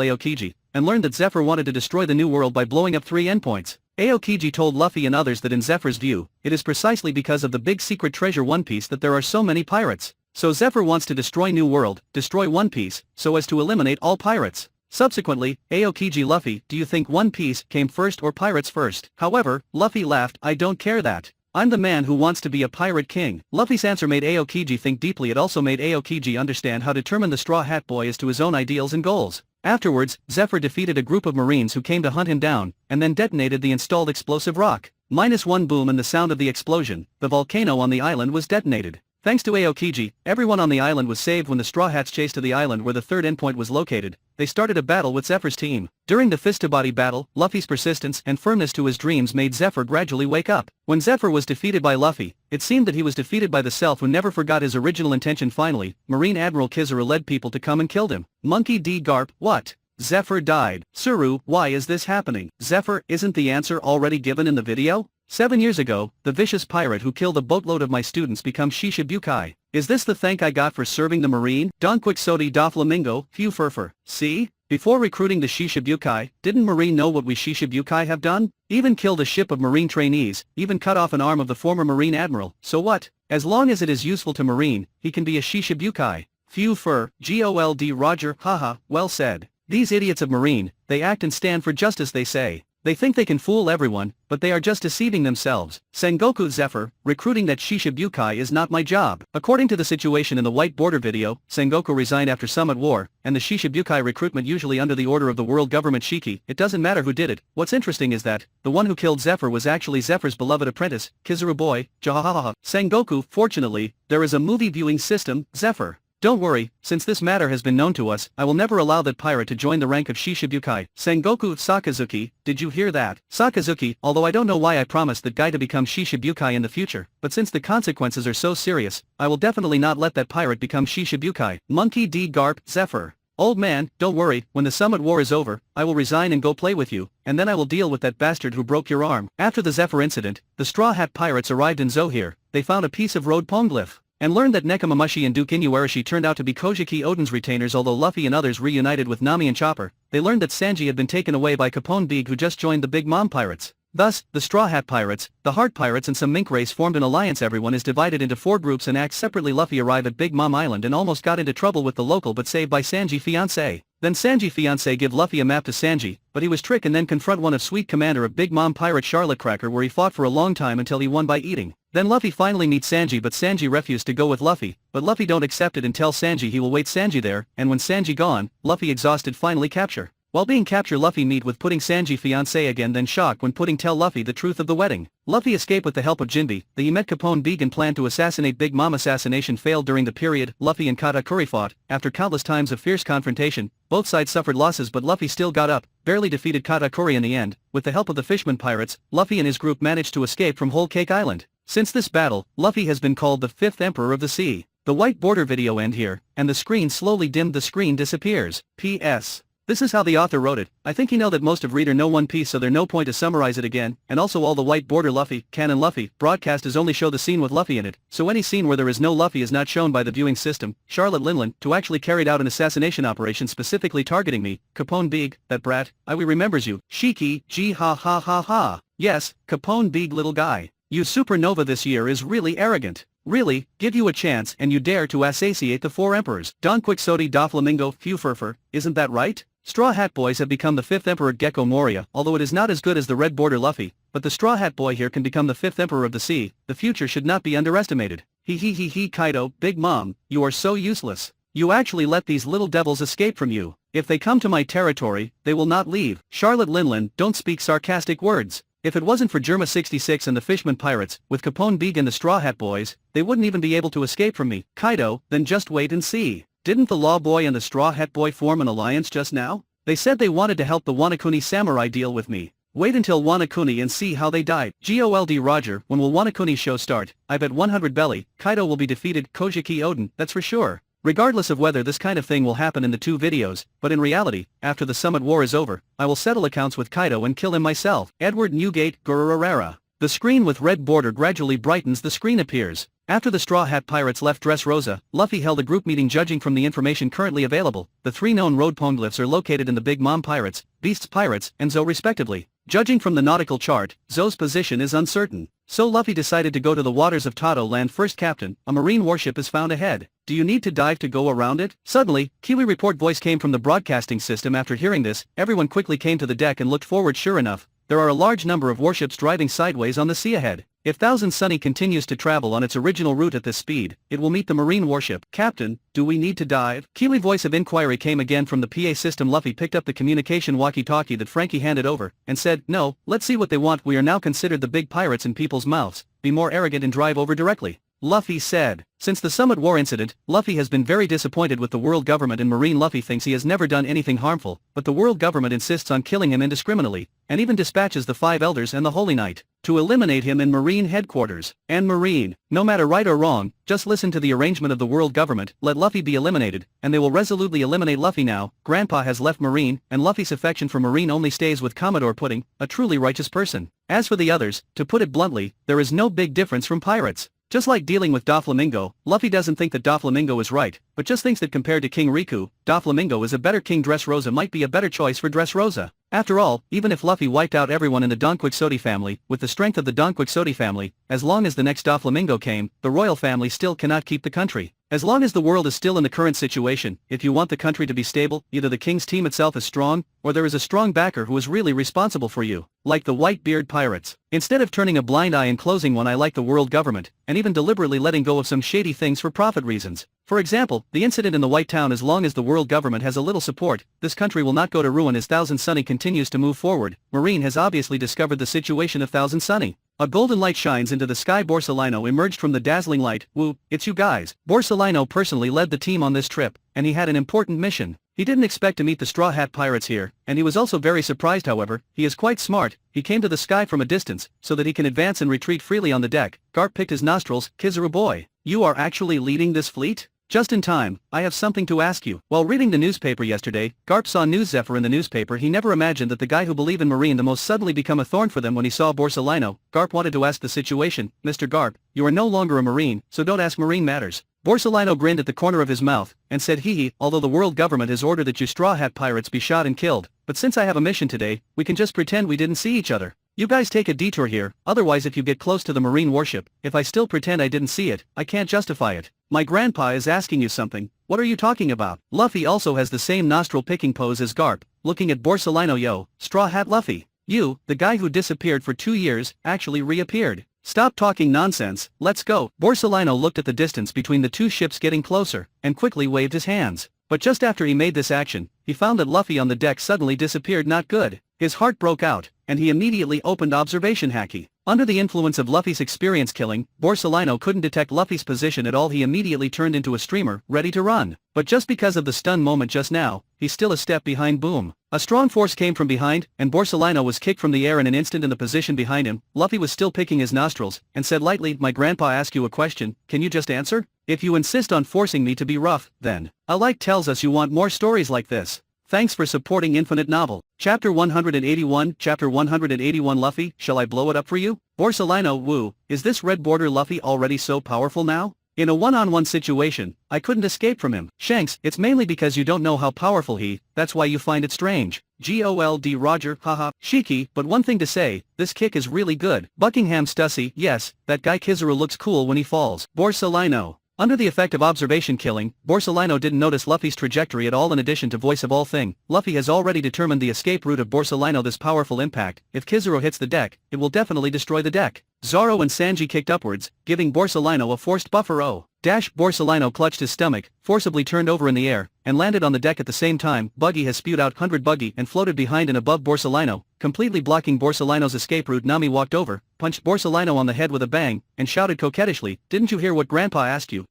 Aokiji, and learned that Zephr wanted to destroy the New World by blowing up 3 endpoints. Aokiji told Luffy and others that in Zephyr's view, it is precisely because of the big secret treasure One Piece that there are so many pirates. So Zephr wants to destroy New World, destroy One Piece, so as to eliminate all pirates. Subsequently, Aokiji Luffy, do you think One Piece came first or pirates first? However, Luffy laughed, I don't care that. I'm the man who wants to be a pirate king. Luffy's answer made Aokiji think deeply. It also made Aokiji understand how determined the Straw Hat Boy is to his own ideals and goals. Afterwards, Zephr defeated a group of Marines who came to hunt him down, and then detonated the installed explosive rock. -1 boom and the sound of the explosion, the volcano on the island was detonated. Thanks to Aokiji, everyone on the island was saved. When the Straw Hats chased to the island where the third endpoint was located, they started a battle with Zephyr's team. During the fist-to-body battle, Luffy's persistence and firmness to his dreams made Zephr gradually wake up. When Zephr was defeated by Luffy, it seemed that he was defeated by the self who never forgot his original intention. Finally, Marine Admiral Kizaru led people to come and killed him. Monkey D. Garp, what? Zephr died. Suru, why is this happening? Zephr, isn't the answer already given in the video? 7 years ago, the vicious pirate who killed a boatload of my students became Shishibukai. Is this the thank I got for serving the Marine? Don Quixote Doflamingo, Few Furfur. See? Before recruiting the Shishibukai, didn't Marine know what we Shishibukai have done? Even killed a ship of Marine trainees, even cut off an arm of the former Marine Admiral. So what? As long as it is useful to Marine, he can be a Shishibukai. Few Fur, Gold Roger, haha, well said. These idiots of Marine, they act and stand for justice, they say. They think they can fool everyone, but they are just deceiving themselves. Sengoku Zephr, recruiting that Shishibukai is not my job. According to the situation in the White Border video, Sengoku resigned after Summit War, and the Shishibukai recruitment usually under the order of the world government Shiki. It doesn't matter who did it. What's interesting is that, the one who killed Zephr was actually Zephyr's beloved apprentice, Kizaru Boy, Jahahaha. Sengoku, fortunately, there is a movie viewing system, Zephr. Don't worry, since this matter has been known to us, I will never allow that pirate to join the rank of Shishibukai. Sengoku Sakazuki, did you hear that? Sakazuki, although I don't know why I promised that guy to become Shishibukai in the future, but since the consequences are so serious, I will definitely not let that pirate become Shishibukai. Monkey D. Garp, Zephr. Old man, don't worry, when the Summit War is over, I will resign and go play with you, and then I will deal with that bastard who broke your arm. After the Zephr incident, the Straw Hat Pirates arrived in Zohir. They found a piece of road poneglyph, and learned that Nekomamushi and Duke Inuarashi turned out to be Kojiki Oden's retainers. Although Luffy and others reunited with Nami and Chopper, they learned that Sanji had been taken away by Capone Big, who just joined the Big Mom Pirates. Thus, the Straw Hat Pirates, the Heart Pirates and some mink race formed an alliance. Everyone is divided into 4 groups and acts separately. Luffy arrived at Big Mom Island and almost got into trouble with the local but saved by Sanji fiancé. Then Sanji fiancé give Luffy a map to Sanji, but he was tricked and then confront one of Sweet Commander of Big Mom Pirate Charlotte Cracker, where he fought for a long time until he won by eating. Then Luffy finally meets Sanji, but Sanji refused to go with Luffy, but Luffy don't accept it and tell Sanji he will wait Sanji there, and when Sanji gone, Luffy exhausted finally capture. While being captured, Luffy meet with Pudding Sanji fiancé again, then shock when Pudding tell Luffy the truth of the wedding. Luffy escaped with the help of Jinbe. He met Capone Big and planned to assassinate Big Mom. Assassination failed. During the period, Luffy and Katakuri fought. After countless times of fierce confrontation, both sides suffered losses, but Luffy still got up, barely defeated Katakuri in the end. With the help of the Fishman Pirates, Luffy and his group managed to escape from Whole Cake Island. Since this battle, Luffy has been called the 5th Emperor of the Sea. The White Border video end here, and the screen slowly dimmed. The screen disappears. P.S. This is how the author wrote it. I think he know that most of reader know One Piece, so there no point to summarize it again, and also all the white border Luffy, canon Luffy, broadcasters only show the scene with Luffy in it, so any scene where there is no Luffy is not shown by the viewing system. Charlotte Linland, to actually carried out an assassination operation specifically targeting me. Capone Big, that brat, we remembers you. Shiki, gee ha ha ha ha. Yes, Capone Big little guy. You supernova this year is really arrogant. Really, give you a chance and you dare to assassinate the 4 emperors. Don Quixote Doflamingo Fufurfur, isn't that right? Straw Hat Boys have become the 5th Emperor Gecko Moria, although it is not as good as the Red Border Luffy, but the Straw Hat Boy here can become the 5th Emperor of the Sea. The future should not be underestimated. He Kaido, Big Mom, you are so useless. You actually let these little devils escape from you. If they come to my territory, they will not leave. Charlotte Linland, don't speak sarcastic words. If it wasn't for Germa 66 and the Fishman Pirates, with Capone Big and the Straw Hat Boys, they wouldn't even be able to escape from me. Kaido, then just wait and see. Didn't the Law Boy and the Straw Hat Boy form an alliance just now? They said they wanted to help the Wanakuni Samurai deal with me. Wait until Wanakuni and see how they died. Gold Roger, when will Wanakuni's show start? I bet 100 belly, Kaido will be defeated. Kojiki Oden, that's for sure. Regardless of whether this kind of thing will happen in the 2 videos, but in reality, after the Summit War is over, I will settle accounts with Kaido and kill him myself. Edward Newgate, Gururarara. The screen with red border gradually brightens, the screen appears. After the Straw Hat Pirates left Dressrosa, Luffy held a group meeting. Judging from the information currently available, the 3 known road poneglyphs are located in the Big Mom Pirates, Beasts Pirates, and Zo respectively. Judging from the nautical chart, Zo's position is uncertain. So Luffy decided to go to the waters of Tado Land first. Captain, a marine warship is found ahead. Do you need to dive to go around it? Suddenly, Kiwi report voice came from the broadcasting system. After hearing this, everyone quickly came to the deck and looked forward. Sure enough, there are a large number of warships driving sideways on the sea ahead. If Thousand Sunny continues to travel on its original route at this speed, it will meet the marine warship. Captain, do we need to dive? Kiwi voice of inquiry came again from the PA system. Luffy picked up the communication walkie-talkie that Frankie handed over, and said, no, let's see what they want. We are now considered the big pirates in people's mouths. Be more arrogant and drive over directly. Luffy said. Since the Summit War incident, Luffy has been very disappointed with the world government and Marine. Luffy thinks he has never done anything harmful, but the world government insists on killing him indiscriminately, and even dispatches the 5 elders and the Holy Knight to eliminate him in Marine headquarters. And Marine, no matter right or wrong, just listen to the arrangement of the world government. Let Luffy be eliminated, and they will resolutely eliminate Luffy. Now, Grandpa has left Marine, and Luffy's affection for Marine only stays with Commodore Pudding, a truly righteous person. As for the others, to put it bluntly, there is no big difference from pirates. Just like dealing with Doflamingo, Luffy doesn't think that Doflamingo is right, but just thinks that compared to King Riku, Doflamingo is a better king. Dressrosa might be a better choice for Dressrosa. After all, even if Luffy wiped out everyone in the Don Quixote family, with the strength of the Don Quixote family, as long as the next Doflamingo came, the royal family still cannot keep the country. As long as the world is still in the current situation, if you want the country to be stable, either the king's team itself is strong, or there is a strong backer who is really responsible for you, like the Whitebeard Pirates. Instead of turning a blind eye and closing one eye like the world government, and even deliberately letting go of some shady things for profit reasons. For example, the incident in the White Town. As long as the world government has a little support, this country will not go to ruin. As Thousand Sunny continues to move forward, Marine has obviously discovered the situation of Thousand Sunny. A golden light shines into the sky. Borsalino emerged from the dazzling light. Woo, it's you guys. Borsalino personally led the team on this trip, and he had an important mission. He didn't expect to meet the Straw Hat Pirates here, and he was also very surprised. However, he is quite smart. He came to the sky from a distance, so that he can advance and retreat freely on the deck. Garp picked his nostrils. Kizaru boy, you are actually leading this fleet? Just in time, I have something to ask you. While reading the newspaper yesterday, Garp saw news Zephr in the newspaper. He never imagined that the guy who believed in Marine the most suddenly become a thorn for them. When he saw Borsalino, Garp wanted to ask the situation. Mr. Garp, you are no longer a Marine, so don't ask Marine matters. Borsalino grinned at the corner of his mouth, and said hee, although the world government has ordered that you Straw Hat Pirates be shot and killed, but since I have a mission today, we can just pretend we didn't see each other. You guys take a detour here, otherwise if you get close to the Marine warship, if I still pretend I didn't see it, I can't justify it. My grandpa is asking you something. What are you talking about? Luffy also has the same nostril picking pose as Garp, looking at Borsalino. Yo, Straw Hat Luffy. You, the guy who disappeared for 2 years, actually reappeared. Stop talking nonsense, let's go. Borsalino looked at the distance between the 2 ships getting closer, and quickly waved his hands. But just after he made this action, he found that Luffy on the deck suddenly disappeared. Not good. His heart broke out, and he immediately opened observation haki. Under the influence of Luffy's experience killing, Borsalino couldn't detect Luffy's position at all. He immediately turned into a streamer, ready to run. But just because of the stun moment just now, he's still a step behind. Boom. A strong force came from behind, and Borsalino was kicked from the air in an instant. In the position behind him, Luffy was still picking his nostrils, and said lightly, my grandpa asked you a question, can you just answer? If you insist on forcing me to be rough, then. A like tells us you want more stories like this. Thanks for supporting Infinite Novel. Chapter 181 Chapter 181 Luffy, shall I blow it up for you? Borsalino, woo, is this red border Luffy already so powerful now? In a one-on-one situation, I couldn't escape from him. Shanks, it's mainly because you don't know how powerful that's why you find it strange. Gold Roger, haha. Shiki, but one thing to say, this kick is really good. Buckingham Stussy, yes, that guy Kizaru looks cool when he falls. Borsalino. Under the effect of observation killing, Borsalino didn't notice Luffy's trajectory at all. In addition to voice of all thing, Luffy has already determined the escape route of Borsalino. This powerful impact, if Kizaru hits the deck, it will definitely destroy the deck. Zoro and Sanji kicked upwards, giving Borsalino a forced buffer. Borsalino clutched his stomach, forcibly turned over in the air, and landed on the deck at the same time. Buggy has spewed out 100 Buggy and floated behind and above Borsalino, completely blocking Borsalino's escape route. Nami walked over, punched Borsalino on the head with a bang, and shouted coquettishly, "Didn't you hear what Grandpa asked you?"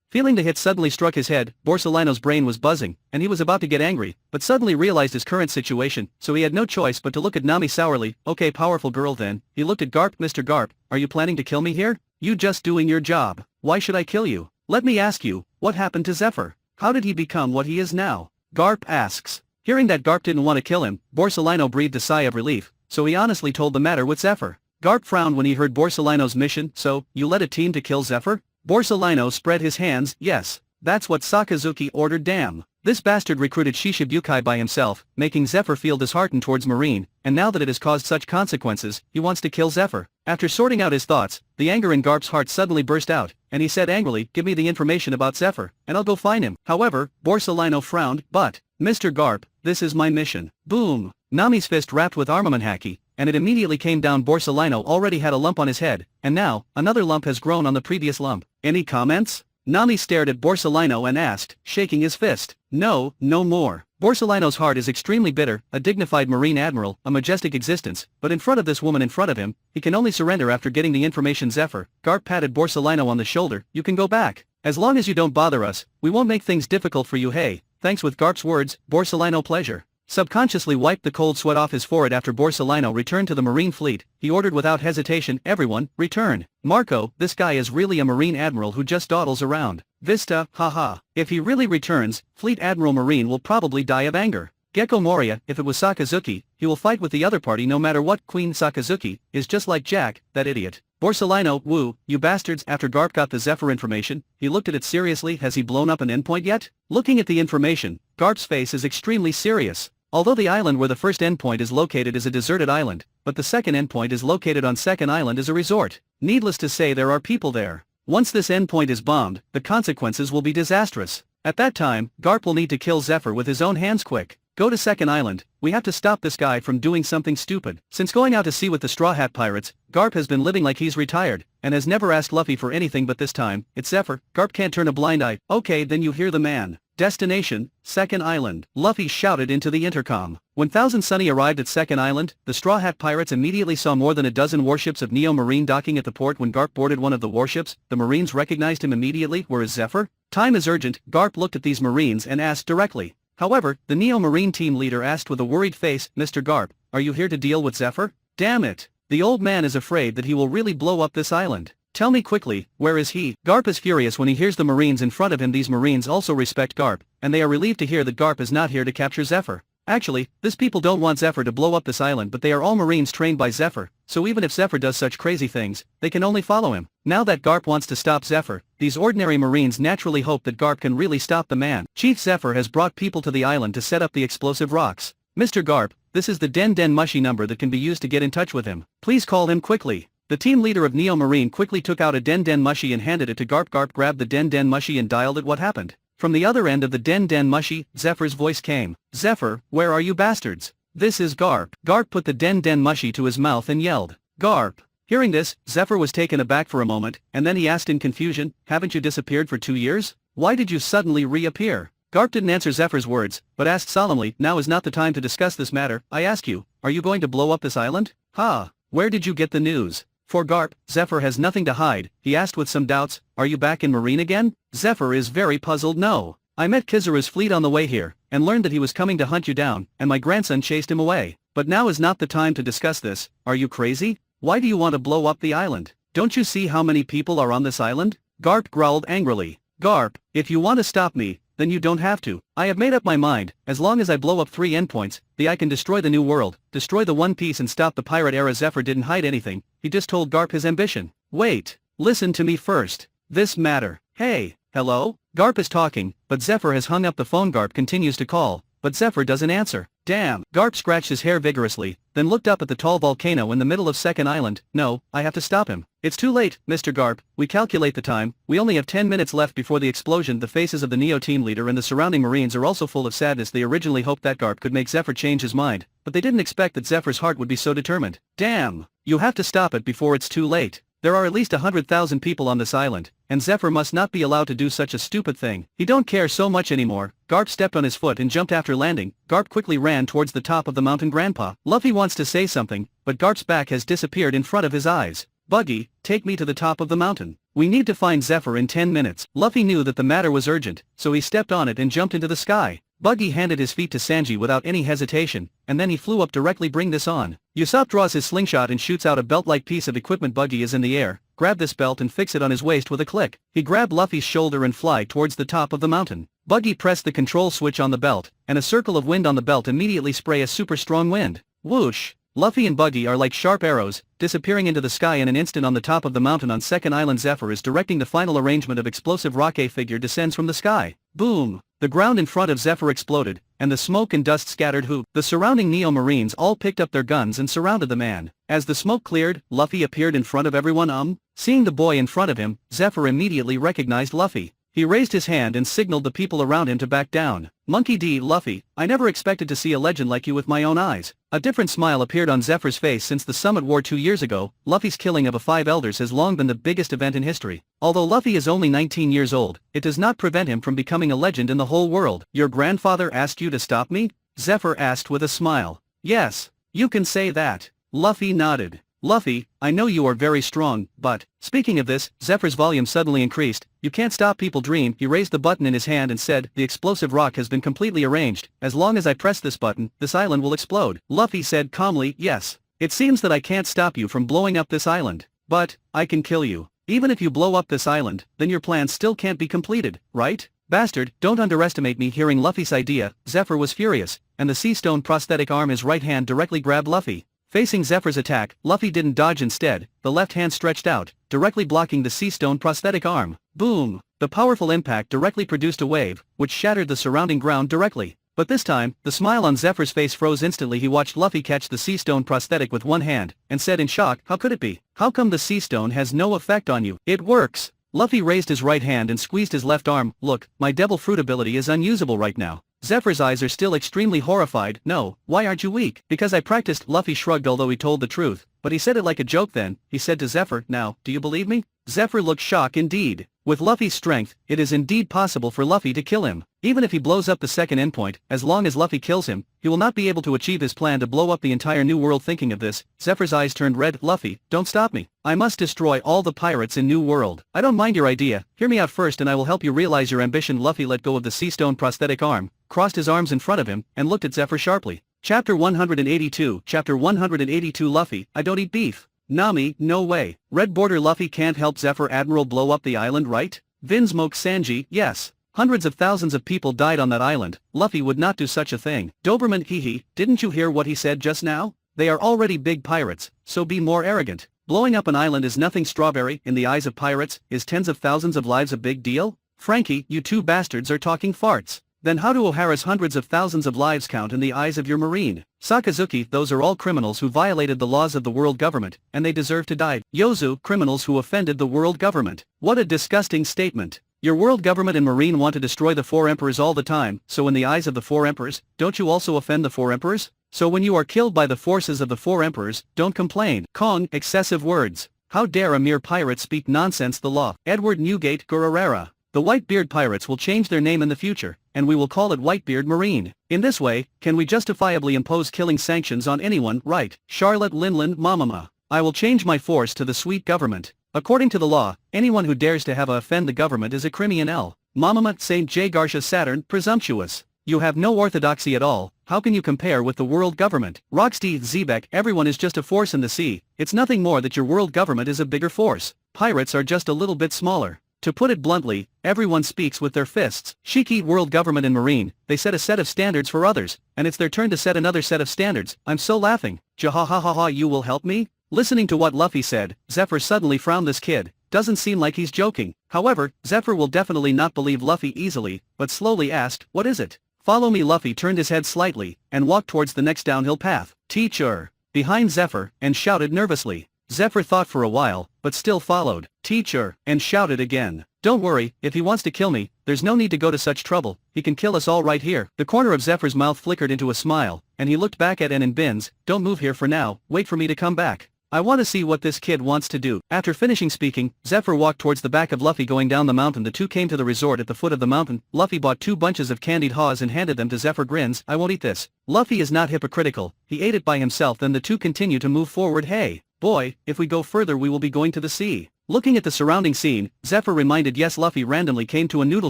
Feeling the hit suddenly struck his head, Borsalino's brain was buzzing, and he was about to get angry, but suddenly realized his current situation, so he had no choice but to look at Nami sourly. "Okay, powerful girl then." He looked at Garp. "Mr. Garp, are you planning to kill me here? You just doing your job. Why should I kill you? Let me ask you, what happened to Zephr? How did he become what he is now?" Garp asks. Hearing that Garp didn't want to kill him, Borsalino breathed a sigh of relief, so he honestly told the matter with Zephr. Garp frowned when he heard Borsalino's mission. "So, you led a team to kill Zephr?" Borsalino spread his hands. "Yes. That's what Sakazuki ordered. Damn. This bastard recruited Shishibukai by himself, making Zephr feel disheartened towards Marine, and now that it has caused such consequences, he wants to kill Zephr." After sorting out his thoughts, the anger in Garp's heart suddenly burst out, and he said angrily, "Give me the information about Zephr, and I'll go find him." However, Borsalino frowned. "But, Mr. Garp, this is my mission." Boom! Nami's fist wrapped with armament haki, and it immediately came down. Borsalino already had a lump on his head, and now, another lump has grown on the previous lump. Any comments? Nami stared at Borsalino and asked, shaking his fist. "No, no more." Borsalino's heart is extremely bitter, a dignified Marine admiral, a majestic existence, but in front of this woman in front of him, he can only surrender after getting the information. Zephr, Garp patted Borsalino on the shoulder. "You can go back. As long as you don't bother us, we won't make things difficult for you. Hey, thanks." With Garp's words, Borsalino pleasure subconsciously wiped the cold sweat off his forehead. After Borsalino returned to the Marine fleet, he ordered without hesitation, "Everyone, return. Marco, this guy is really a Marine admiral who just dawdles around. Vista, haha. If he really returns, Fleet Admiral Marine will probably die of anger. Gecko Moria, if it was Sakazuki, he will fight with the other party no matter what. Queen Sakazuki is just like Jack, that idiot." Borsalino, "Woo, you bastards." After Garp got the Zephr information, he looked at it seriously. "Has he blown up an endpoint yet?" Looking at the information, Garp's face is extremely serious. Although the island where the first endpoint is located is a deserted island, but the second endpoint is located on second island as a resort. Needless to say, there are people there. Once this endpoint is bombed, the consequences will be disastrous. At that time, Garp will need to kill Zephr with his own hands. Quick, go to second island. We have to stop this guy from doing something stupid. Since going out to sea with the Straw Hat Pirates, Garp has been living like he's retired, and has never asked Luffy for anything, but this time, it's Zephr. Garp can't turn a blind eye. "Okay, then you hear the man. Destination, Second Island," Luffy shouted into the intercom. When Thousand Sunny arrived at Second Island, the Straw Hat Pirates immediately saw more than a dozen warships of Neo Marine docking at the port. When Garp boarded one of the warships, the Marines recognized him immediately. "Where is Zephr? Time is urgent." Garp looked at these Marines and asked directly. However, the Neo Marine team leader asked with a worried face, "Mr. Garp, are you here to deal with Zephr?" Damn it! The old man is afraid that he will really blow up this island. "Tell me quickly, where is he?" Garp is furious when he hears the Marines in front of him. These Marines also respect Garp, and they are relieved to hear that Garp is not here to capture Zephr. Actually, these people don't want Zephr to blow up this island, but they are all Marines trained by Zephr, so even if Zephr does such crazy things, they can only follow him. Now that Garp wants to stop Zephr, these ordinary Marines naturally hope that Garp can really stop the man. Chief Zephr has brought people to the island to set up the explosive rocks. "Mr. Garp, this is the Den Den Mushi number that can be used to get in touch with him. Please call him quickly." The team leader of Neo Marine quickly took out a Den Den Mushi and handed it to Garp. Garp grabbed the Den Den Mushi and dialed it. What happened? From the other end of the Den Den Mushi, Zephyr's voice came. "Zephr, where are you bastards? This is Garp." Garp put the Den Den Mushi to his mouth and yelled, "Garp." Hearing this, Zephr was taken aback for a moment, and then he asked in confusion, "Haven't you disappeared for 2 years? Why did you suddenly reappear?" Garp didn't answer Zephyr's words, but asked solemnly, "Now is not the time to discuss this matter. I ask you, are you going to blow up this island?" "Ha! Where did you get the news?" For Garp, Zephr has nothing to hide. He asked with some doubts, "Are you back in Marine again?" Zephr is very puzzled. "No. I met Kizaru's fleet on the way here, and learned that he was coming to hunt you down, and my grandson chased him away. But now is not the time to discuss this. Are you crazy? Why do you want to blow up the island? Don't you see how many people are on this island?" Garp growled angrily. "Garp, if you want to stop me, then you don't have to. I have made up my mind, as long as I blow up 3 endpoints, I can destroy the new world, destroy the One Piece and stop the pirate era. Zephr didn't hide anything, he just told Garp his ambition. Wait, listen to me first. This matter. Hey, hello? Garp is talking, but Zephr has hung up the phone. Garp continues to call, but Zephr doesn't answer. Damn. Garp scratched his hair vigorously, then looked up at the tall volcano in the middle of Second Island. No, I have to stop him. It's too late, Mr. Garp, we calculate the time, we only have 10 minutes left before the explosion. The faces of the Neo team leader and the surrounding Marines are also full of sadness. They originally hoped that Garp could make Zephr change his mind, but they didn't expect that Zephyr's heart would be so determined. Damn. You have to stop it before it's too late. There are at least 100,000 people on this island, and Zephr must not be allowed to do such a stupid thing. He don't care so much anymore. Garp stepped on his foot and jumped after landing. Garp quickly ran towards the top of the mountain. Grandpa. Luffy wants to say something, but Garp's back has disappeared in front of his eyes. Buggy, take me to the top of the mountain. We need to find Zephr in 10 minutes. Luffy knew that the matter was urgent, so he stepped on it and jumped into the sky. Buggy handed his feet to Sanji without any hesitation, and then he flew up directly. Bring this on. Usopp draws his slingshot and shoots out a belt-like piece of equipment. Buggy is in the air. Grab this belt and fix it on his waist with a click. He grabbed Luffy's shoulder and fly towards the top of the mountain. Buggy pressed the control switch on the belt, and a circle of wind on the belt immediately spray a super strong wind. Whoosh! Luffy and Buggy are like sharp arrows, disappearing into the sky in an instant on the top of the mountain on Second Island. Zephr is directing the final arrangement of explosive rock. A figure descends from the sky. Boom! The ground in front of Zephr exploded, and the smoke and dust scattered. The surrounding Neo Marines all picked up their guns and surrounded the man. As the smoke cleared, Luffy appeared in front of everyone. Seeing the boy in front of him, Zephr immediately recognized Luffy. He raised his hand and signaled the people around him to back down. Monkey D. Luffy, I never expected to see a legend like you with my own eyes. A different smile appeared on Zephr's face. Since the Summit War 2 years ago, Luffy's killing of the 5 elders has long been the biggest event in history. Although Luffy is only 19 years old, it does not prevent him from becoming a legend in the whole world. Your grandfather asked you to stop me? Zephr asked with a smile. Yes, you can say that. Luffy nodded. Luffy, I know you are very strong, but... Speaking of this, Zephr's volume suddenly increased. You can't stop people dream. He raised the button in his hand and said, the explosive rock has been completely arranged. As long as I press this button, this island will explode. Luffy said calmly, yes. It seems that I can't stop you from blowing up this island. But, I can kill you. Even if you blow up this island, then your plan still can't be completed, right? Bastard, don't underestimate me. Hearing Luffy's idea, Zephr was furious, and the sea stone prosthetic arm his right hand directly grabbed Luffy. Facing Zephr's attack, Luffy didn't dodge. Instead, the left hand stretched out, directly blocking the sea stone prosthetic arm. Boom! The powerful impact directly produced a wave, which shattered the surrounding ground directly. But this time, the smile on Zephyr's face froze instantly. He watched Luffy catch the sea stone prosthetic with one hand, and said in shock, how could it be? How come the sea stone has no effect on you? It works! Luffy raised his right hand and squeezed his left arm. Look, my devil fruit ability is unusable right now. Zephyr's eyes are still extremely horrified. No, why aren't you weak? Because I practiced. Luffy shrugged, although he told the truth, but he said it like a joke. Then, he said to Zephr, now, do you believe me? Zephr looked shocked indeed. With Luffy's strength, it is indeed possible for Luffy to kill him. Even if he blows up the second endpoint, as long as Luffy kills him, he will not be able to achieve his plan to blow up the entire new world. Thinking of this, Zephyr's eyes turned red. Luffy, don't stop me. I must destroy all the pirates in New World. I don't mind your idea, hear me out first and I will help you realize your ambition. Luffy let go of the sea stone prosthetic arm, crossed his arms in front of him, and looked at Zephr sharply. Chapter 182. Chapter 182. Luffy, I don't eat beef. Nami, no way. Red border. Luffy can't help Zephr. Admiral, blow up the island, right? Vinsmoke. Sanji, yes. Hundreds of thousands of people died on that island. Luffy would not do such a thing. Doberman, hee, didn't you hear what he said just now? They are already big pirates, so be more arrogant. Blowing up an island is nothing. Strawberry, in the eyes of pirates, is tens of thousands of lives a big deal? Frankie, you two bastards are talking farts. Then how do O'Hara's hundreds of thousands of lives count in the eyes of your marine? Sakazuki, those are all criminals who violated the laws of the world government, and they deserve to die. Yozu, criminals who offended the world government. What a disgusting statement. Your world government and marine want to destroy the 4 emperors all the time, so in the eyes of the 4 emperors, don't you also offend the 4 emperors? So when you are killed by the forces of the 4 emperors, don't complain. Kong, excessive words. How dare a mere pirate speak nonsense? The law. Edward Newgate, Gururera. The Whitebeard Pirates will change their name in the future, and we will call it Whitebeard Marine. In this way, can we justifiably impose killing sanctions on anyone? Right. Charlotte Linland, Mamama. I will change my force to the sweet government. According to the law, anyone who dares to have offend the government is a criminal. Mamama, St. J. Garsha Saturn, presumptuous. You have no orthodoxy at all. How can you compare with the world government? Rocksteed, Xebec, everyone is just a force in the sea. It's nothing more that your world government is a bigger force. Pirates are just a little bit smaller. To put it bluntly, everyone speaks with their fists. Shiki, world government and marine, they set a set of standards for others, and it's their turn to set another set of standards. I'm so laughing. Jahahaha, you will help me? Listening to what Luffy said, Zephr suddenly frowned. This kid doesn't seem like he's joking. However, Zephr will definitely not believe Luffy easily, but slowly asked, what is it? Follow me. Luffy turned his head slightly, and walked towards the next downhill path. Teacher! Behind Zephr, and shouted nervously. Zephr thought for a while, but still followed. Teacher! And shouted again. Don't worry, if he wants to kill me, there's no need to go to such trouble, he can kill us all right here. The corner of Zephyr's mouth flickered into a smile, and he looked back at En and Bins. Don't move here for now, wait for me to come back. I want to see what this kid wants to do. After finishing speaking, Zephr walked towards the back of Luffy going down the mountain. The two came to the resort at the foot of the mountain. Luffy bought 2 bunches of candied haws and handed them to Zephr. Grins, I won't eat this. Luffy is not hypocritical, he ate it by himself. Then the two continue to move forward. Hey, boy, if we go further we will be going to the sea. Looking at the surrounding scene, Zephr reminded yes. Luffy randomly came to a noodle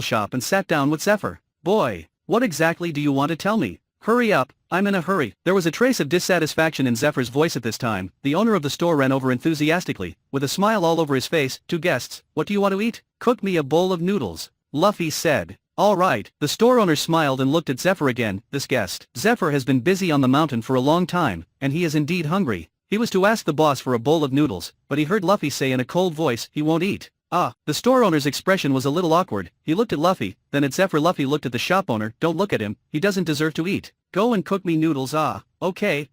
shop and sat down with Zephr. Boy, what exactly do you want to tell me? Hurry up, I'm in a hurry. There was a trace of dissatisfaction in Zephr's voice at this time. The owner of the store ran over enthusiastically, with a smile all over his face. 2 guests, what do you want to eat? Cook me a bowl of noodles. Luffy said. All right. The store owner smiled and looked at Zephr again. This guest. Zephr has been busy on the mountain for a long time, and he is indeed hungry. He was to ask the boss for a bowl of noodles, but he heard Luffy say in a cold voice, he won't eat. Ah, the store owner's expression was a little awkward. He looked at Luffy, then at Zephr. Luffy looked at the shop owner. Don't look at him, he doesn't deserve to eat. Go and cook me noodles. Ah, okay.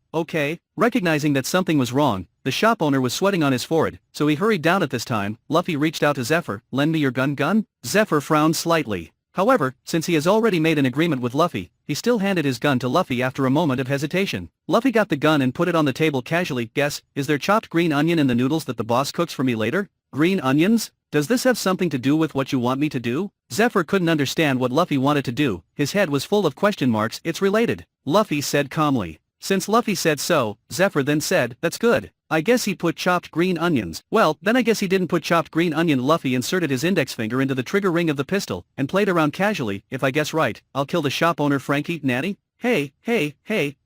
Recognizing that something was wrong, the shop owner was sweating on his forehead, so he hurried down. At this time, Luffy reached out to Zephr. Lend me your gun. Zephr frowned slightly. However, since he has already made an agreement with Luffy, he still handed his gun to Luffy after a moment of hesitation. Luffy got the gun and put it on the table casually. Guess, is there chopped green onion in the noodles that the boss cooks for me later? Green onions? Does this have something to do with what you want me to do? Zephr couldn't understand what Luffy wanted to do. His head was full of question marks. It's related, Luffy said calmly. Since Luffy said so, Zephr then said, that's good. I guess he put chopped green onions. Well, then I guess he didn't put chopped green onion. Luffy inserted his index finger into the trigger ring of the pistol, and played around casually. If I guess right, I'll kill the shop owner. Frankie, Nanny? Hey,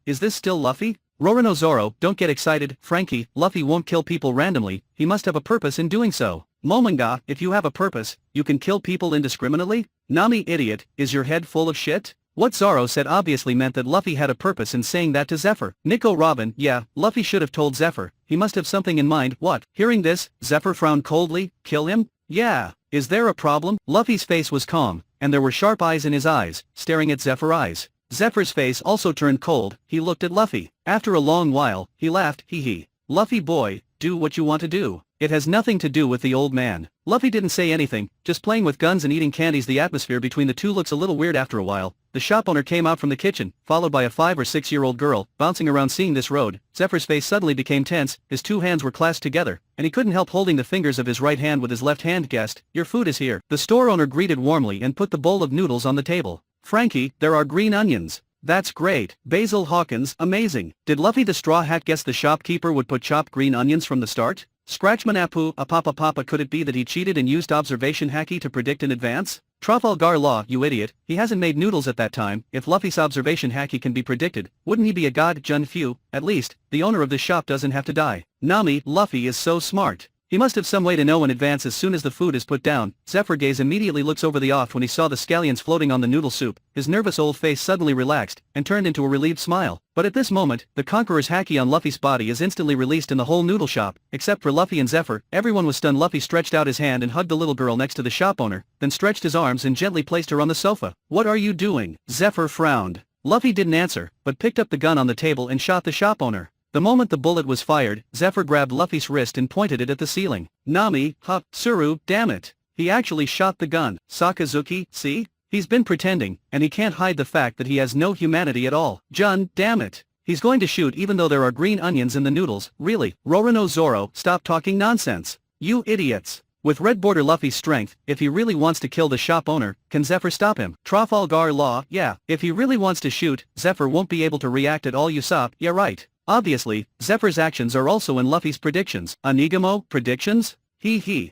is this still Luffy? Roronoa Zoro, don't get excited, Frankie. Luffy won't kill people randomly, he must have a purpose in doing so. Momonga, if you have a purpose, you can kill people indiscriminately? Nami, idiot, is your head full of shit? What Zoro said obviously meant that Luffy had a purpose in saying that to Zephr. Nico Robin, yeah, Luffy should have told Zephr, he must have something in mind. What? Hearing this, Zephr frowned coldly. Kill him? Yeah. Is there a problem? Luffy's face was calm, and there were sharp eyes in his eyes, staring at Zephyr's eyes. Zephyr's face also turned cold. He looked at Luffy. After a long while, he laughed. Hee. Luffy boy, do what you want to do. It has nothing to do with the old man. Luffy didn't say anything, just playing with guns and eating candies. The atmosphere between the two looks a little weird. After a while, the shop owner came out from the kitchen, followed by a 5 or 6 year old girl, bouncing around. Seeing this road, Zephyr's face suddenly became tense, his 2 hands were clasped together, and he couldn't help holding the fingers of his right hand with his left hand. Guest, your food is here. The store owner greeted warmly and put the bowl of noodles on the table. Frankie, there are green onions. That's great. Basil Hawkins, amazing. Did Luffy the Straw Hat guess the shopkeeper would put chopped green onions from the start? Scratchman Apu, Papa, could it be that he cheated and used observation haki to predict in advance? Trafalgar Law, you idiot, he hasn't made noodles at that time. If Luffy's observation haki can be predicted, wouldn't he be a god? Jun Fu, at least, the owner of this shop doesn't have to die. Nami, Luffy is so smart. He must have some way to know in advance as soon as the food is put down. Zephr gaze immediately looks over the off when he saw the scallions floating on the noodle soup. His nervous old face suddenly relaxed, and turned into a relieved smile. But at this moment, the Conqueror's haki on Luffy's body is instantly released in the whole noodle shop, except for Luffy and Zephr. Everyone was stunned. Luffy stretched out his hand and hugged the little girl next to the shop owner, then stretched his arms and gently placed her on the sofa. What are you doing? Zephr frowned. Luffy didn't answer, but picked up the gun on the table and shot the shop owner. The moment the bullet was fired, Zephr grabbed Luffy's wrist and pointed it at the ceiling. Nami, Suru, damn it. He actually shot the gun. Sakazuki, see? He's been pretending, and he can't hide the fact that he has no humanity at all. Jun, damn it. He's going to shoot even though there are green onions in the noodles. Really? Roronoa Zoro, stop talking nonsense. You idiots. With Red Border Luffy's strength, if he really wants to kill the shop owner, can Zephr stop him? Trafalgar Law, yeah. If he really wants to shoot, Zephr won't be able to react at all. Usopp, yeah right. Obviously, Zephr's actions are also in Luffy's predictions. Onigamo, predictions?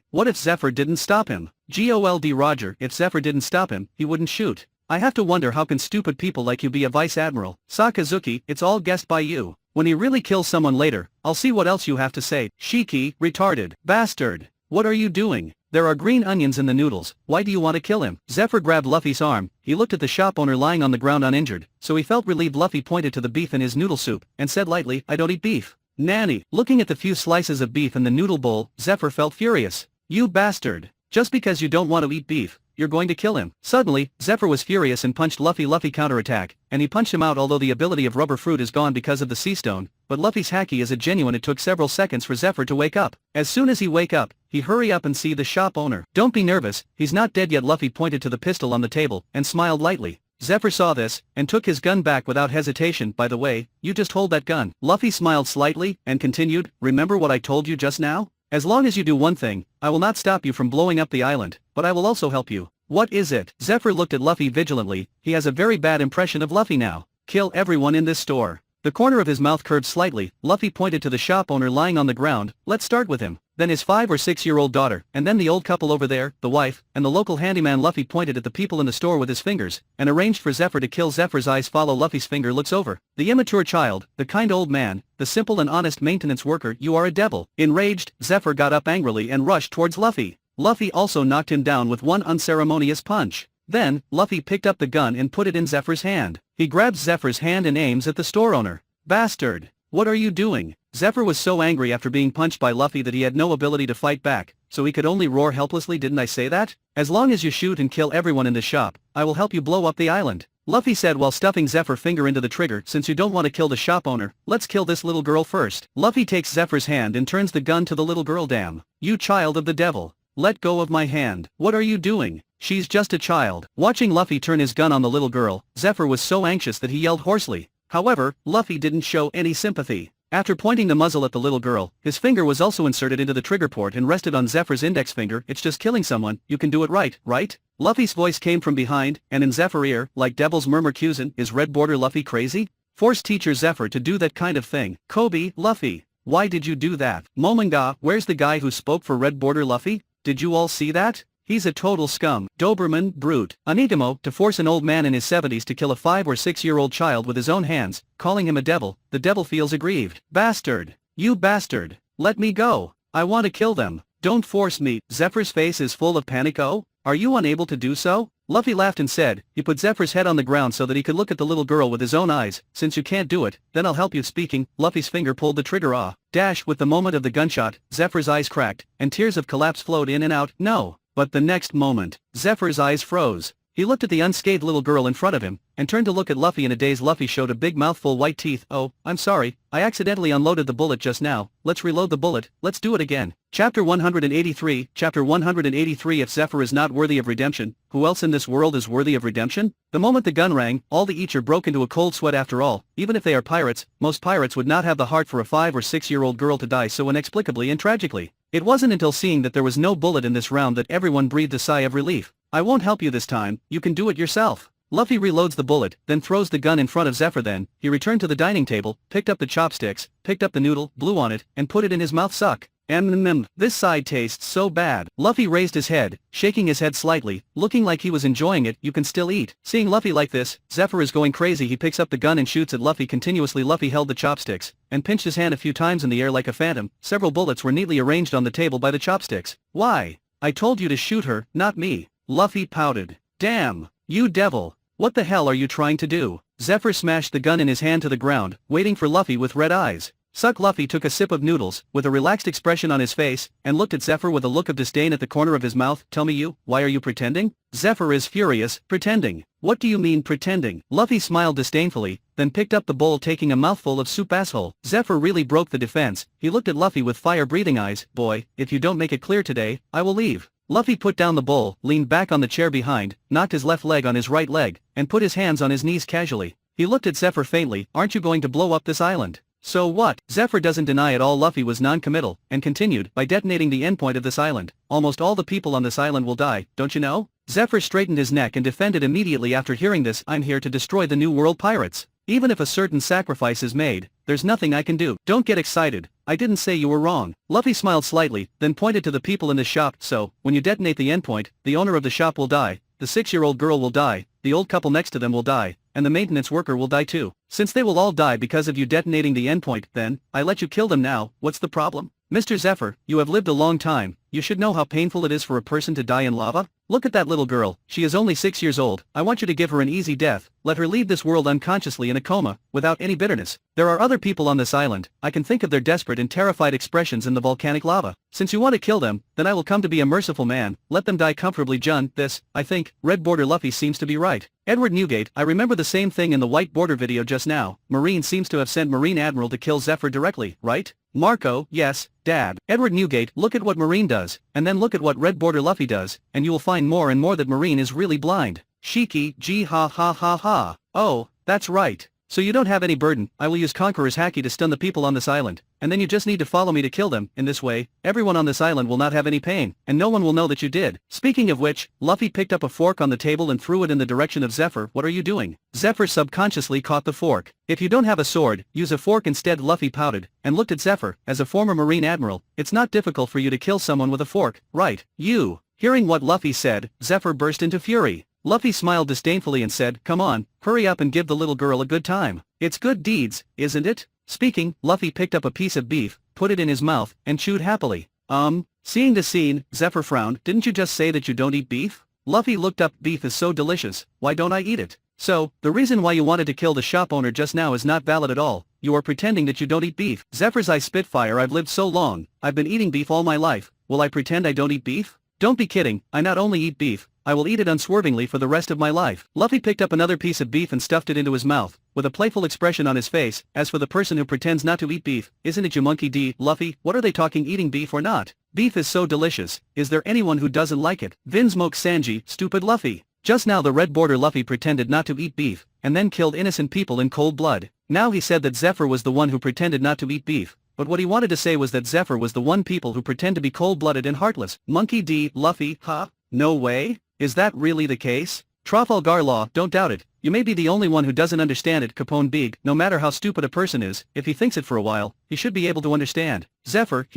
What if Zephr didn't stop him? Gold Roger, if Zephr didn't stop him, he wouldn't shoot. I have to wonder how can stupid people like you be a vice admiral. Sakazuki, it's all guessed by you. When he really kills someone later, I'll see what else you have to say. Shiki, retarded, bastard. What are you doing? There are green onions in the noodles, why do you want to kill him? Zephr grabbed Luffy's arm, he looked at the shop owner lying on the ground uninjured, so he felt relieved. Luffy pointed to the beef in his noodle soup, and said lightly, I don't eat beef. Nanny. Looking at the few slices of beef in the noodle bowl, Zephr felt furious. You bastard. Just because you don't want to eat beef, you're going to kill him. Suddenly, Zephr was furious and punched Luffy. Luffy counterattack, and he punched him out. Although the ability of rubber fruit is gone because of the sea stone, but Luffy's haki is a genuine. It took several seconds for Zephr to wake up. As soon as he wake up, he hurry up and see the shop owner. Don't be nervous, he's not dead yet. Luffy pointed to the pistol on the table, and smiled lightly. Zephr saw this, and took his gun back without hesitation. By the way, you just hold that gun. Luffy smiled slightly, and continued, remember what I told you just now? As long as you do one thing, I will not stop you from blowing up the island, but I will also help you. What is it? Zephr looked at Luffy vigilantly, he has a very bad impression of Luffy now. Kill everyone in this store. The corner of his mouth curved slightly. Luffy pointed to the shop owner lying on the ground. Let's start with him. Then his 5 or 6-year-old daughter, and then the old couple over there, the wife, and the local handyman. Luffy pointed at the people in the store with his fingers, and arranged for Zephr to kill. Zephyr's eyes follow Luffy's finger. Looks over. The immature child, the kind old man, the simple and honest maintenance worker. You are a devil. Enraged, Zephr got up angrily and rushed towards Luffy. Luffy also knocked him down with one unceremonious punch. Then, Luffy picked up the gun and put it in Zephyr's hand. He grabs Zephyr's hand and aims at the store owner. Bastard! What are you doing? Zephr was so angry after being punched by Luffy that he had no ability to fight back, so he could only roar helplessly. Didn't I say that? As long as you shoot and kill everyone in the shop, I will help you blow up the island. Luffy said while stuffing Zephyr's finger into the trigger. Since you don't want to kill the shop owner, let's kill this little girl first. Luffy takes Zephyr's hand and turns the gun to the little girl. Damn. You child of the devil. Let go of my hand. What are you doing? She's just a child. Watching Luffy turn his gun on the little girl, Zephr was so anxious that he yelled hoarsely. However, Luffy didn't show any sympathy. After pointing the muzzle at the little girl, his finger was also inserted into the trigger port and rested on Zephyr's index finger. It's just killing someone, you can do it right? Luffy's voice came from behind, and in Zephyr's ear, like devil's murmur. Cusin, is Red Border Luffy crazy? Forced teacher Zephr to do that kind of thing. Kobe, Luffy. Why did you do that? Momonga, where's the guy who spoke for Red Border Luffy? Did you all see that? He's a total scum. Doberman, brute. Anigamo, to force an old man in his 70s to kill a 5 or 6-year-old child with his own hands, calling him a devil, the devil feels aggrieved. Bastard. You bastard. Let me go. I want to kill them. Don't force me. Zephyr's face is full of panic. Oh? Are you unable to do so? Luffy laughed and said, he put Zephyr's head on the ground so that he could look at the little girl with his own eyes. Since you can't do it, then I'll help you. Speaking, Luffy's finger pulled the trigger. Dash. With the moment of the gunshot, Zephyr's eyes cracked, and tears of collapse flowed in and out. No. But the next moment, Zephyr's eyes froze. He looked at the unscathed little girl in front of him, and turned to look at Luffy in a daze. Luffy showed a big mouthful white teeth. Oh, I'm sorry, I accidentally unloaded the bullet just now. Let's reload the bullet, let's do it again. Chapter 183. Chapter 183. If Zephr is not worthy of redemption, who else in this world is worthy of redemption? The moment the gun rang, all the Eacher broke into a cold sweat. After all, even if they are pirates, most pirates would not have the heart for a 5 or 6-year-old girl to die so inexplicably and tragically. It wasn't until seeing that there was no bullet in this round that everyone breathed a sigh of relief. I won't help you this time, you can do it yourself. Luffy reloads the bullet, then throws the gun in front of Zephr. Then, he returned to the dining table, picked up the chopsticks, picked up the noodle, blew on it, and put it in his mouth. Suck. This side tastes so bad. Luffy raised his head, shaking his head slightly, looking like he was enjoying it. You can still eat. Seeing Luffy like this, Zephr is going crazy. He picks up the gun and shoots at Luffy continuously. Luffy held the chopsticks, and pinched his hand a few times in the air like a phantom. Several bullets were neatly arranged on the table by the chopsticks. Why? I told you to shoot her, not me. Luffy pouted. Damn, you devil. What the hell are you trying to do? Zephr smashed the gun in his hand to the ground, waiting for Luffy with red eyes. Suck. Luffy took a sip of noodles, with a relaxed expression on his face, and looked at Zephr with a look of disdain at the corner of his mouth. Tell me why are you pretending? Zephr is furious. Pretending? What do you mean pretending? Luffy smiled disdainfully, then picked up the bowl taking a mouthful of soup. Asshole. Zephr really broke the defense. He looked at Luffy with fire-breathing eyes. Boy, if you don't make it clear today, I will leave. Luffy put down the bowl, leaned back on the chair behind, knocked his left leg on his right leg, and put his hands on his knees casually. He looked at Zephr faintly. Aren't you going to blow up this island? So what? Zephr doesn't deny at all. Luffy was non-committal, and continued, by detonating the endpoint of this island, almost all the people on this island will die, don't you know? Zephr straightened his neck and defended immediately after hearing this. I'm here to destroy the New World Pirates. Even if a certain sacrifice is made, there's nothing I can do. Don't get excited. I didn't say you were wrong. Luffy smiled slightly, then pointed to the people in the shop. So, when you detonate the endpoint, the owner of the shop will die, the 6-year-old girl will die, the old couple next to them will die, and the maintenance worker will die too. Since they will all die because of you detonating the endpoint, then, I let you kill them now. What's the problem? Mr. Zephr, you have lived a long time, you should know how painful it is for a person to die in lava. Look at that little girl, she is only 6 years old, I want you to give her an easy death, let her leave this world unconsciously in a coma, without any bitterness. There are other people on this island, I can think of their desperate and terrified expressions in the volcanic lava. Since you want to kill them, then I will come to be a merciful man, let them die comfortably. John, this, I think, red border Luffy seems to be right. Edward Newgate, I remember the same thing in the white border video just now, Marine seems to have sent Marine Admiral to kill Zephr directly, right? Marco, yes, Dad. Edward Newgate, look at what Marine does, and then look at what red border Luffy does, and you will find more and more that Marine is really blind. Shiki, gee ha ha ha ha. Oh, that's right. So you don't have any burden, I will use Conqueror's Haki to stun the people on this island, and then you just need to follow me to kill them. In this way, everyone on this island will not have any pain, and no one will know that you did. Speaking of which, Luffy picked up a fork on the table and threw it in the direction of Zephr. What are you doing? Zephr subconsciously caught the fork. If you don't have a sword, use a fork instead. Luffy pouted, and looked at Zephr. As a former Marine Admiral, it's not difficult for you to kill someone with a fork, right? You. Hearing what Luffy said, Zephr burst into fury. Luffy smiled disdainfully and said, come on, hurry up and give the little girl a good time. It's good deeds, isn't it? Speaking, Luffy picked up a piece of beef, put it in his mouth, and chewed happily. Seeing the scene, Zephr frowned. Didn't you just say that you don't eat beef? Luffy looked up. Beef is so delicious, why don't I eat it? So, the reason why you wanted to kill the shop owner just now is not valid at all. You are pretending that you don't eat beef. Zephyr's eye Spitfire, I've lived so long, I've been eating beef all my life, will I pretend I don't eat beef? Don't be kidding, I not only eat beef, I will eat it unswervingly for the rest of my life. Luffy picked up another piece of beef and stuffed it into his mouth, with a playful expression on his face. As for the person who pretends not to eat beef, isn't it you monkey D? Luffy, what are they talking, eating beef or not? Beef is so delicious, is there anyone who doesn't like it? Vinsmoke Sanji, stupid Luffy. Just now the red border Luffy pretended not to eat beef, and then killed innocent people in cold blood. Now he said that Zephr was the one who pretended not to eat beef, but what he wanted to say was that Zephr was the one people who pretend to be cold-blooded and heartless. Monkey D, Luffy, huh? No way? Is that really the case? Trafalgar Law, don't doubt it, you may be the only one who doesn't understand it. Capone Big, no matter how stupid a person is, if he thinks it for a while, he should be able to understand. Zephr,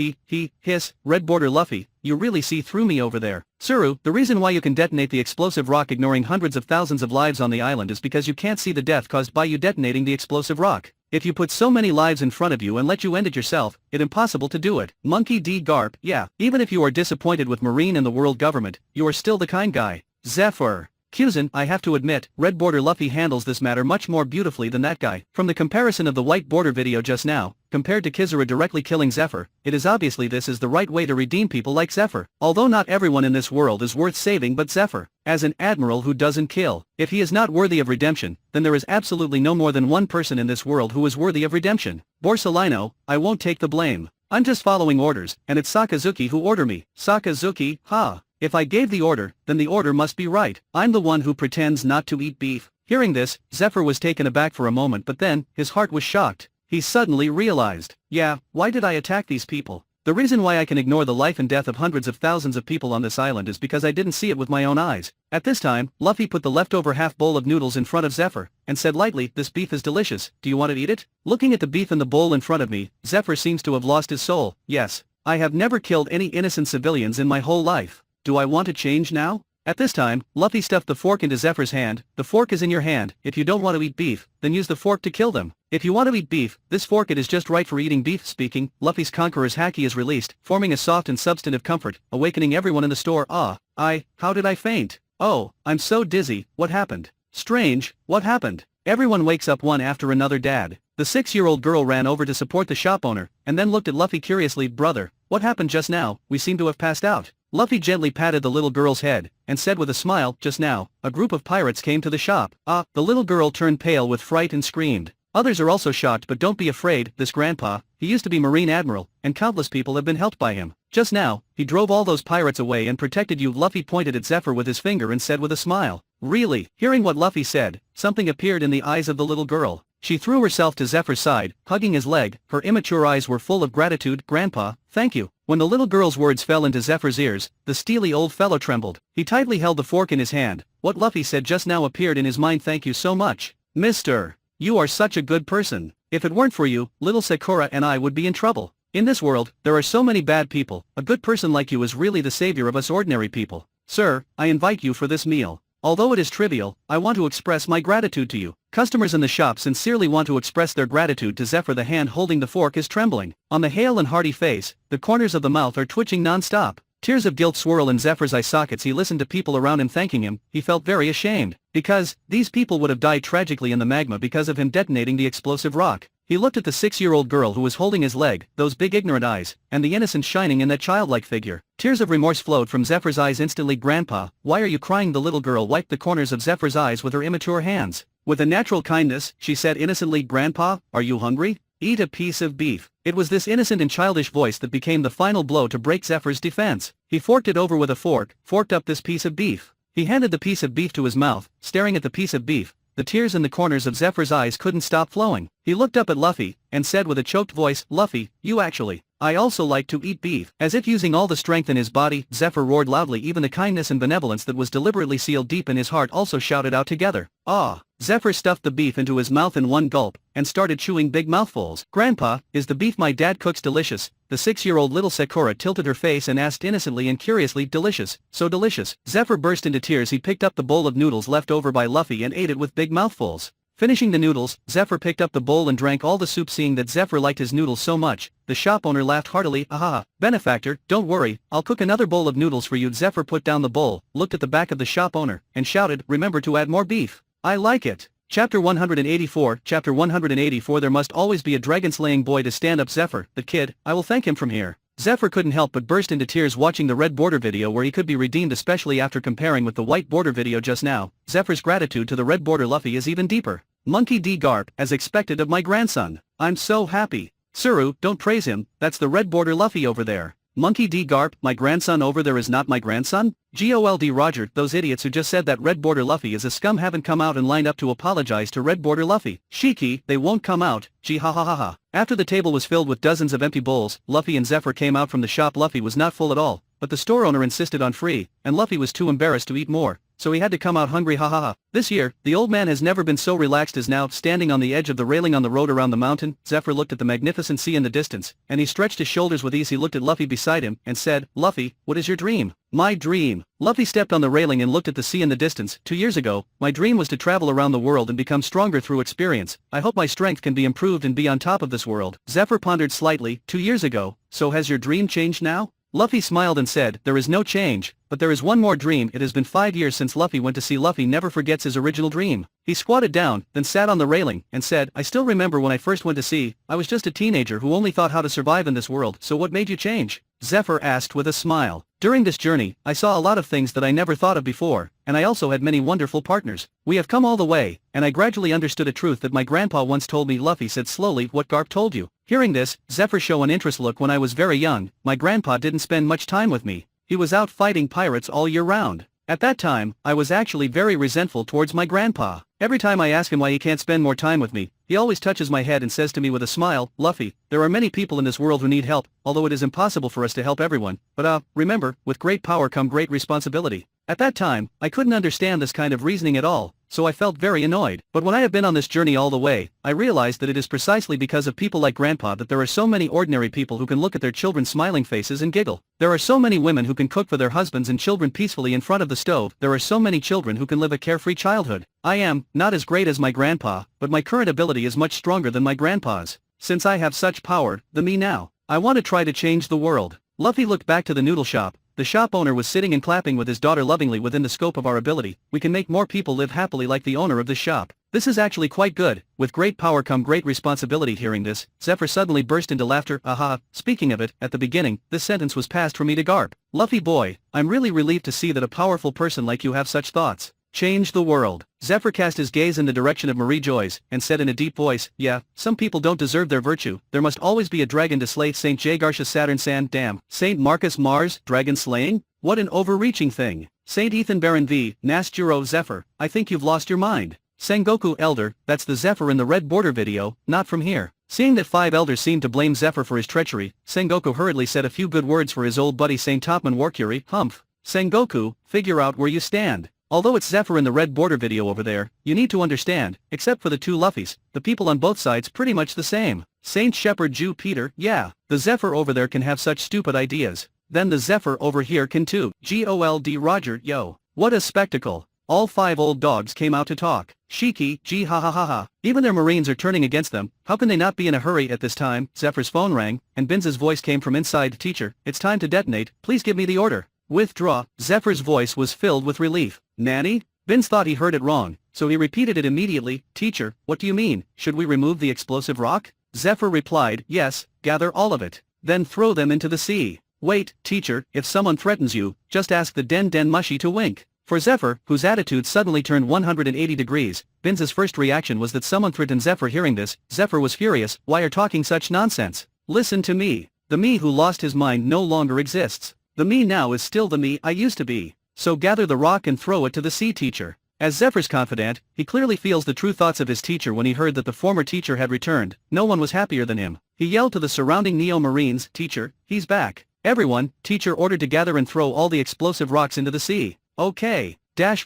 hiss, red border Luffy, you really see through me over there. Tsuru, the reason why you can detonate the explosive rock ignoring hundreds of thousands of lives on the island is because you can't see the death caused by you detonating the explosive rock. If you put so many lives in front of you and let you end it yourself, it's impossible to do it. Monkey D. Garp, yeah, even if you are disappointed with Marine and the world government, you are still the kind guy. Zephr. Kuzan, I have to admit, red border Luffy handles this matter much more beautifully than that guy. From the comparison of the white border video just now, compared to Kizura directly killing Zephr, it is obviously this is the right way to redeem people like Zephr. Although not everyone in this world is worth saving but Zephr, as an admiral who doesn't kill. If he is not worthy of redemption, then there is absolutely no more than one person in this world who is worthy of redemption. Borsalino, I won't take the blame. I'm just following orders, and it's Sakazuki who ordered me. Sakazuki, ha. If I gave the order, then the order must be right. I'm the one who pretends not to eat beef. Hearing this, Zephr was taken aback for a moment, but then, his heart was shocked. He suddenly realized, yeah, why did I attack these people? The reason why I can ignore the life and death of hundreds of thousands of people on this island is because I didn't see it with my own eyes. At this time, Luffy put the leftover half bowl of noodles in front of Zephr, and said lightly, this beef is delicious, do you want to eat it? Looking at the beef in the bowl in front of me, Zephr seems to have lost his soul. Yes, I have never killed any innocent civilians in my whole life. Do I want to change now? At this time, Luffy stuffed the fork into Zephyr's hand. The fork is in your hand. If you don't want to eat beef, then use the fork to kill them. If you want to eat beef, this fork it is just right for eating beef. Speaking, Luffy's Conqueror's Haki is released, forming a soft and substantive comfort, awakening everyone in the store. How did I faint? Oh, I'm so dizzy, what happened? Strange, what happened? Everyone wakes up one after another. Dad. The 6-year-old girl ran over to support the shop owner, and then looked at Luffy curiously. Brother, what happened just now? We seem to have passed out. Luffy gently patted the little girl's head, and said with a smile, just now, a group of pirates came to the shop. The little girl turned pale with fright and screamed. Others are also shocked, but don't be afraid, this grandpa, he used to be Marine Admiral, and countless people have been helped by him. Just now, he drove all those pirates away and protected you. Luffy pointed at Zephr with his finger and said with a smile. Really? Hearing what Luffy said, something appeared in the eyes of the little girl. She threw herself to Zephyr's side, hugging his leg, her immature eyes were full of gratitude. Grandpa, thank you. When the little girl's words fell into Zephyr's ears, the steely old fellow trembled. He tightly held the fork in his hand. What Luffy said just now appeared in his mind. Thank you so much. Mister. You are such a good person. If it weren't for you, little Sakura and I would be in trouble. In this world, there are so many bad people. A good person like you is really the savior of us ordinary people. Sir, I invite you for this meal. Although it is trivial, I want to express my gratitude to you. Customers in the shop sincerely want to express their gratitude to Zephr. The hand holding the fork is trembling. On the hale and hearty face, the corners of the mouth are twitching non-stop. Tears of guilt swirl in Zephyr's eye sockets. He listened to people around him thanking him. He felt very ashamed. Because, these people would have died tragically in the magma because of him detonating the explosive rock. He looked at the 6-year-old girl who was holding his leg, those big ignorant eyes, and the innocence shining in that childlike figure. Tears of remorse flowed from Zephyr's eyes instantly. Grandpa, why are you crying? The little girl wiped the corners of Zephyr's eyes with her immature hands. With a natural kindness, she said innocently, Grandpa, are you hungry? Eat a piece of beef. It was this innocent and childish voice that became the final blow to break Zephyr's defense. He forked it over with a fork, forked up this piece of beef. He handed the piece of beef to his mouth, staring at the piece of beef. The tears in the corners of Zephyr's eyes couldn't stop flowing. He looked up at Luffy, and said with a choked voice, Luffy, you actually. I also like to eat beef. As if using all the strength in his body, Zephr roared loudly. Even the kindness and benevolence that was deliberately sealed deep in his heart also shouted out together. Ah! Zephr stuffed the beef into his mouth in one gulp, and started chewing big mouthfuls. Grandpa, is the beef my dad cooks delicious? The 6-year-old little Sakura tilted her face and asked innocently and curiously, delicious, so delicious. Zephr burst into tears. He picked up the bowl of noodles left over by Luffy and ate it with big mouthfuls. Finishing the noodles, Zephr picked up the bowl and drank all the soup. Seeing that Zephr liked his noodles so much, the shop owner laughed heartily. Aha, benefactor, don't worry, I'll cook another bowl of noodles for you. Zephr put down the bowl, looked at the back of the shop owner, and shouted, remember to add more beef. I like it. Chapter 184. Chapter 184. There must always be a dragon-slaying boy to stand up. Zephr, the kid, I will thank him from here. Zephr couldn't help but burst into tears watching the red border video where he could be redeemed, especially after comparing with the white border video just now. Zephyr's gratitude to the red border Luffy is even deeper. Monkey D. Garp, as expected of my grandson. I'm so happy. Suru, don't praise him, that's the red border Luffy over there. Monkey D. Garp, my grandson over there is not my grandson? Gol D. Roger, those idiots who just said that red border Luffy is a scum haven't come out and lined up to apologize to red border Luffy. Shiki, they won't come out, gee ha ha ha ha. After the table was filled with dozens of empty bowls, Luffy and Zephr came out from the shop. Luffy was not full at all, but the store owner insisted on free, and Luffy was too embarrassed to eat more, so he had to come out hungry. Ha ha ha. This year, the old man has never been so relaxed as now, standing on the edge of the railing on the road around the mountain. Zephr looked at the magnificent sea in the distance, and he stretched his shoulders with ease. He looked at Luffy beside him, and said, Luffy, what is your dream? My dream. Luffy stepped on the railing and looked at the sea in the distance. 2 years ago, my dream was to travel around the world and become stronger through experience. I hope my strength can be improved and be on top of this world. Zephr pondered slightly. 2 years ago, so has your dream changed now? Luffy smiled and said, there is no change, but there is one more dream. It has been 5 years since Luffy went to sea. Luffy never forgets his original dream. He squatted down, then sat on the railing, and said, I still remember when I first went to sea. I was just a teenager who only thought how to survive in this world. So what made you change? Zephr asked with a smile. During this journey, I saw a lot of things that I never thought of before, and I also had many wonderful partners. We have come all the way, and I gradually understood a truth that my grandpa once told me. Luffy said slowly, what Garp told you? Hearing this, Zephr showed an interest. Look, when I was very young, my grandpa didn't spend much time with me. He was out fighting pirates all year round. At that time, I was actually very resentful towards my grandpa. Every time I ask him why he can't spend more time with me, he always touches my head and says to me with a smile, Luffy, there are many people in this world who need help, although it is impossible for us to help everyone, but remember, with great power come great responsibility. At that time, I couldn't understand this kind of reasoning at all, so I felt very annoyed. But when I have been on this journey all the way, I realized that it is precisely because of people like Grandpa that there are so many ordinary people who can look at their children's smiling faces and giggle. There are so many women who can cook for their husbands and children peacefully in front of the stove. There are so many children who can live a carefree childhood. I am not as great as my grandpa, but my current ability is much stronger than my grandpa's. Since I have such power, the me now, I want to try to change the world. Luffy looked back to the noodle shop. The shop owner was sitting and clapping with his daughter lovingly. Within the scope of our ability, we can make more people live happily like the owner of this shop. This is actually quite good. With great power come great responsibility. Hearing this, Zephr suddenly burst into laughter. Aha, speaking of it, at the beginning, this sentence was passed from me to Garp. Luffy boy, I'm really relieved to see that a powerful person like you have such thoughts. Change the world. Zephr cast his gaze in the direction of Marie Joyce, and said in a deep voice, yeah, some people don't deserve their virtue. There must always be a dragon to slay. St. Jagarshus Saturn Sand Damn. St. Marcus Mars, dragon slaying? What an overreaching thing. St. Ethan Baron V. Nasjuro Zephr, I think you've lost your mind. Sengoku Elder, that's the Zephr in the red border video, not from here. Seeing that 5 elders seemed to blame Zephr for his treachery, Sengoku hurriedly said a few good words for his old buddy St. Topman Warcurie. Humph. Sengoku, figure out where you stand. Although it's Zephr in the red border video over there, you need to understand, except for the 2 Luffys, the people on both sides pretty much the same. Saint Shepherd Jew Peter, yeah, the Zephr over there can have such stupid ideas. Then the Zephr over here can too. Gol D Roger, yo. What a spectacle. all 5 old dogs came out to talk. Shiki, gee ha ha ha ha. Even their marines are turning against them, how can they not be in a hurry at this time? Zephyr's phone rang, and Binz's voice came from inside. Teacher, it's time to detonate, please give me the order. Withdraw. Zephyr's voice was filled with relief. Nanny? Binz thought he heard it wrong, so he repeated it immediately. Teacher, what do you mean? Should we remove the explosive rock? Zephr replied, yes, gather all of it. Then throw them into the sea. Wait, teacher, if someone threatens you, just ask the Den Mushi to wink. For Zephr, whose attitude suddenly turned 180 degrees, Binz's first reaction was that someone threatened Zephr. Hearing this, Zephr was furious. Why are talking such nonsense? Listen to me. The me who lost his mind no longer exists. The me now is still the me I used to be. So gather the rock and throw it to the sea, teacher. As Zephyr's confidant, he clearly feels the true thoughts of his teacher. When he heard that the former teacher had returned, no one was happier than him. He yelled to the surrounding Neo Marines, teacher, he's back. Everyone, teacher ordered to gather and throw all the explosive rocks into the sea. Okay.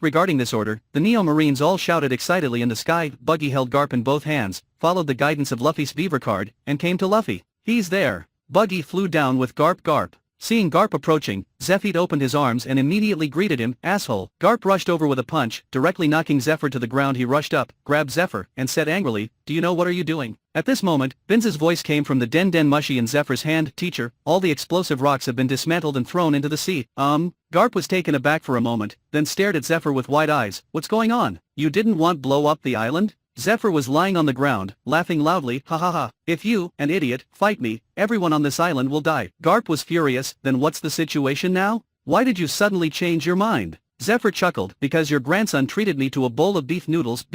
Regarding this order, the Neo Marines all shouted excitedly in the sky. Buggy held Garp in both hands, followed the guidance of Luffy's beaver card, and came to Luffy. He's there. Buggy flew down with Garp. Seeing Garp approaching, Zephyr opened his arms and immediately greeted him. Asshole. Garp rushed over with a punch, directly knocking Zephyr to the ground. He rushed up, grabbed Zephyr, and said angrily, do you know what are you doing? At this moment, Binz's voice came from the Den Mushi in Zephyr's hand. Teacher, all the explosive rocks have been dismantled and thrown into the sea. Garp was taken aback for a moment, then stared at Zephyr with wide eyes. What's going on? You didn't want blow up the island? Zephyr was lying on the ground, laughing loudly. Ha ha ha. If you, an idiot, fight me, everyone on this island will die. Garp was furious. Then what's the situation now? Why did you suddenly change your mind? Zephyr chuckled, because your grandson treated me to a bowl of beef noodles.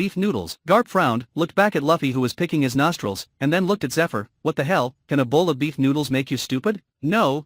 Garp frowned, looked back at Luffy who was picking his nostrils, and then looked at Zephyr. What the hell, can a bowl of beef noodles make you stupid? No.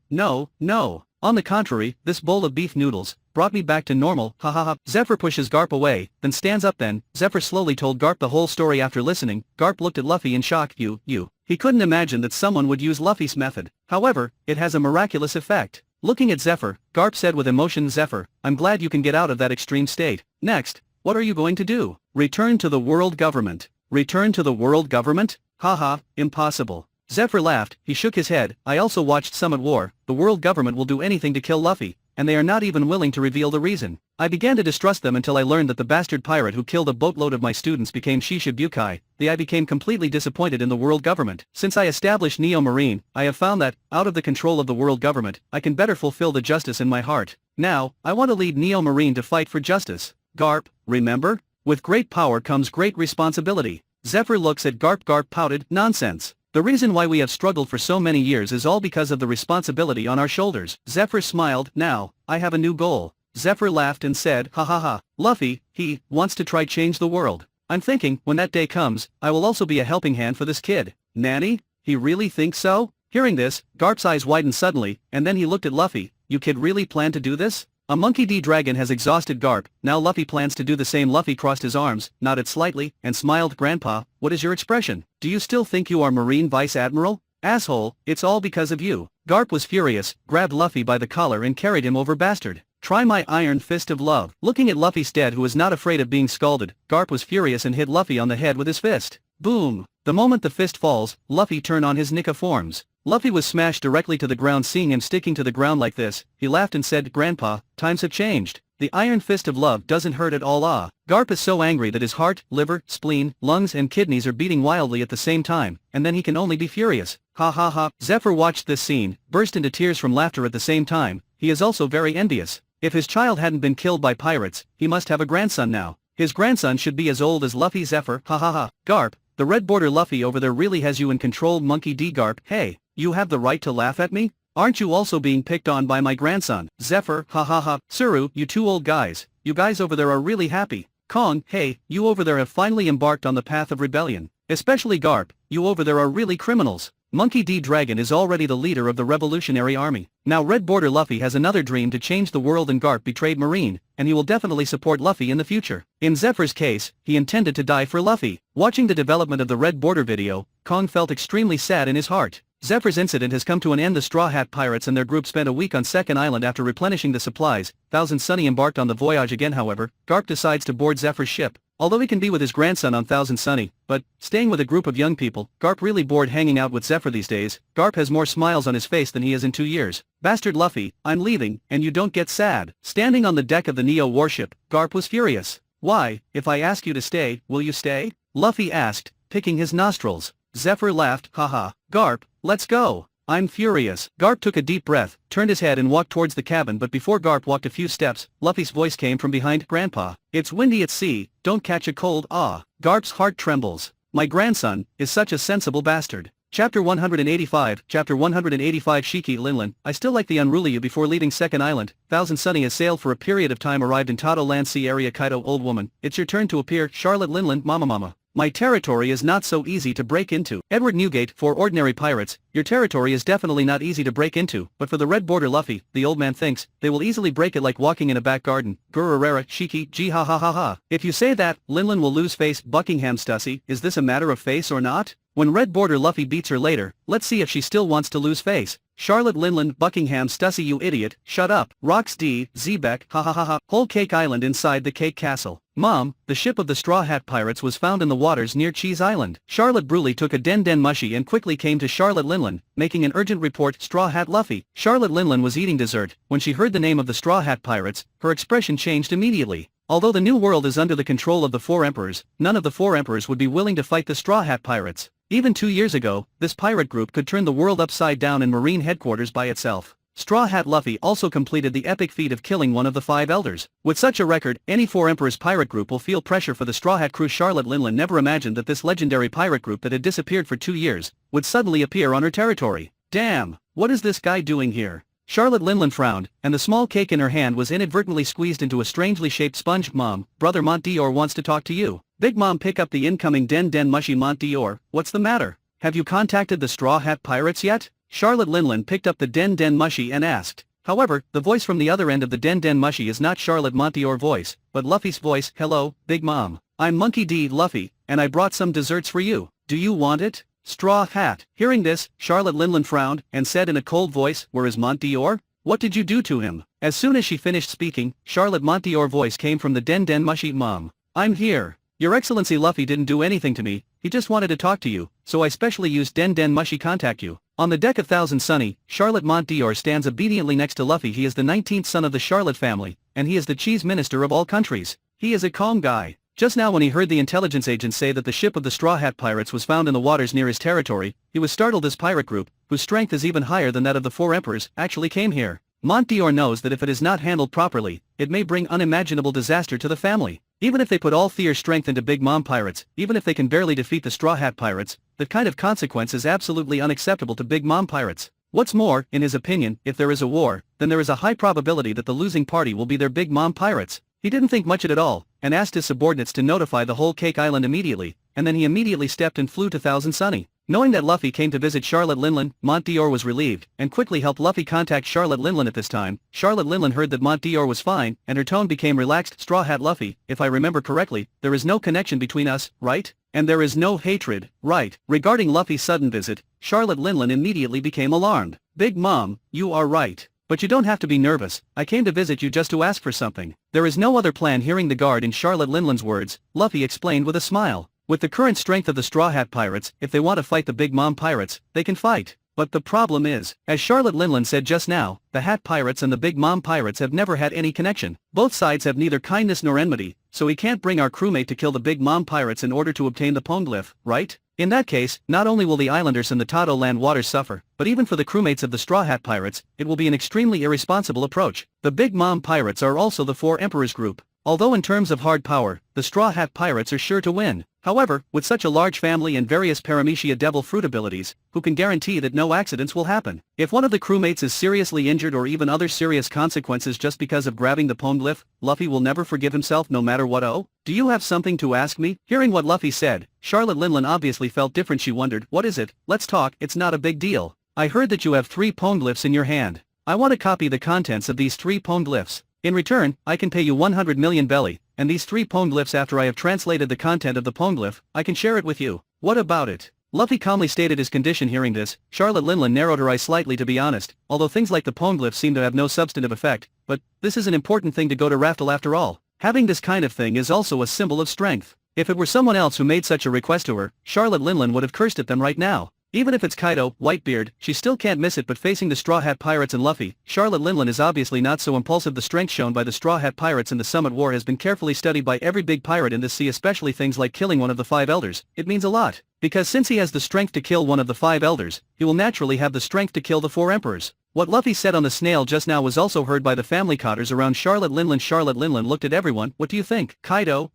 On the contrary, this bowl of beef noodles brought me back to normal. Ha ha ha. Zephyr pushes Garp away, then stands up. Then Zephyr slowly told Garp the whole story. After listening, Garp looked at Luffy in shock. You. He couldn't imagine that someone would use Luffy's method. However, it has a miraculous effect. Looking at Zephyr, Garp said with emotion, Zephyr, I'm glad you can get out of that extreme state. Next, what are you going to do? Return to the world government. Return to the world government? Haha, impossible. Zephyr laughed. He shook his head. I also watched Summit War. The world government will do anything to kill Luffy, and they are not even willing to reveal the reason. I began to distrust them until I learned that the bastard pirate who killed a boatload of my students became Shishibukai. I became completely disappointed in the world government. Since I established Neo Marine, I have found that, out of the control of the world government, I can better fulfill the justice in my heart. Now, I want to lead Neo Marine to fight for justice. Garp, remember? With great power comes great responsibility. Zephyr looks at Garp. Garp pouted, nonsense. The reason why we have struggled for so many years is all because of the responsibility on our shoulders. Zephyr smiled. Now, I have a new goal. Zephyr laughed and said, ha ha ha. Luffy, he wants to try change the world. I'm thinking, when that day comes, I will also be a helping hand for this kid. Nanny? He really thinks so? Hearing this, Garp's eyes widened suddenly, and then he looked at Luffy. You kid really plan to do this? A Monkey D dragon has exhausted Garp. Now Luffy plans to do the same. Luffy crossed his arms, nodded slightly, and smiled. Grandpa, what is your expression? Do you still think you are Marine Vice Admiral? Asshole, it's all because of you. Garp was furious, grabbed Luffy by the collar and carried him over. Bastard. Try my iron fist of love. Looking at Luffy's dad who was not afraid of being scalded, Garp was furious and hit Luffy on the head with his fist. Boom. The moment the fist falls, Luffy turned on his Nika forms. Luffy was smashed directly to the ground. Seeing him sticking to the ground like this, he laughed and said, Grandpa, times have changed. The iron fist of love doesn't hurt at all. Garp is so angry that his heart, liver, spleen, lungs and kidneys are beating wildly at the same time, and then he can only be furious. Ha ha ha. Zephyr watched this scene, burst into tears from laughter at the same time. He is also very envious. If his child hadn't been killed by pirates, he must have a grandson now. His grandson should be as old as Luffy. Zephyr, ha ha ha. Garp, the red border Luffy over there really has you in control. Monkey D. Garp, hey, you have the right to laugh at me? Aren't you also being picked on by my grandson? Zephyr, ha ha ha. Tsuru, you two old guys, you guys over there are really happy. Kong, hey, you over there have finally embarked on the path of rebellion. Especially Garp, you over there are really criminals. Monkey D. Dragon is already the leader of the revolutionary army. Now Red Border Luffy has another dream to change the world, and Garp betrayed Marine, and he will definitely support Luffy in the future. In Zephyr's case, he intended to die for Luffy. Watching the development of the Red Border video, Kong felt extremely sad in his heart. Zephyr's incident has come to an end. The Straw Hat Pirates and their group spent a week on Second Island after replenishing the supplies. Thousand Sunny embarked on the voyage again. However, Garp decides to board Zephyr's ship. Although he can be with his grandson on Thousand Sunny, but, staying with a group of young people, Garp really bored hanging out with Zephr these days. Garp has more smiles on his face than he has in 2 years. Bastard Luffy, I'm leaving, and you don't get sad. Standing on the deck of the Neo warship, Garp was furious. Why, if I ask you to stay, will you stay? Luffy asked, picking his nostrils. Zephr laughed, haha. Garp, let's go. I'm furious. Garp took a deep breath, turned his head and walked towards the cabin, but before Garp walked a few steps, Luffy's voice came from behind. Grandpa, it's windy at sea, don't catch a cold. Garp's heart trembles. My grandson is such a sensible bastard. Chapter 185, Chapter 185 Shiki Linlin, I still like the unruly you before leaving Second Island. Thousand Sunny has sailed for a period of time, arrived in Tado Land Sea area. Kaido, old woman, it's your turn to appear. Charlotte Linlin, mama. My territory is not so easy to break into. Edward Newgate, for ordinary pirates, your territory is definitely not easy to break into, but for the Red Border Luffy, the old man thinks, they will easily break it like walking in a back garden. Gururera, Shiki, gee ha ha ha ha. If you say that, Linlin will lose face. Buckingham Stussy, is this a matter of face or not? When Red Border Luffy beats her later, let's see if she still wants to lose face. Charlotte Linlin, Buckingham Stussy, you idiot, shut up. Rox D, Xebec, ha ha ha ha. Whole Cake Island inside the Cake Castle. Mom, the ship of the Straw Hat Pirates was found in the waters near Cheese Island. Charlotte Bruley took a Den Mushy and quickly came to Charlotte Linlin, making an urgent report. Straw Hat Luffy. Charlotte Linlin was eating dessert. When she heard the name of the Straw Hat Pirates, her expression changed immediately. Although the new world is under the control of the 4 emperors, none of the 4 emperors would be willing to fight the Straw Hat Pirates. Even 2 years ago, this pirate group could turn the world upside down in Marine headquarters by itself. Straw Hat Luffy also completed the epic feat of killing one of the 5 elders. With such a record, any 4 emperors pirate group will feel pressure for the Straw Hat crew. Charlotte Linlin never imagined that this legendary pirate group that had disappeared for 2 years would suddenly appear on her territory. Damn, what is this guy doing here? Charlotte Linlin frowned, and the small cake in her hand was inadvertently squeezed into a strangely shaped sponge. Mom, Brother Mont Dior wants to talk to you. Big Mom, pick up the incoming Den Mushy. Mont Dior, what's the matter? Have you contacted the Straw Hat Pirates yet? Charlotte Linlin picked up the Den Mushy and asked. However, the voice from the other end of the Den Mushy is not Charlotte Montior's voice, but Luffy's voice. Hello, Big Mom. I'm Monkey D. Luffy, and I brought some desserts for you. Do you want it? Straw Hat. Hearing this, Charlotte Linlin frowned, and said in a cold voice, where is Mont Dior? What did you do to him? As soon as she finished speaking, Charlotte Montior's voice came from the Den Mushy. Mom. I'm here. Your Excellency, Luffy didn't do anything to me, he just wanted to talk to you, so I specially used Den Mushy contact you. On the deck of Thousand Sunny, Charlotte Mont Dior stands obediently next to Luffy. He is the 19th son of the Charlotte family, and he is the cheese minister of all countries. He is a calm guy. Just now when he heard the intelligence agent say that the ship of the Straw Hat Pirates was found in the waters near his territory, he was startled. This pirate group, whose strength is even higher than that of the 4 emperors, actually came here. Mont Dior knows that if it is not handled properly, it may bring unimaginable disaster to the family. Even if they put all their strength into Big Mom Pirates, even if they can barely defeat the Straw Hat Pirates, that kind of consequence is absolutely unacceptable to Big Mom Pirates. What's more, in his opinion, if there is a war, then there is a high probability that the losing party will be their Big Mom Pirates. He didn't think much of it at all, and asked his subordinates to notify the whole Cake Island immediately, and then he immediately stepped and flew to Thousand Sunny. Knowing that Luffy came to visit Charlotte Linlin, Mont Dior was relieved, and quickly helped Luffy contact Charlotte Linlin. At this time, Charlotte Linlin heard that Mont Dior was fine, and her tone became relaxed. Straw Hat Luffy, if I remember correctly, there is no connection between us, right? And there is no hatred, right? Regarding Luffy's sudden visit, Charlotte Linlin immediately became alarmed. Big Mom, you are right. But you don't have to be nervous, I came to visit you just to ask for something. There is no other plan. Hearing the guard in Charlotte Linlin's words, Luffy explained with a smile. With the current strength of the Straw Hat Pirates, if they want to fight the Big Mom Pirates, they can fight. But the problem is, as Charlotte Linlin said just now, the Hat Pirates and the Big Mom Pirates have never had any connection. Both sides have neither kindness nor enmity, so we can't bring our crewmate to kill the Big Mom Pirates in order to obtain the Poneglyph, right? In that case, not only will the islanders in the Tado Land waters suffer, but even for the crewmates of the Straw Hat Pirates, it will be an extremely irresponsible approach. The Big Mom Pirates are also the 4 emperors group. Although in terms of hard power, the Straw Hat Pirates are sure to win. However, with such a large family and various Paramecia Devil Fruit abilities, who can guarantee that no accidents will happen? If one of the crewmates is seriously injured or even other serious consequences just because of grabbing the Poneglyph, Luffy will never forgive himself no matter what. Oh, do you have something to ask me? Hearing what Luffy said, Charlotte Linlin obviously felt different. She wondered, what is it? Let's talk, it's not a big deal. I heard that you have 3 Poneglyphs in your hand. I want to copy the contents of these 3 Poneglyphs. In return, I can pay you 100 million belly, and these 3 Poneglyphs after I have translated the content of the Poneglyph, I can share it with you. What about it? Luffy calmly stated his condition. Hearing this, Charlotte Linlin narrowed her eyes slightly. To be honest, although things like the Poneglyph seem to have no substantive effect, but this is an important thing to go to Raftel after all. Having this kind of thing is also a symbol of strength. If it were someone else who made such a request to her, Charlotte Linlin would have cursed at them right now. Even if it's Kaido, Whitebeard, she still can't miss it, but facing the Straw Hat Pirates and Luffy, Charlotte Linlin is obviously not so impulsive. The strength shown by the Straw Hat Pirates in the Summit War has been carefully studied by every big pirate in this sea, especially things like killing one of the 5 elders. It means a lot. Because since he has the strength to kill one of the 5 elders, he will naturally have the strength to kill the 4 emperors. What Luffy said on the snail just now was also heard by the family cotters around Charlotte Linlin. Charlotte Linlin looked at everyone. What do you think? Kaido,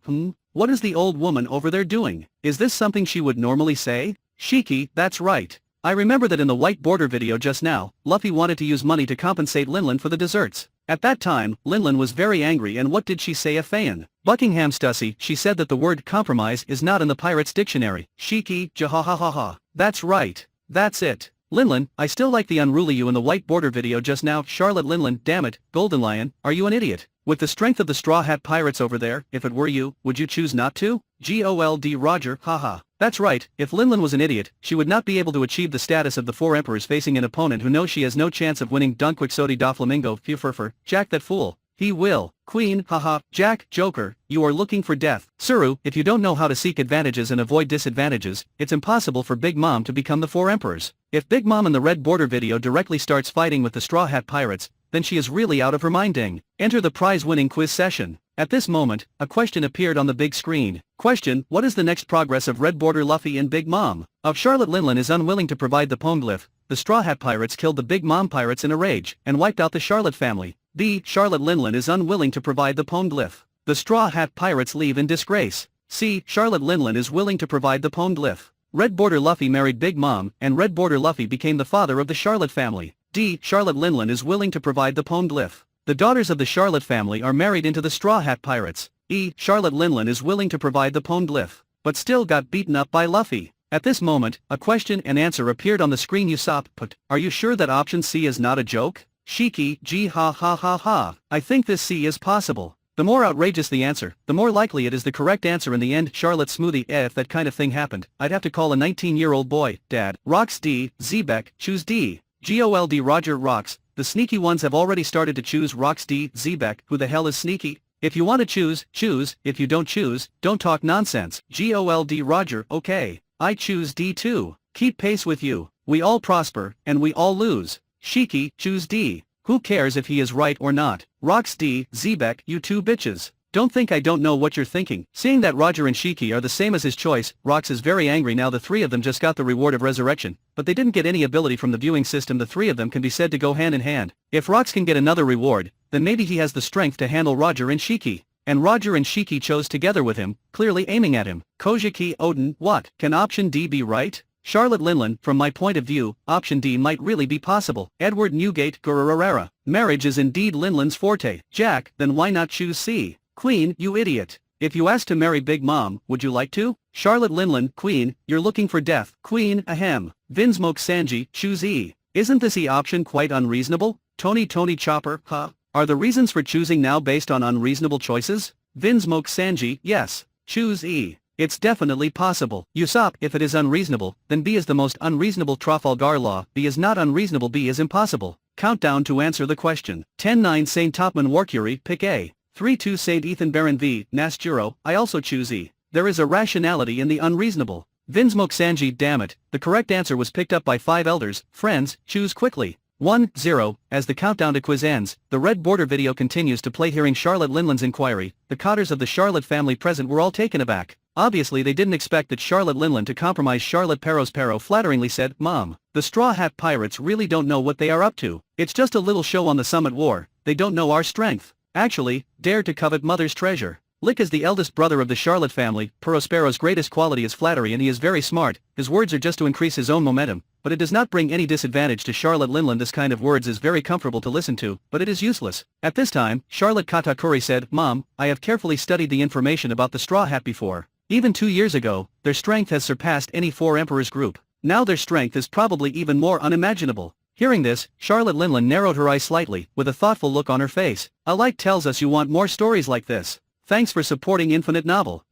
What is the old woman over there doing? Is this something she would normally say? Shiki, that's right. I remember that in the white border video just now, Luffy wanted to use money to compensate Linlin for the desserts. At that time, Linlin was very angry, and what did she say? A fan. Buckingham Stussy, she said that the word compromise is not in the pirate's dictionary. Shiki, jahahaha. That's right. That's it. Linlin, I still like the unruly you in the white border video just now. Charlotte Linlin, damn it, Golden Lion, are you an idiot? With the strength of the Straw Hat Pirates over there, if it were you, would you choose not to? Gold Roger, haha. That's right, if Linlin was an idiot, she would not be able to achieve the status of the 4 emperors facing an opponent who knows she has no chance of winning. Quixote Doflamingo, Fufurfur, Jack that fool. He will. Queen, haha, Jack, Joker, you are looking for death. Suru, if you don't know how to seek advantages and avoid disadvantages, it's impossible for Big Mom to become the 4 emperors. If Big Mom in the red border video directly starts fighting with the Straw Hat Pirates, then she is really out of her mind. Enter the prize-winning quiz session. At this moment, a question appeared on the big screen. Question, what is the next progress of Red Border Luffy and Big Mom? Of Charlotte Linlin is unwilling to provide the poneglyph. The Straw Hat Pirates killed the Big Mom Pirates in a rage, and wiped out the Charlotte family. B. Charlotte Linlin is unwilling to provide the poneglyph. The Straw Hat Pirates leave in disgrace. C. Charlotte Linlin is willing to provide the poneglyph. Red Border Luffy married Big Mom, and Red Border Luffy became the father of the Charlotte family. D. Charlotte Linlin is willing to provide the poneglyph. The daughters of the Charlotte family are married into the Straw Hat Pirates. E. Charlotte Linlin is willing to provide the poneglyph, but still got beaten up by Luffy. At this moment, a question and answer appeared on the screen. Usopp, but are you sure that option C is not a joke? Shiki, gee ha ha ha ha. I think this C is possible. The more outrageous the answer, the more likely it is the correct answer in the end. Charlotte Smoothie, if that kind of thing happened, I'd have to call a 19-year-old boy, Dad. Rocks D, Xebec, choose D. Gold Roger rocks. The sneaky ones have already started to choose Rocks D, Xebec. Who the hell is sneaky? If you want to choose, choose. If you don't choose, don't talk nonsense. Gold Roger, okay. I choose D too. Keep pace with you. We all prosper, and we all lose. Shiki, choose D. Who cares if he is right or not? Rocks D, Xebec, you two bitches. Don't think I don't know what you're thinking. Seeing that Roger and Shiki are the same as his choice, Rocks is very angry now. The 3 of them just got the reward of resurrection, but they didn't get any ability from the viewing system. The 3 of them can be said to go hand in hand. If Rocks can get another reward, then maybe he has the strength to handle Roger and Shiki. And Roger and Shiki chose together with him, clearly aiming at him. Kojiki Odin, what? Can option D be right? Charlotte Linlin, from my point of view, option D might really be possible. Edward Newgate Gururarara. Marriage is indeed Linlin's forte. Jack, then why not choose C? Queen, you idiot. If you asked to marry Big Mom, would you like to? Charlotte Linlin, Queen, you're looking for death. Queen, ahem. Vinsmoke Sanji, choose E. Isn't this E option quite unreasonable? Tony Chopper, huh? Are the reasons for choosing now based on unreasonable choices? Vinsmoke Sanji, yes. Choose E. It's definitely possible. Usopp, if it is unreasonable, then B is the most unreasonable. Trafalgar Law, B is not unreasonable, B is impossible. Countdown to answer the question. 10-9 Saint Topman Warcury, pick A. 3-2 Saint Ethan Baron V, Nasjuro, I also choose E. There is a rationality in the unreasonable. Vinsmoke Sanji, damn it, the correct answer was picked up by 5 elders. Friends, choose quickly. 1-0, as the countdown to quiz ends, the red border video continues to play. Hearing Charlotte Linlin's inquiry, the cotters of the Charlotte family present were all taken aback. Obviously they didn't expect that Charlotte Linlin to compromise Charlotte. Pero flatteringly said, Mom, the Straw Hat Pirates really don't know what they are up to. It's just a little show on the Summit War, they don't know our strength. Actually, dare to covet mother's treasure. Lick is the eldest brother of the Charlotte family. Perospero's greatest quality is flattery, and he is very smart. His words are just to increase his own momentum, but it does not bring any disadvantage to Charlotte Linlin. This kind of words is very comfortable to listen to, but it is useless. At this time, Charlotte Katakuri said, Mom, I have carefully studied the information about the Straw Hat before. Even 2 years ago, their strength has surpassed any 4 emperors group. Now their strength is probably even more unimaginable. Hearing this, Charlotte Linlin narrowed her eyes slightly, with a thoughtful look on her face. A like tells us you want more stories like this. Thanks for supporting Infinite Novel.